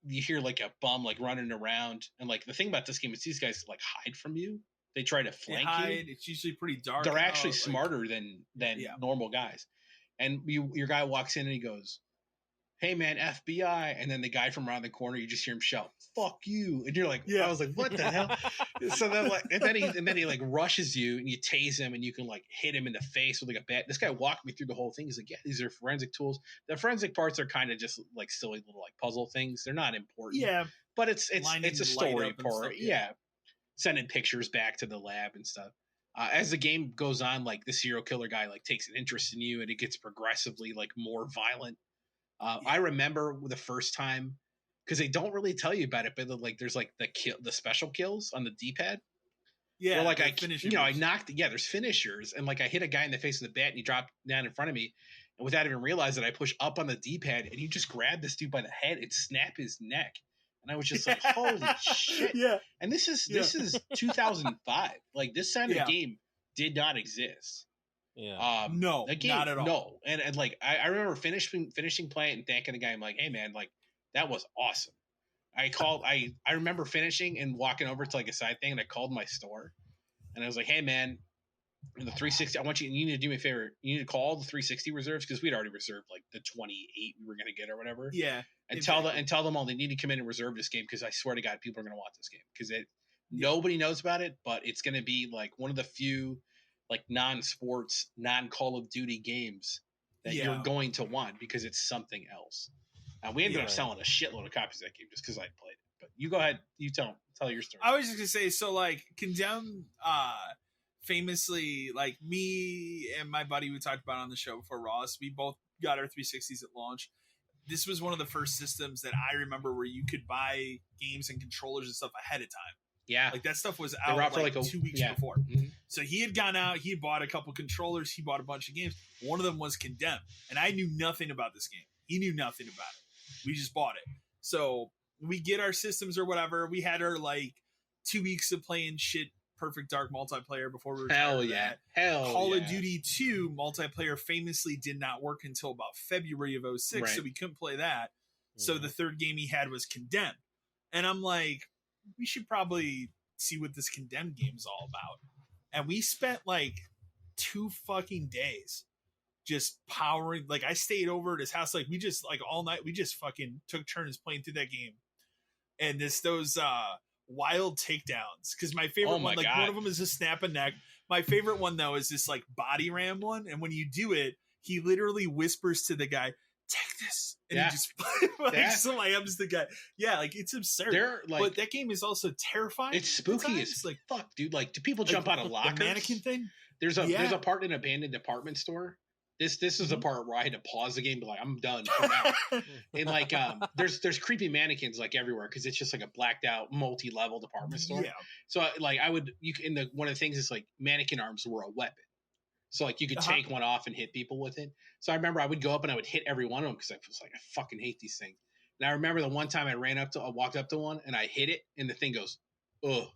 you hear like a bum like running around, and like the thing about this game is these guys like hide from you. They try to flank you.
It's usually pretty dark.
They're actually smarter than normal guys. And your guy walks in and he goes, hey man, FBI. And then the guy from around the corner, you just hear him shout, fuck you. And you're like, I was like, what the hell? So then like, and then he like rushes you, and you tase him, and you can like hit him in the face with like a bat. This guy walked me through the whole thing. He's like, yeah, these are forensic tools. The forensic parts are kind of just like silly little like puzzle things. They're not important.
Yeah.
But it's a story part. Yeah. Sending pictures back to the lab and stuff. As the game goes on, like the serial killer guy like takes an interest in you, and it gets progressively like more violent. I remember the first time, because they don't really tell you about it, but like there's like the special kills on the D-pad.
Yeah,
or like I knocked. Yeah, there's finishers, and like I hit a guy in the face with a bat, and he dropped down in front of me, and without even realizing, I push up on the D-pad, and he just grabbed this dude by the head and snapped his neck. And I was just like, holy shit.
Yeah.
And this is 2005. Like this kind of game did not exist.
Yeah. No, not at all.
No. And like I remember finishing playing and thanking the guy. I'm like, hey man, like that was awesome. I remember finishing and walking over to like a side thing, and I called my store, and I was like, hey man, the 360, you need to do me a favor. You need to call the 360 reserves, because we'd already reserved like the 28 we were going to get or whatever.
Yeah.
And tell them all they need to come in and reserve this game, because I swear to God, people are going to want this game, because nobody knows about it, but it's going to be like one of the few like non-sports, non-Call of Duty games that you're going to want, because it's something else. We ended up selling a shitload of copies of that game just because I played it. But you go ahead, you tell your story.
I was just going to say, so like Condemned, famously, like me and my buddy we talked about on the show before, Ross, we both got our 360s at launch. This was one of the first systems that I remember where you could buy games and controllers and stuff ahead of time.
Yeah.
Like that stuff was out for like 2 weeks before. Mm-hmm. So he had gone out, he had bought a couple controllers, he bought a bunch of games. One of them was Condemned. And I knew nothing about this game. He knew nothing about it. We just bought it. So we get our systems or whatever. We had our like 2 weeks of playing shit Perfect Dark multiplayer before we were
Hell yeah.
Call of Duty 2 multiplayer famously did not work until about February of 06, right. So we couldn't play that. So the third game he had was Condemned. And I'm like, we should probably see what this Condemned game is all about. And we spent like 2 fucking days just powering. Like I stayed over at his house, like we just like all night, we just fucking took turns playing through that game. And those wild takedowns, because my favorite one, like God. One of them is a snap a neck. My favorite one though is this like body ram one, and when you do it, he literally whispers to the guy, "Take this," and he just slams the guy. Yeah, like it's absurd. But that game is also terrifying.
It's spooky as like fuck, dude. Like, do people jump out of lockers?
The mannequin thing.
There's a part in an abandoned department store. This is a part where I had to pause the game, and be like, I'm done for now. And like, there's creepy mannequins like everywhere, because it's just like a blacked out multi-level department store. Yeah. So like one of the things is like mannequin arms were a weapon. So like you could take one off and hit people with it. So I remember I would go up and I would hit every one of them, because I was like, I fucking hate these things. And I remember the one time I walked up to one and I hit it and the thing goes, ugh.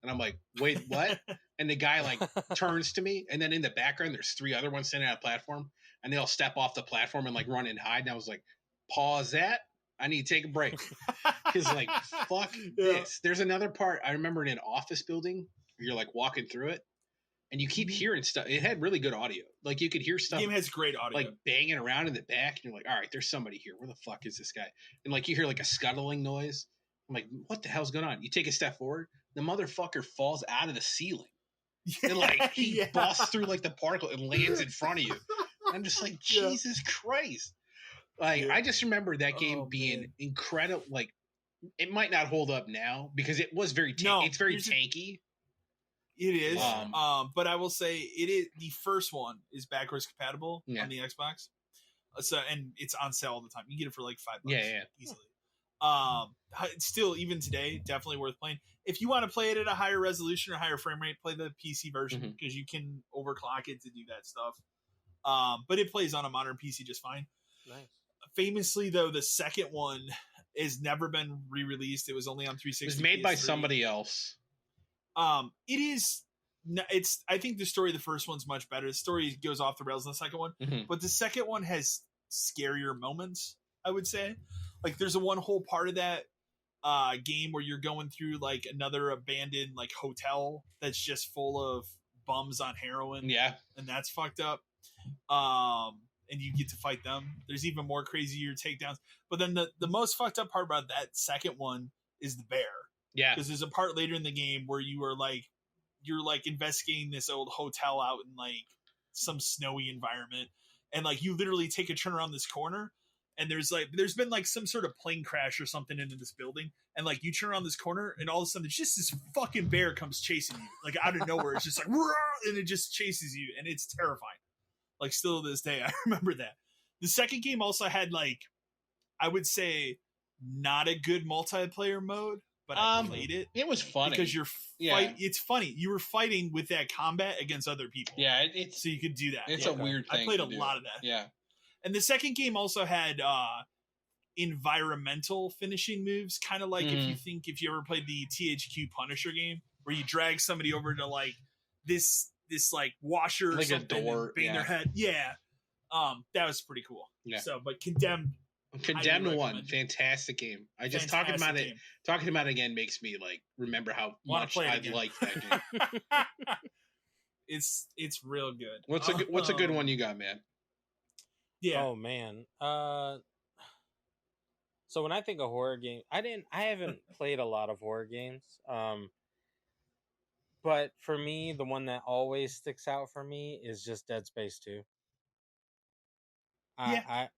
And I'm like, wait, what? And the guy like turns to me, and then in the background there's 3 other ones sitting on a platform, and they all step off the platform and like run and hide. And I was like, pause that. I need to take a break. Because like, fuck this. There's another part I remember in an office building where you're like walking through it, and you keep hearing stuff. It had really good audio. Like you could hear stuff.
The game has great audio.
Like banging around in the back, and you're like, all right, there's somebody here. Where the fuck is this guy? And like you hear like a scuttling noise. I'm like, what the hell's going on? You take a step forward, the motherfucker falls out of the ceiling.
Yeah,
And like he busts through like the particle and lands in front of you. I'm just like, Jesus Christ. Like I just remember that game being incredible. Like it might not hold up now because it was very it's very tanky.
It is. But I will say it is the first one is backwards compatible on the Xbox. So and it's on sale all the time. You can get it for like $5 easily. Still even today, definitely worth playing. If you want to play it at a higher resolution or higher frame rate, play the PC version because you can overclock it to do that stuff. But it plays on a modern PC just fine.
Nice.
Famously, though, the second one has never been re-released. It was only on 360.
It was made by somebody else.
It is. It's. I think the story of the first one's much better. The story goes off the rails in the second one, but the second one has scarier moments. I would say, like, there's a one whole part of that game where you're going through like another abandoned like hotel that's just full of bums on heroin.
Yeah,
and that's fucked up. And you get to fight them. There's even more crazier takedowns. But then the most fucked up part about that second one is the bear.
Yeah.
Because there's a part later in the game where you're investigating this old hotel out in like some snowy environment. And like you literally take a turn around this corner and there's been like some sort of plane crash or something into this building. And like you turn around this corner and all of a sudden it's just this fucking bear comes chasing you. Like out of nowhere. It's just like, and it just chases you. And it's terrifying. Like still to this day, I remember that. The second game also had like, I would say, not a good multiplayer mode, but I played it.
It was funny
because it's funny. You were fighting with that combat against other people.
Yeah,
so you could do that.
It's a weird thing.
I played a lot of that.
Yeah,
and the second game also had environmental finishing moves, kind of like if you ever played the THQ Punisher game, where you drag somebody over to like this like washer or
like
something,
a door,
bang their head. Yeah. That was pretty cool.
Yeah.
So, but Condemned
1, fantastic game. I just talking about it again makes me like remember how much I liked that game.
It's real good.
What's a good one you got, man?
Yeah. Oh man. So when I think of horror game, I haven't played a lot of horror games. But for me, the one that always sticks out for me is just Dead Space 2. I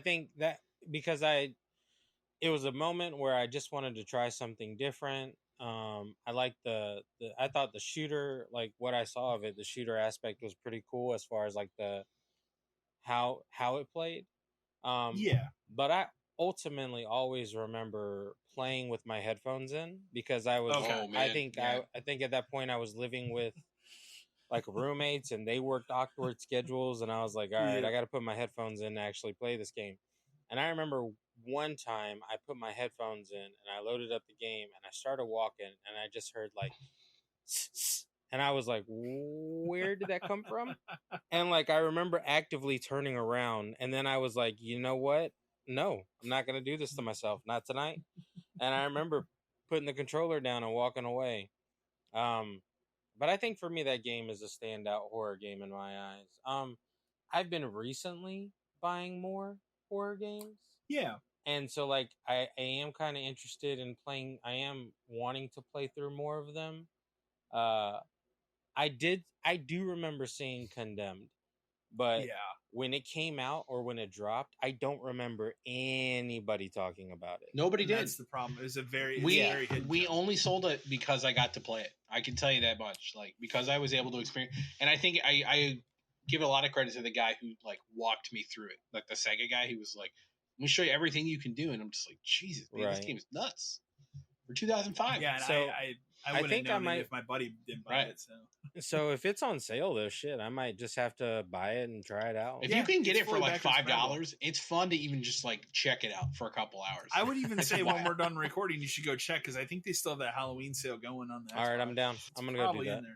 think that because it was a moment where I just wanted to try something different. I liked I thought the shooter, like what I saw of it, the shooter aspect was pretty cool as far as like how it played. But I ultimately always remember playing with my headphones in because I was I think at that point I was living with like roommates and they worked awkward schedules and I was like, all right, I got to put my headphones in to actually play this game. And I remember one time I put my headphones in and I loaded up the game and I started walking and I just heard like and I was like, where did that come from? And like I remember actively turning around and then I was like, you know what? No, I'm not going to do this to myself. Not tonight. And I remember putting the controller down and walking away. But I think for me, that game is a standout horror game in my eyes. I've been recently buying more horror games.
Yeah.
And so like, I am kind of interested in playing. I am wanting to play through more of them. I do remember seeing Condemned, but when it came out or when it dropped, I don't remember anybody talking about it.
Nobody did.
That's the problem. It was
we only sold it because I got to play it. I can tell you that much. Like because I was able to experience, and I think I give a lot of credit to the guy who like walked me through it. Like the Sega guy, he was like, "Let me show you everything you can do," and I'm just like, "Jesus, man, this game is nuts." For 2005.
Yeah, and
so
I wouldn't
think I
have known
might.
it if my buddy didn't buy
Right.
it. So
So if it's on sale, though, shit, I might just have to buy it and try it out.
If
Yeah,
you can get
it's
it for
fully
like
backwards compatible.
$5, it's fun to even just like check it out for a couple hours.
I would even
It's
say when
wild.
we're done recording, you should go check because I think they still have that Halloween sale going on. The
All right,
Xbox.
I'm down.
It's
I'm gonna go do
probably
that.
in there.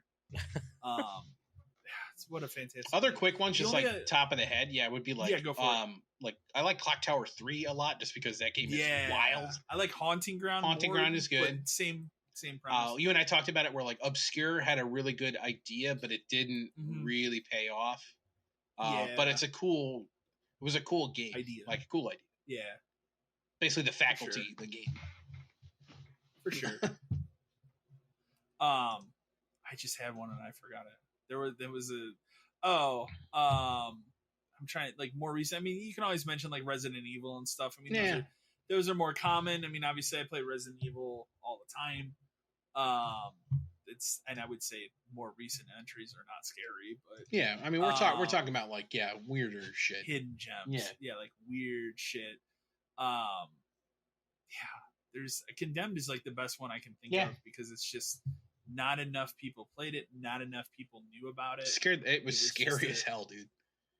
What a fantastic.
Other
game.
quick ones,
The
just
only,
like top of the head, yeah, would be like,
Yeah, go for it.
like I like Clock Tower 3 a lot, just because that game is
yeah,
wild.
I like Haunting Ground.
Haunting
more,
Ground is good.
but same premise.
You and I talked about it, where like Obscure had a really good idea, but it didn't really pay off. But it was a cool game,
Idea.
like a cool idea.
Yeah,
Basically, the faculty, the game.
for sure. I just had one and I forgot it. There was I'm trying like more recent. I mean, you can always mention like Resident Evil and stuff. I mean, those are more common. I mean, obviously, I play Resident Evil all the time. And I would say more recent entries are not scary, but
Yeah, I mean, we're talking about like weirder shit,
hidden gems. Yeah, like weird shit. There's Condemned is like the best one I can think of because it's just not enough people played it, not enough people knew about it.
It was scary as hell, dude.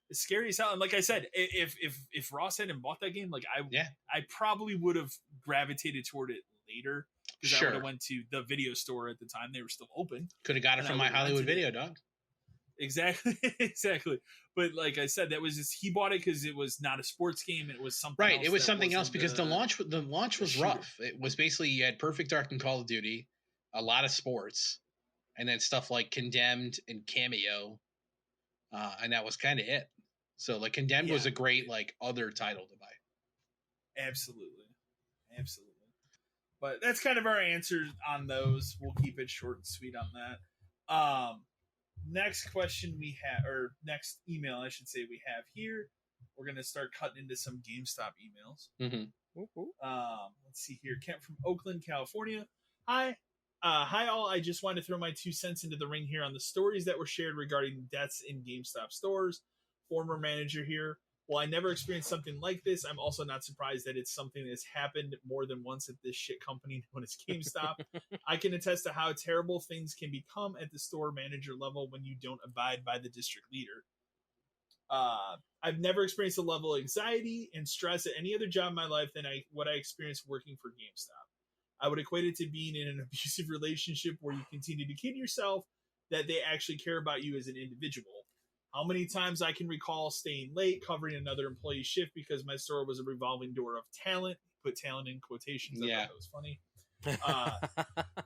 It's scary as hell. And like I said, if Ross hadn't bought that game, like I probably would have gravitated toward it later because I would have went to the video store at the time. They were still open.
Could have got it from my Hollywood Video, dog.
Exactly. But like I said, that was just, he bought it because it was not a sports game. It was something
right.
else.
It was something else because the launch was rough. It was basically you had Perfect Dark and Call of Duty, a lot of sports, and then stuff like Condemned and Cameo, and that was kind of it. So like Condemned was a great like other title to buy.
Absolutely. But that's kind of our answers on those. We'll keep it short and sweet on that. Next question we have, or next email I should say we have here. We're gonna start cutting into some GameStop emails. Let's see here. Kent from Oakland, California. Hi all. I just wanted to throw my 2 cents into the ring here on the stories that were shared regarding deaths in GameStop stores. Former manager here. While I never experienced something like this, I'm also not surprised that it's something that's happened more than once at this shit company known as GameStop. I can attest to how terrible things can become at the store manager level when you don't abide by the district leader. I've never experienced a level of anxiety and stress at any other job in my life than what I experienced working for GameStop. I would equate it to being in an abusive relationship where you continue to kid yourself that they actually care about you as an individual. How many times I can recall staying late, covering another employee's shift because my store was a revolving door of talent. Put talent in quotations. I thought that was funny.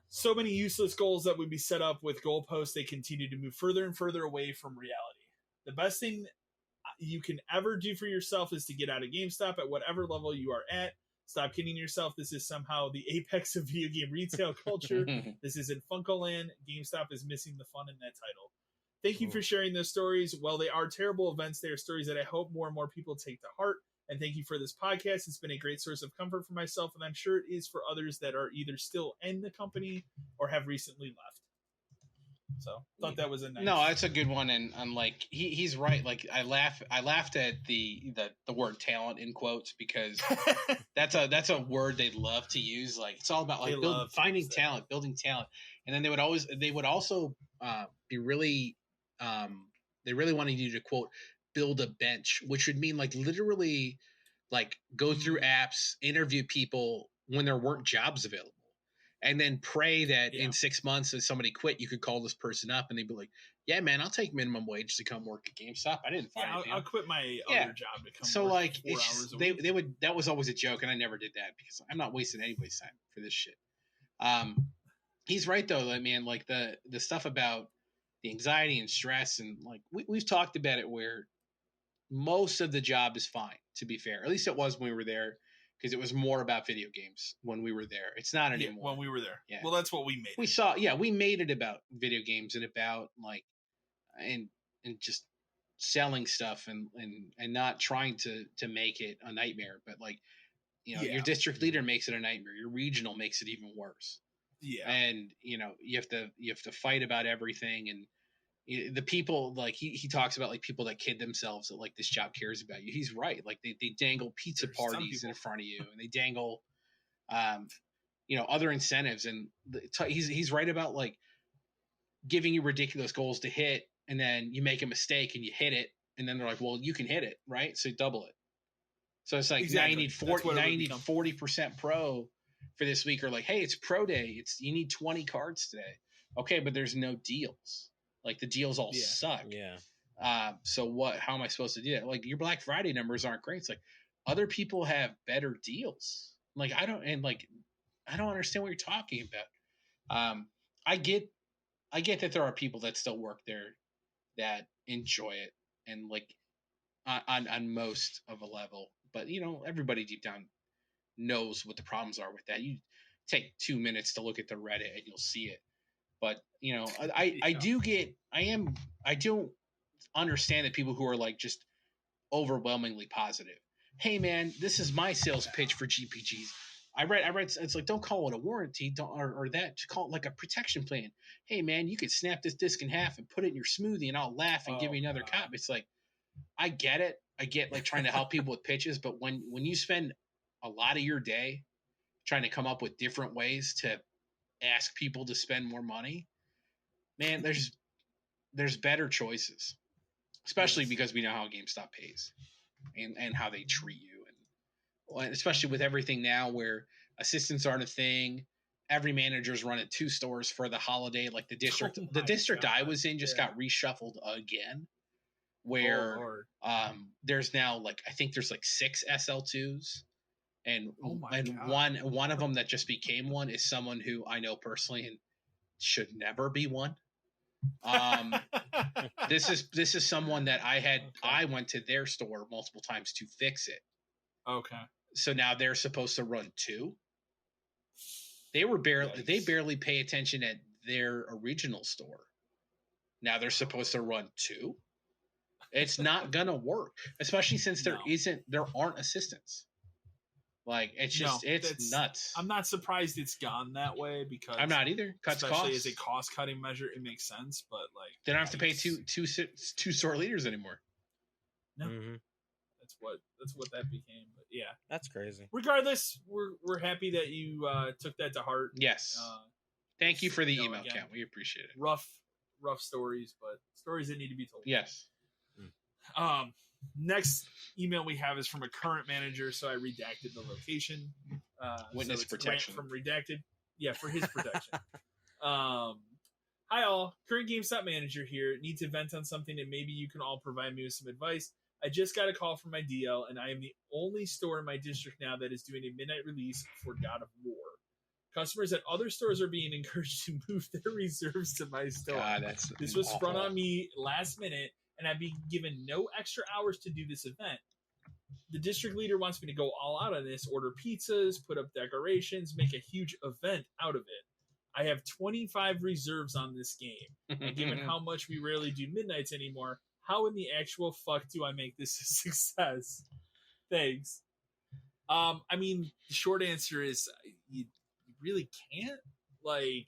So many useless goals that would be set up with goalposts. They continue to move further and further away from reality. The best thing you can ever do for yourself is to get out of GameStop at whatever level you are at. Stop kidding yourself. This is somehow the apex of video game retail culture. This isn't Funkoland. GameStop is missing the fun in that title. Thank you for sharing those stories. While they are terrible events, they are stories that I hope more and more people take to heart. And thank you for this podcast. It's been a great source of comfort for myself, and I'm sure it is for others that are either still in the company or have recently left. So thought that was a nice.
No, that's a good one, and like he's right. Like I laughed at the word talent in quotes because that's a word they love to use. Like it's all about like finding talent, building talent, and then they would also be really. They really wanted you to quote build a bench, which would mean like literally like go through apps, interview people when there weren't jobs available, and then pray that in 6 months if somebody quit, you could call this person up and they'd be like, yeah, man, I'll take minimum wage to come work at GameStop. I didn't find anything.
I'll quit my other job to come
so
work
like
4 hours a week.
they would, that was always a joke, and I never did that because I'm not wasting anybody's time for this shit. He's right though. I mean, like the stuff about the anxiety and stress, and like we've talked about it, where most of the job is fine, to be fair. At least it was when we were there, because it was more about video games when we were there. It's not anymore.
When we were there.
Yeah.
Well, that's what we made.
We made it about video games and about like and just selling stuff and not trying to make it a nightmare, but like, you know, your district leader makes it a nightmare. Your regional makes it even worse. Yeah. And you know, you have to fight about everything, and the people, like he talks about like people that kid themselves that like this job cares about you. He's right. Like they dangle pizza parties in front of you, and they dangle other incentives, and he's right about like giving you ridiculous goals to hit, and then you make a mistake and you hit it, and then they're like, well, you can hit it, right? So double it. So it's like now you need 40% pro for this week, or like, hey, it's pro day. You need 20 cards today. Okay, but there's no deals. Like the deals all suck.
Yeah.
So how am I supposed to do that? Like your Black Friday numbers aren't great. It's like other people have better deals. Like I don't understand what you're talking about. I get that there are people that still work there that enjoy it and like on most of a level, but everybody deep down knows what the problems are with that. You take 2 minutes to look at the Reddit and you'll see it. But I don't understand the people who are like just overwhelmingly positive. Hey man, this is my sales pitch for GPGs. I read it's like, don't call it a warranty, or that, just call it like a protection plan. Hey man, you could snap this disc in half and put it in your smoothie and I'll laugh and give you another cop. It's like, I get it. I get like trying to help people with pitches, but when you spend a lot of your day trying to come up with different ways to ask people to spend more money, man, there's better choices, especially because we know how GameStop pays and how they treat you, and especially with everything now where assistants aren't a thing. Every manager's running 2 stores for the holiday. Like the district, I was in just got reshuffled again, where there's now like, I think there's like 6 SL2s. And one of them that just became one is someone who I know personally and should never be one. This is someone that I went to their store multiple times to fix it.
Okay.
So now they're supposed to run 2. They barely pay attention at their original store. Now they're supposed to run 2. It's not gonna work, especially since there aren't assistants. Like it's nuts.
I'm not surprised it's gone that way, because
I'm not either. Cuts
especially
costs.
as a cost cutting measure, it makes sense. But like
they don't have to pay two store leaders anymore.
No, that's what that became. But yeah,
that's crazy.
Regardless, we're happy that you took that to heart.
Yes. Thank you for the email, Count. We appreciate it.
Rough stories, but stories that need to be told.
Yes.
Next email we have is from a current manager, so I redacted the location.
Witness protection
from redacted. Yeah, for his protection. Hi all, current GameStop manager here. Need to vent on something, and maybe you can all provide me with some advice. I just got a call from my DL, and I am the only store in my district now that is doing a midnight release for God of War. Customers at other stores are being encouraged to move their reserves to my store. This was sprung on me last minute, and I've been given no extra hours to do this event. The district leader wants me to go all out on this, order pizzas, put up decorations, make a huge event out of it. I have 25 reserves on this game, and given how much we rarely do midnights anymore, how in the actual fuck do I make this a success? Thanks. I mean, the short answer is you really can't. Like,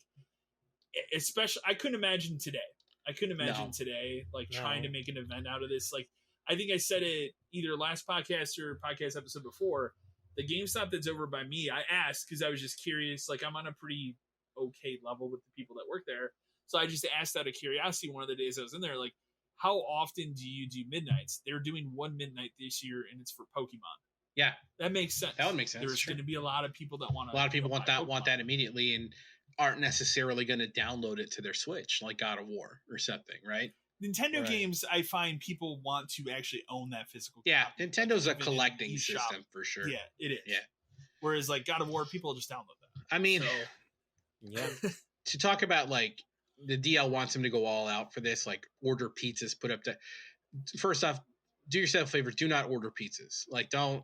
especially, I couldn't imagine today. Trying to make an event out of this. Like, I think I said it either last podcast or podcast episode before. The GameStop that's over by me, I asked because I was just curious. Like, I'm on a pretty okay level with the people that work there. So I just asked out of curiosity one of the days I was in there, like, how often do you do midnights? They're doing one midnight this year, and it's for Pokemon.
Yeah.
That makes sense.
That would make sense.
There's going to be a lot of people that want to.
A lot of people want that immediately and aren't necessarily going to download it to their Switch, like God of War or something, right?
Nintendo games, I find people want to actually own that physical
copy.
Yeah,
Nintendo's a collecting system for sure.
Yeah, it is.
Yeah.
Whereas, like, God of War, people just download that.
I mean, to talk about, like, the DL wants him to go all out for this, like, order pizzas, put up to... First off, do yourself a favor. Do not order pizzas. Like, don't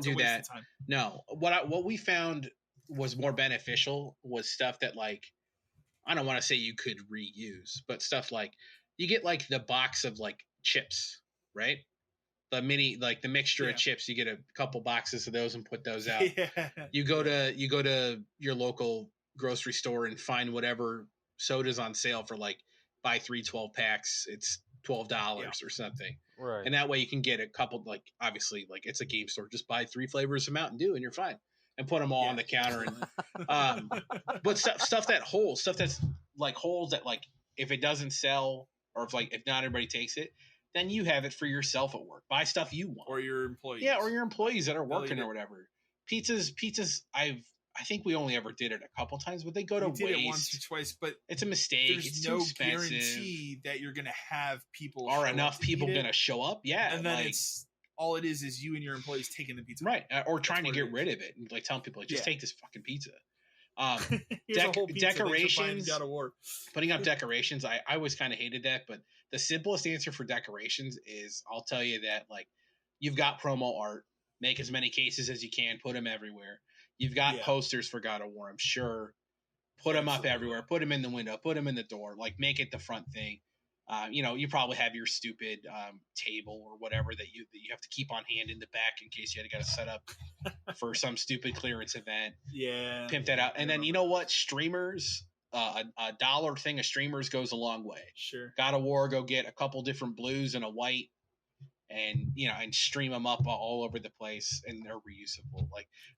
do that. No. What we found was more beneficial was stuff that, like, I don't want to say you could reuse, but stuff like you get like the box of like chips, right? The mini, like the mixture of chips. You get a couple boxes of those and put those out. You go to your local grocery store and find whatever soda's on sale for like buy 3 12 packs. It's $12 or something.
Right.
And that way you can get a couple, like, obviously, like, it's a game store. Just buy 3 flavors of Mountain Dew and you're fine. and put them all on the counter. And but stuff that's like holes that like if it doesn't sell or if not everybody takes it, then you have it for yourself at work. Buy stuff you want
or your employees.
Yeah, or your employees that are working or whatever. Pizzas. I think we only ever did it a couple times, but they go to waste.
Did it once or twice, but
it's a mistake.
There's no guarantee that you're going to have people
or enough people going to show up. Yeah,
and then it's all it is you and your employees taking the pizza,
right? Or trying to get rid of it and like telling people like, just take this fucking pizza. Decorations, putting up decorations. I always kind of hated that, but the simplest answer for decorations is I'll tell you that like you've got promo art, make as many cases as you can, put them everywhere. You've got posters for God of War, I'm sure. Put them up everywhere. Put them in the window. Put them in the door. Like make it the front thing. You probably have your stupid table or whatever that you have to keep on hand in the back in case you got to set up for some stupid clearance event.
Yeah,
pimp that out, and then you know what? Streamers, a $1 thing of streamers goes a long way.
Sure.
God of War, go get a couple different blues and a white, and and stream them up all over the place, and they're reusable.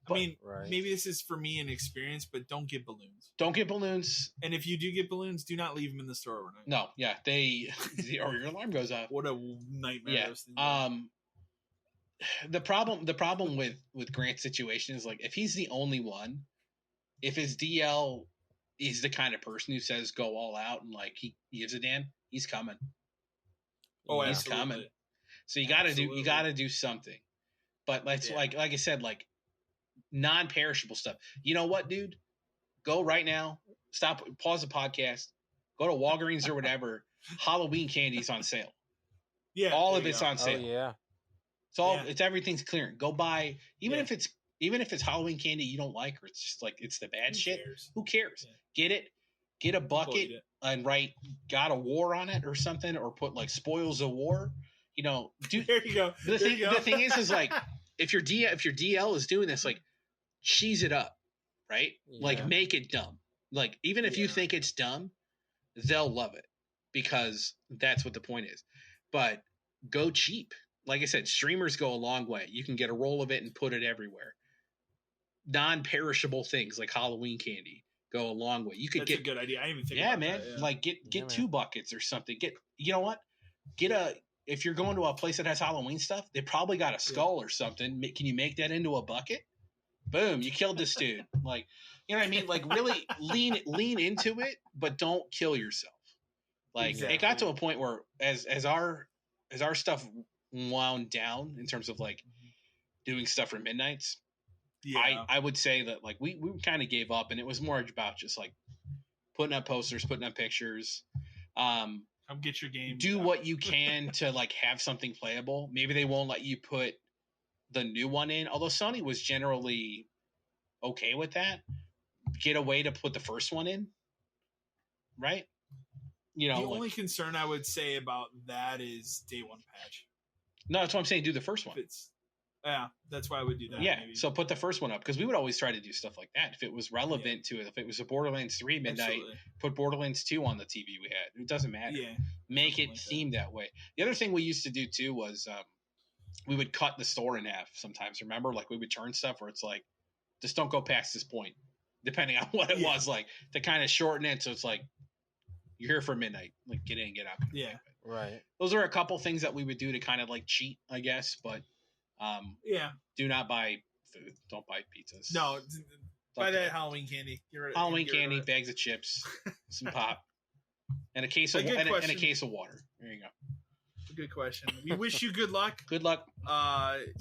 Maybe this is for me an experience, but don't get balloons.
Don't get balloons.
And if you do get balloons, do not leave them in the store overnight.
No, yeah, or your alarm goes off.
What a nightmare!
Yeah. The problem with Grant's situation is like if he's the only one, if his DL is the kind of person who says go all out and like he gives a damn, he's coming.
Oh,
he's
absolutely.
coming. So you gotta do something. But like I said, like non-perishable stuff. You know what, dude? Go right now. Stop. Pause the podcast. Go to Walgreens or whatever. Halloween candy's on sale.
Yeah,
all of it's on sale.
Oh, yeah.
It's everything's clearing. Go buy even if it's Halloween candy you don't like or it's just like it's the bad shit. Who cares? Yeah. Get it. Get a bucket and write God of War on it or something, or put like Spoils of War.
There you go.
The thing is like if your DL is doing this, like cheese it up, right? Yeah. Like make it dumb. Like even if you think it's dumb, they'll love it because that's what the point is. But go cheap. Like I said, streamers go a long way. You can get a roll of it and put it everywhere. Non-perishable things like Halloween candy go a long way. You could
That's a good idea. I didn't even think
about
man.
That. Yeah. Like get 2 buckets or something. If you're going to a place that has Halloween stuff, they probably got a skull or something. Can you make that into a bucket? Boom, you killed this dude. Like, you know what I mean? Like really lean into it, but don't kill yourself. Like It got to a point where as our stuff wound down in terms of like doing stuff for midnights, I would say that like we kind of gave up, and it was more about just like putting up posters, putting up pictures.
Come get your game.
Do what you can to like have something playable. Maybe they won't let you put the new one in, although Sony was generally okay with that. Get a way to put the first one in, right?
The only concern I would say about that is day one patch.
No, that's what I'm saying. Do the first one.
That's why I would do that.
Yeah, maybe. So put the first one up because we would always try to do stuff like that if it was relevant to it. If it was a Borderlands 3 midnight, put Borderlands 2 on the TV we had. It doesn't matter. Yeah, make it themed that way. The other thing we used to do too was we would cut the store in half sometimes. Remember, like we would turn stuff where it's like, just don't go past this point, depending on what it was, like to kind of shorten it. So it's like you're here for midnight, like get in, get out.
Yeah,
right.
Those are a couple things that we would do to kind of like cheat, I guess, but. Do not buy food. Don't buy pizzas.
No, buy that Halloween candy.
Halloween candy, bags of chips, some pop, and a case of and a case of water. There you go.
Good question. We wish you good luck.
Good luck.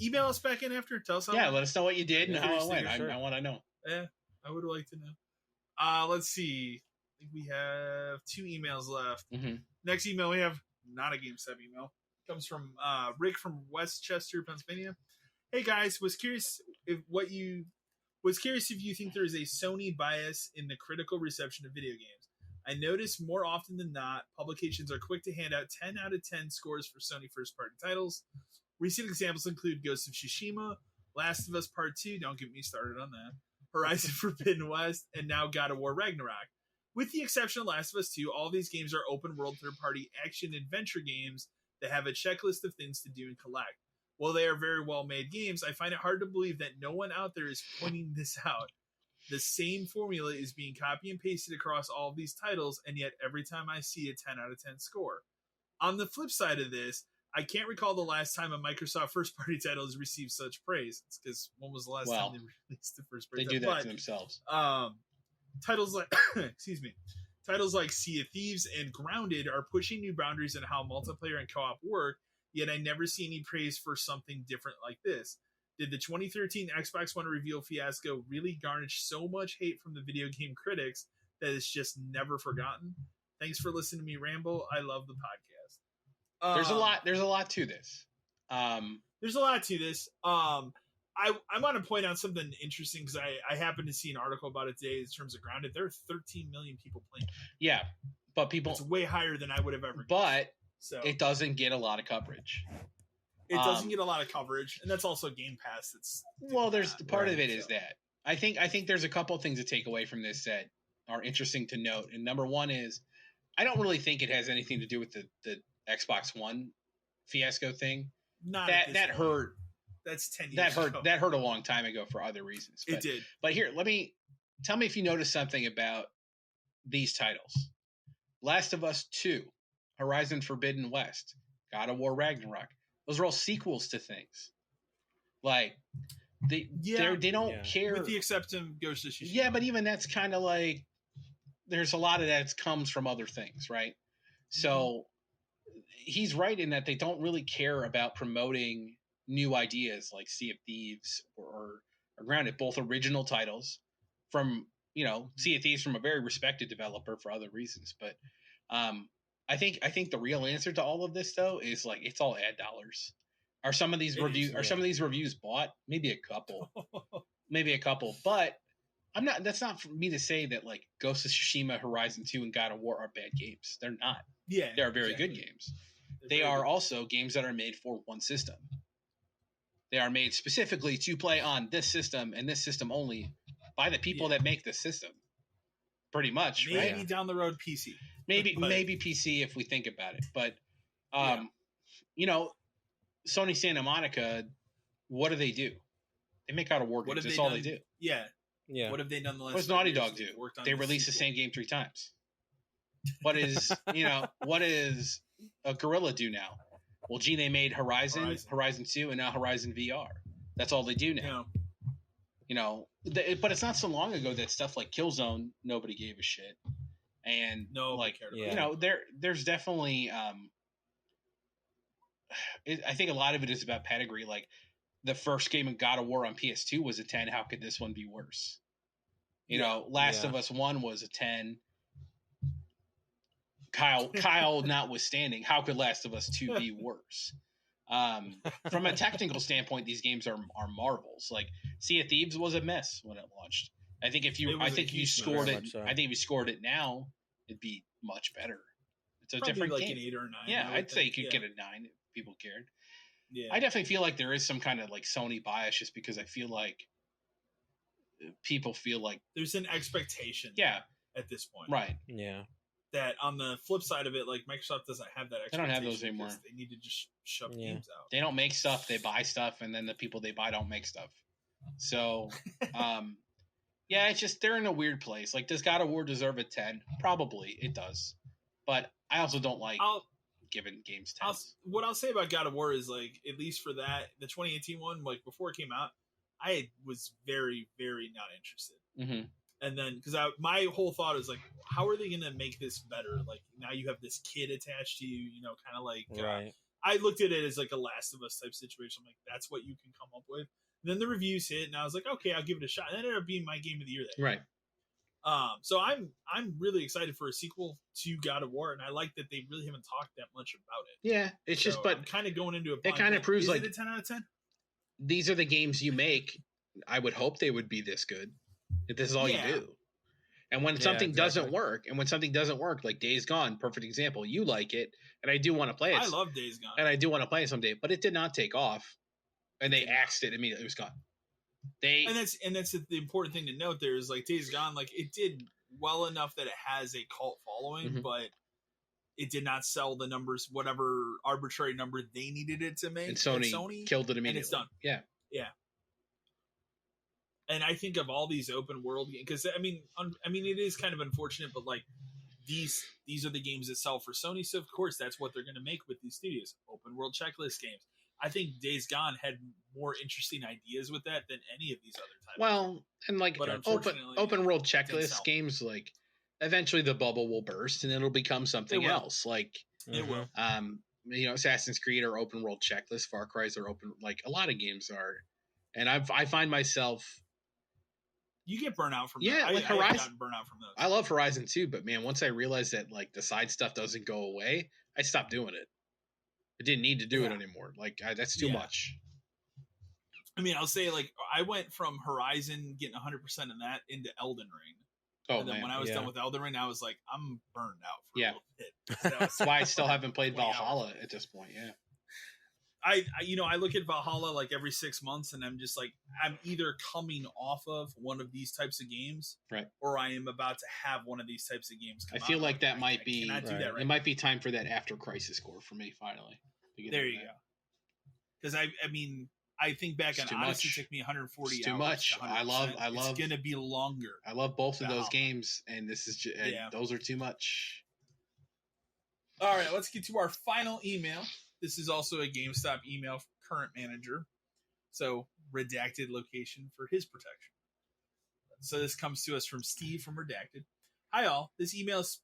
Email us back in after. Tell us something.
Yeah, let us know what you did and how it went. I want to know.
Yeah, I would like to know. Let's see. I think we have 2 emails left.
Mm-hmm.
Next email we have not a GameStop email. Comes from Rick from Westchester, Pennsylvania. Hey guys, was curious if you think there is a Sony bias in the critical reception of video games. I notice more often than not, publications are quick to hand out 10 out of 10 scores for Sony first-party titles. Recent examples include Ghost of Tsushima, Last of Us Part 2, don't get me started on that, Horizon Forbidden West, and now God of War Ragnarok. With the exception of Last of Us 2, all these games are open-world third-party action-adventure games that have a checklist of things to do and collect. while they are very well made games, I find it hard to believe that no one out there is pointing this out. The same formula is being copy and pasted across all of these titles, and yet every time I see a 10 out of 10 score. On the flip side of this, I can't recall the last time a Microsoft first-party title has received such praise. It's because when was the last time they released the first-party title?
They do that to themselves.
Titles like, excuse me, titles like Sea of Thieves and Grounded are pushing new boundaries in how multiplayer and co-op work, yet I never see any praise for something different like this. Did the 2013 Xbox One reveal fiasco really garnish so much hate from the video game critics that it's just never forgotten? Thanks for listening to me ramble. I love the podcast.
There's a lot to this.
There's a lot to this. I want to point out something interesting because I happened to see an article about it today in terms of Grounded. There are 13 million people playing.
Yeah, but
it's way higher than I would have ever.
But so it doesn't get a lot of coverage.
It doesn't get a lot of coverage, and that's also Game Pass.
There's part of it is that I think there's a couple of things to take away from this that are interesting to note. And number one is I don't really think it has anything to do with the Xbox One fiasco thing. That hurt.
That's 10 years ago.
That hurt a long time ago for other reasons.
It did.
But here, tell me if you notice something about these titles. Last of Us 2, Horizon Forbidden West, God of War Ragnarok. Those are all sequels to things. Like they don't care.
With the exception of Ghost of Tsushima.
Yeah, but even that's kind of like there's a lot of that comes from other things, right? So he's right in that they don't really care about promoting new ideas like Sea of Thieves or Grounded, both original titles from, Sea of Thieves from a very respected developer for other reasons. But I think the real answer to all of this though is like it's all ad dollars. Are some of these reviews bought? Maybe a couple. But that's not for me to say that like Ghost of Tsushima, Horizon 2, and God of War are bad games. They're not.
Yeah.
They are very good games. They are also games that are made for one system. They are made specifically to play on this system and this system only by the people that make the system. Pretty much, right?
Maybe down the road PC.
Maybe PC if we think about it. But Sony Santa Monica, what do? They make out of war games. That's all they do.
Yeah. Yeah. What have they done the last?
What does Naughty Dog do? They release the same game 3 times. What is a Guerrilla do now? Well, they made Horizon 2, and now Horizon VR. That's all they do now. But it's not so long ago that stuff like Killzone, nobody gave a shit. And there's definitely I think a lot of it is about pedigree. Like the first game of God of War on PS2 was a 10. How could this one be worse? Last of Us 1 was a 10. Kyle notwithstanding, how could Last of Us 2 be worse? From a technical standpoint, these games are marvels. Like Sea of Thieves was a mess when it launched. I think if you scored it now, it'd be much better. It's a
probably
different
like
game.
An 8 or a 9.
Yeah, I'd say you could get a 9 if people cared. Yeah. I definitely feel like there is some kind of like Sony bias just because I feel like people feel like
there's an expectation.
Yeah.
At this point.
Right.
Yeah.
That on the flip side of it, like Microsoft doesn't have that expectation.
They don't have those anymore.
They need to just shove games out.
They don't make stuff, they buy stuff, and then the people they buy don't make stuff. So, it's just they're in a weird place. Like, does God of War deserve a 10? Probably, it does. But I also don't like giving games 10s.
What I'll say about God of War is, like, at least for that, the 2018 one, like, before it came out, I was very, very not interested.
Mm-hmm.
And then, because my whole thought is like, how are they going to make this better? Like, now you have this kid attached to you, kind of like,
right.
I looked at it as like a Last of Us type situation. I'm like, that's what you can come up with. And then the reviews hit, and I was like, okay, I'll give it a shot. And it ended up being my game of the year.
Right.
So I'm really excited for a sequel to God of War, and I like that they really haven't talked that much about it.
Yeah, it's just, but
I'm kind of going into
it kind of proves
is
like
it a 10 out of 10.
These are the games you make. I would hope they would be this good. If this is all you do. And when something doesn't work, like Days Gone, perfect example, you like it, and I do want to play it.
I love Days Gone.
And I do want to play it someday, but it did not take off. And they axed it immediately. It was gone.
And that's the important thing to note there is like Days Gone, like it did well enough that it has a cult following, but it did not sell the numbers, whatever arbitrary number they needed it to make.
And Sony killed it immediately.
And it's done.
Yeah.
Yeah. And I think of all these open world games, because I mean, it is kind of unfortunate, but like these are the games that sell for Sony, so of course that's what they're going to make with these studios, open world checklist games. I think Days Gone had more interesting ideas with that than any of these other titles.
Well, and like open world checklist games, like eventually the bubble will burst and it'll become something else. Like
it will.
Assassin's Creed are open world checklist, Far Cry's are open. Like a lot of games are, and I find myself.
You get burnout from
like Horizon.
I've gotten burnout from those.
I love Horizon too, but man, once I realized that like the side stuff doesn't go away, I stopped doing it. I didn't need to do it anymore. Like that's too much.
I mean, I'll say like I went from Horizon getting 100% in that into Elden Ring. And then when I was done with Elden Ring, I was like, I'm burned out for a little bit.
That's why I still haven't played Valhalla at this point. Yeah.
I look at Valhalla like every 6 months, and I'm just like, I'm either coming off of one of these types of games,
right,
or I am about to have one of these types of games.
I feel like that might be. It might be time for that after Crisis score for me finally.
There you go. Because I mean, I think back on Odyssey, it took me 140 hours.
Too much. I love.
It's gonna be longer.
I love both of those games, and this is those are too much.
All right, let's get to our final email. This is also a GameStop email from current manager, so redacted location for his protection. So this comes to us from Steve from Redacted. Hi all, this email is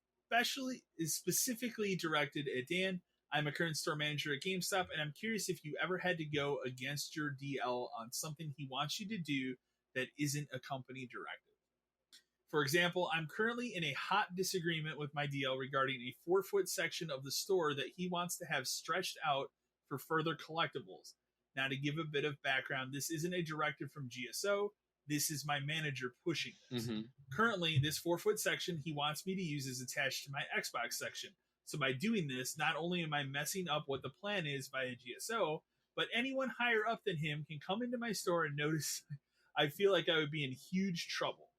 specifically directed at Dan. I'm a current store manager at GameStop, and I'm curious if you ever had to go against your DL on something he wants you to do that isn't a company directive. For example, I'm currently in a hot disagreement with my DL regarding a 4-foot section of the store that he wants to have stretched out for further collectibles. Now, to give a bit of background, this isn't a directive from GSO. This is my manager pushing this. Mm-hmm. Currently, this 4-foot section he wants me to use is attached to my Xbox section. So by doing this, not only am I messing up what the plan is via GSO, but anyone higher up than him can come into my store and notice I feel like I would be in huge trouble.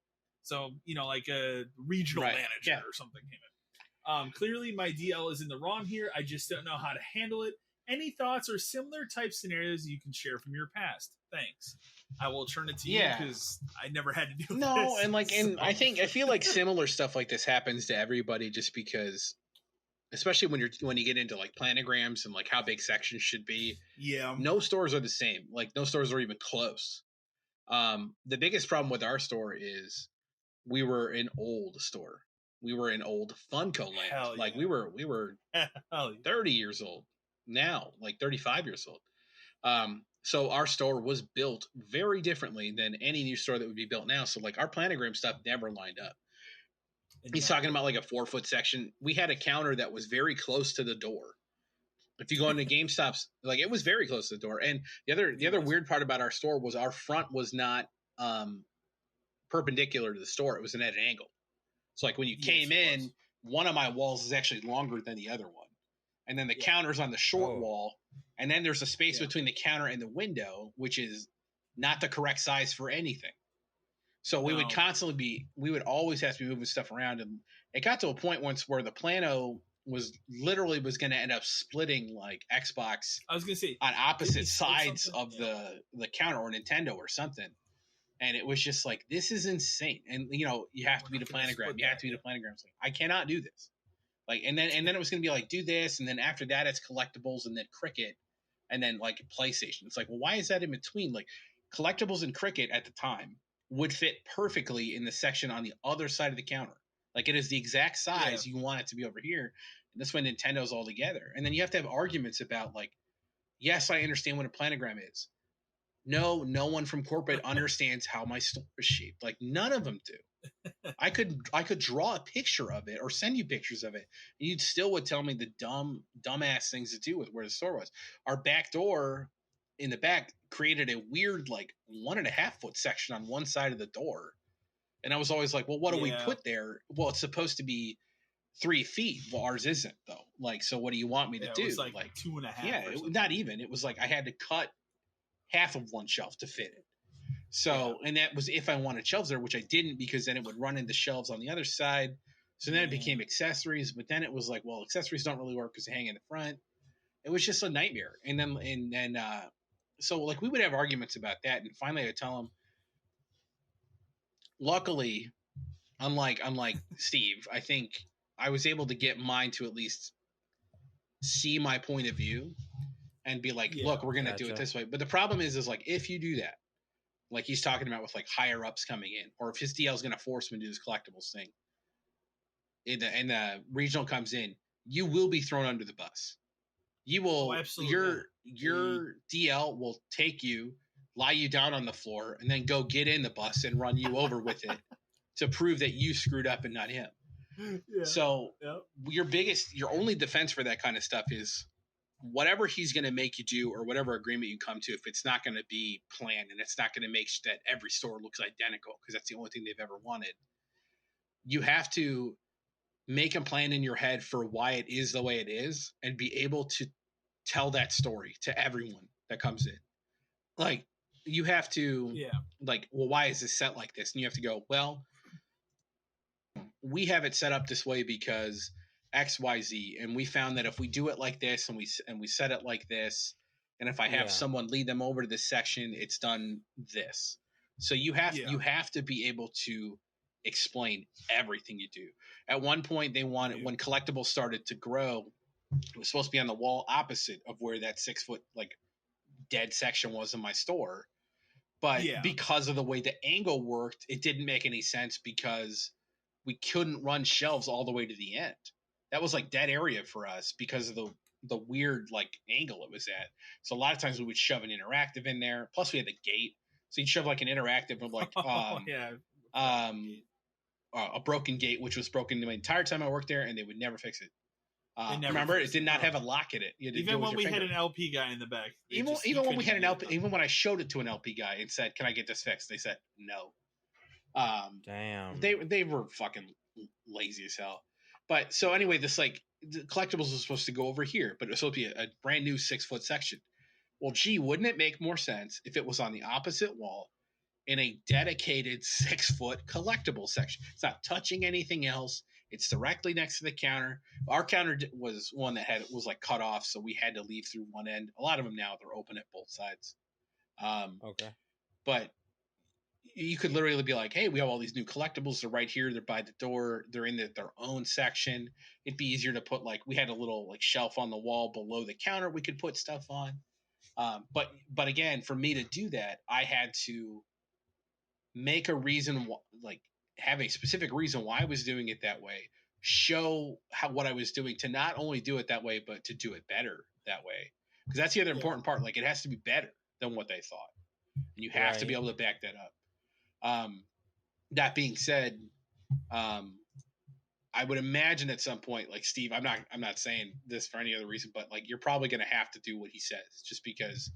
So, like a regional manager or something came in. Clearly, my DL is in the wrong here. I just don't know how to handle it. Any thoughts or similar type scenarios you can share from your past? Thanks. I will turn it to you because I never had to do this.
No, and I feel like similar stuff like this happens to everybody just because, especially when you get into like planograms and like how big sections should be.
Yeah.
No stores are the same. Like no stores are even close. The biggest problem with our store is we were an old store. We were in old Funko land.
Hell yeah.
Like we were 30 years old now, like 35 years old. So our store was built very differently than any new store that would be built now. So like our planogram stuff never lined up. He's talking about like a 4-foot section. We had a counter that was very close to the door. If you go into GameStop's, like it was very close to the door. And the other weird part about our store was our front was not perpendicular to the store. It was at an angle. So like when you came in, one of my walls is actually longer than the other one. And then the counter's on the short wall. And then there's a space between the counter and the window, which is not the correct size for anything. So we would always have to be moving stuff around. And it got to a point once where the plano was going to end up splitting like Xbox.
I was going to say
on opposite sides of the counter or Nintendo or something. And it was just like, this is insane. And you have to be the planogram. You have to be the planogram. It's like, I cannot do this. Like, and then it was going to be like, do this. And then after that, it's collectibles and then Cricket and then like PlayStation. It's like, well, why is that in between? Like collectibles and Cricket at the time would fit perfectly in the section on the other side of the counter. Like it is the exact size you want it to be over here. And that's when Nintendo's all together. And then you have to have arguments about like, yes, I understand what a planogram is. No one from corporate understands how my store is shaped. Like none of them do. I could draw a picture of it or send you pictures of it. And you'd still would tell me the dumbass things to do with where the store was. Our back door in the back created a weird like 1.5-foot section on one side of the door. And I was always like, well, what do we put there? Well, it's supposed to be 3 feet. Well, ours isn't though. Like, so what do you want me to do?
It was like 2.5.
Yeah, not even. It was like I had to cut half of one shelf to fit it. So, and that was if I wanted shelves there, which I didn't because then it would run into shelves on the other side. So then it became accessories, but then it was like, well, accessories don't really work because they hang in the front. It was just a nightmare. And then so like we would have arguments about that, and finally I tell him, luckily, unlike Steve, I think I was able to get mine to at least see my point of view and be like, look, we're gonna do it this way. But the problem is like if you do that, like he's talking about with like higher ups coming in, or if his DL is gonna force him to do this collectibles thing, and the regional comes in, you will be thrown under the bus. You will your DL will take you, lie you down on the floor, and then go get in the bus and run you over with it to prove that you screwed up and not him. Yeah. So your only defense for that kind of stuff is whatever he's going to make you do, or whatever agreement you come to, if it's not going to be planned and it's not going to make that every store looks identical, because that's the only thing they've ever wanted, you have to make a plan in your head for why it is the way it is and be able to tell that story to everyone that comes in. Like you have to like, well, why is this set like this? And you have to go, well, we have it set up this way because XYZ, and we found that if we do it like this and we set it like this, and if I have someone lead them over to this section, it's done this. So you have to be able to explain everything you do. At one point they wanted, when collectibles started to grow, it was supposed to be on the wall opposite of where that 6 foot like dead section was in my store. But because of the way the angle worked, it didn't make any sense because we couldn't run shelves all the way to the end. That was like dead area for us because of the weird like angle it was at. So a lot of times we would shove an interactive in there. Plus we had the gate. So you'd shove like an interactive of like a broken gate, which was broken the entire time I worked there, and they would never fix it. Remember, it did not have a lock in it.
Even when we had an LP guy in the back.
Even when we had an LP, even when I showed it to an LP guy and said, "Can I get this fixed?" They said no.
Damn.
They were fucking lazy as hell. But so anyway, this like the collectibles was supposed to go over here, but it was supposed to be a brand new 6 foot section. Well, gee, wouldn't it make more sense if it was on the opposite wall in a dedicated 6 foot collectible section? It's not touching anything else. It's directly next to the counter. Our counter was one that was like cut off, so we had to leave through one end. A lot of them now, they're open at both sides.
Okay.
But you could literally be like, hey, we have all these new collectibles. They're right here. They're by the door. They're in their own section. It'd be easier to put like, we had a little like shelf on the wall below the counter we could put stuff on. But again, for me to do that, I had to make a reason, like have a specific reason why I was doing it that way, show what I was doing to not only do it that way, but to do it better that way. Because that's the other important part. Like it has to be better than what they thought. And you have to be able to back that up. That being said, I would imagine at some point, like Steve, I'm not saying this for any other reason, but like you're probably going to have to do what he says, just because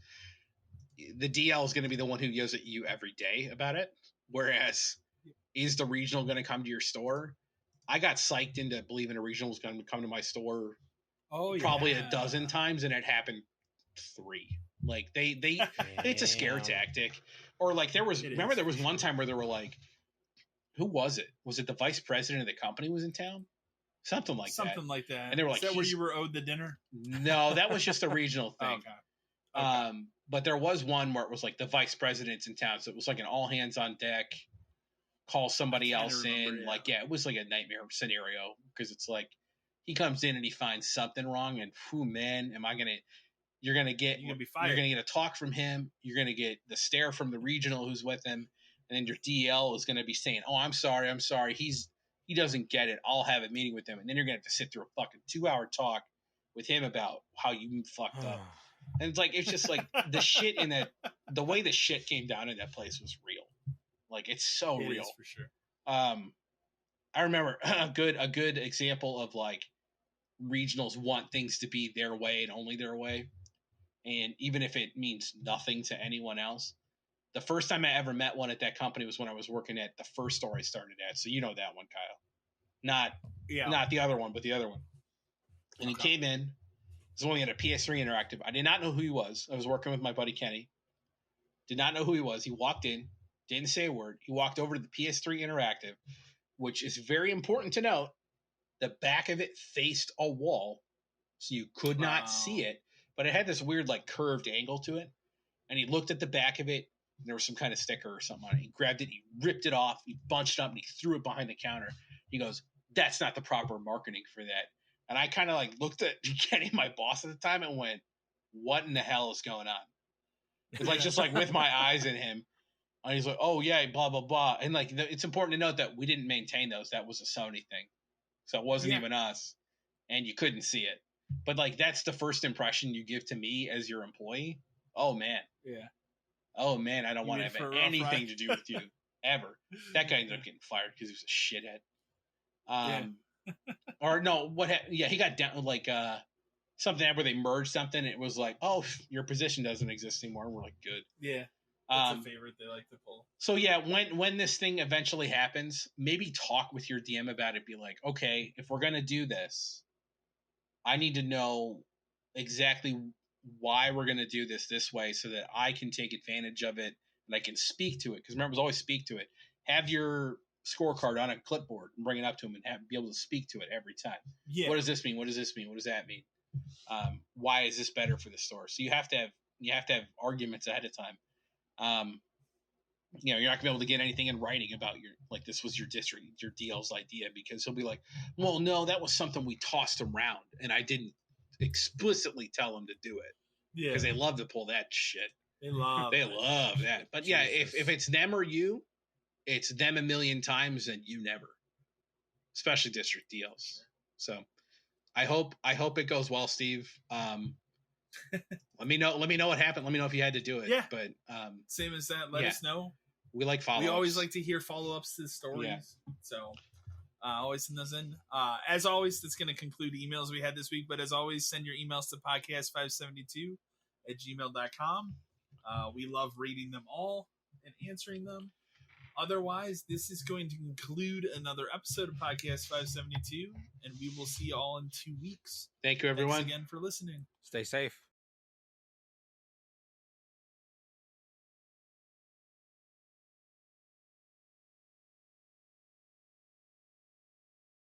the DL is going to be the one who yells at you every day about it. Whereas, is the regional going to come to your store? I got psyched into believing a regional was going to come to my store probably a dozen times, and it happened 3. Like they it's a scare tactic. Or like there was one time where they were like, who was it? Was it the vice president of the company was in town? Something like that. And they were like,
is that where you were owed the dinner?
No, that was just a regional thing.
Okay.
But there was one where it was like the vice president's in town. So it was like an all hands on deck, call somebody else in. Like, it was like a nightmare scenario because it's like he comes in and he finds something wrong. And man, you're going to get a talk from him. You're going to get the stare from the regional who's with him. And then your DL is going to be saying, oh, I'm sorry. He doesn't get it. I'll have a meeting with him. And then you're going to have to sit through a fucking 2-hour talk with him about how you fucked up. And it's like, it's just like the shit the way the shit came down in that place was real. Like, it's so real.
For sure.
I remember a good example of like regionals want things to be their way and only their way. And even if it means nothing to anyone else. The first time I ever met one at that company was when I was working at the first store I started at. So you know that one, Kyle. Not the other one, but the other one. And he came in. This one, he had a PS3 interactive. I did not know who he was. I was working with my buddy Kenny. Did not know who he was. He walked in, didn't say a word. He walked over to the PS3 interactive, which is very important to note. The back of it faced a wall, so you could not see it, but it had this weird like curved angle to it. And he looked at the back of it. And there was some kind of sticker or something on it. He grabbed it, he ripped it off, he bunched it up, and he threw it behind the counter. He goes, "That's not the proper marketing for that." And I kind of like looked at Kenny, my boss at the time, and went, "What in the hell is going on?" It's like just like with my eyes in him. And he's like, "Oh yeah, blah blah blah." And like it's important to note that we didn't maintain those. That was a Sony thing, so it wasn't even us, and you couldn't see it. But like that's the first impression you give to me as your employee. Oh man,
yeah.
Oh man, I don't want to have anything to do with you ever. That guy ended up getting fired because he was a shithead. Or no, he got down like something where they merged something. And it was like, oh, your position doesn't exist anymore. And we're like, good.
Yeah, that's a favorite they like to pull.
So yeah, when this thing eventually happens, maybe talk with your DM about it. Be like, okay, if we're gonna do this, I need to know exactly why we're going to do this way so that I can take advantage of it and I can speak to it. Because remember, always speak to it. Have your scorecard on a clipboard and bring it up to him and be able to speak to it every time. Yeah. What does this mean? What does this mean? What does that mean? Why is this better for the store? So you have to have arguments ahead of time. You're not gonna be able to get anything in writing about this was your district, your DL's idea, because he'll be like, well, no, that was something we tossed around and I didn't explicitly tell them to do it. Yeah, because they love to pull that shit. They love that. But Jesus. Yeah, if it's them or you, it's them a million times and you never. Especially district deals. So I hope it goes well, Steve. Let me know what happened. Let me know if you had to do it. Yeah. But
same as that. Let us know.
We like follow-ups.
We always like to hear follow-ups to the stories. Yeah. So always send those in. As always, that's going to conclude emails we had this week. But as always, send your emails to podcast572@gmail.com. We love reading them all and answering them. Otherwise, this is going to conclude another episode of Podcast 572, and we will see you all in 2 weeks.
Thank you, everyone.
Thanks again for listening.
Stay safe.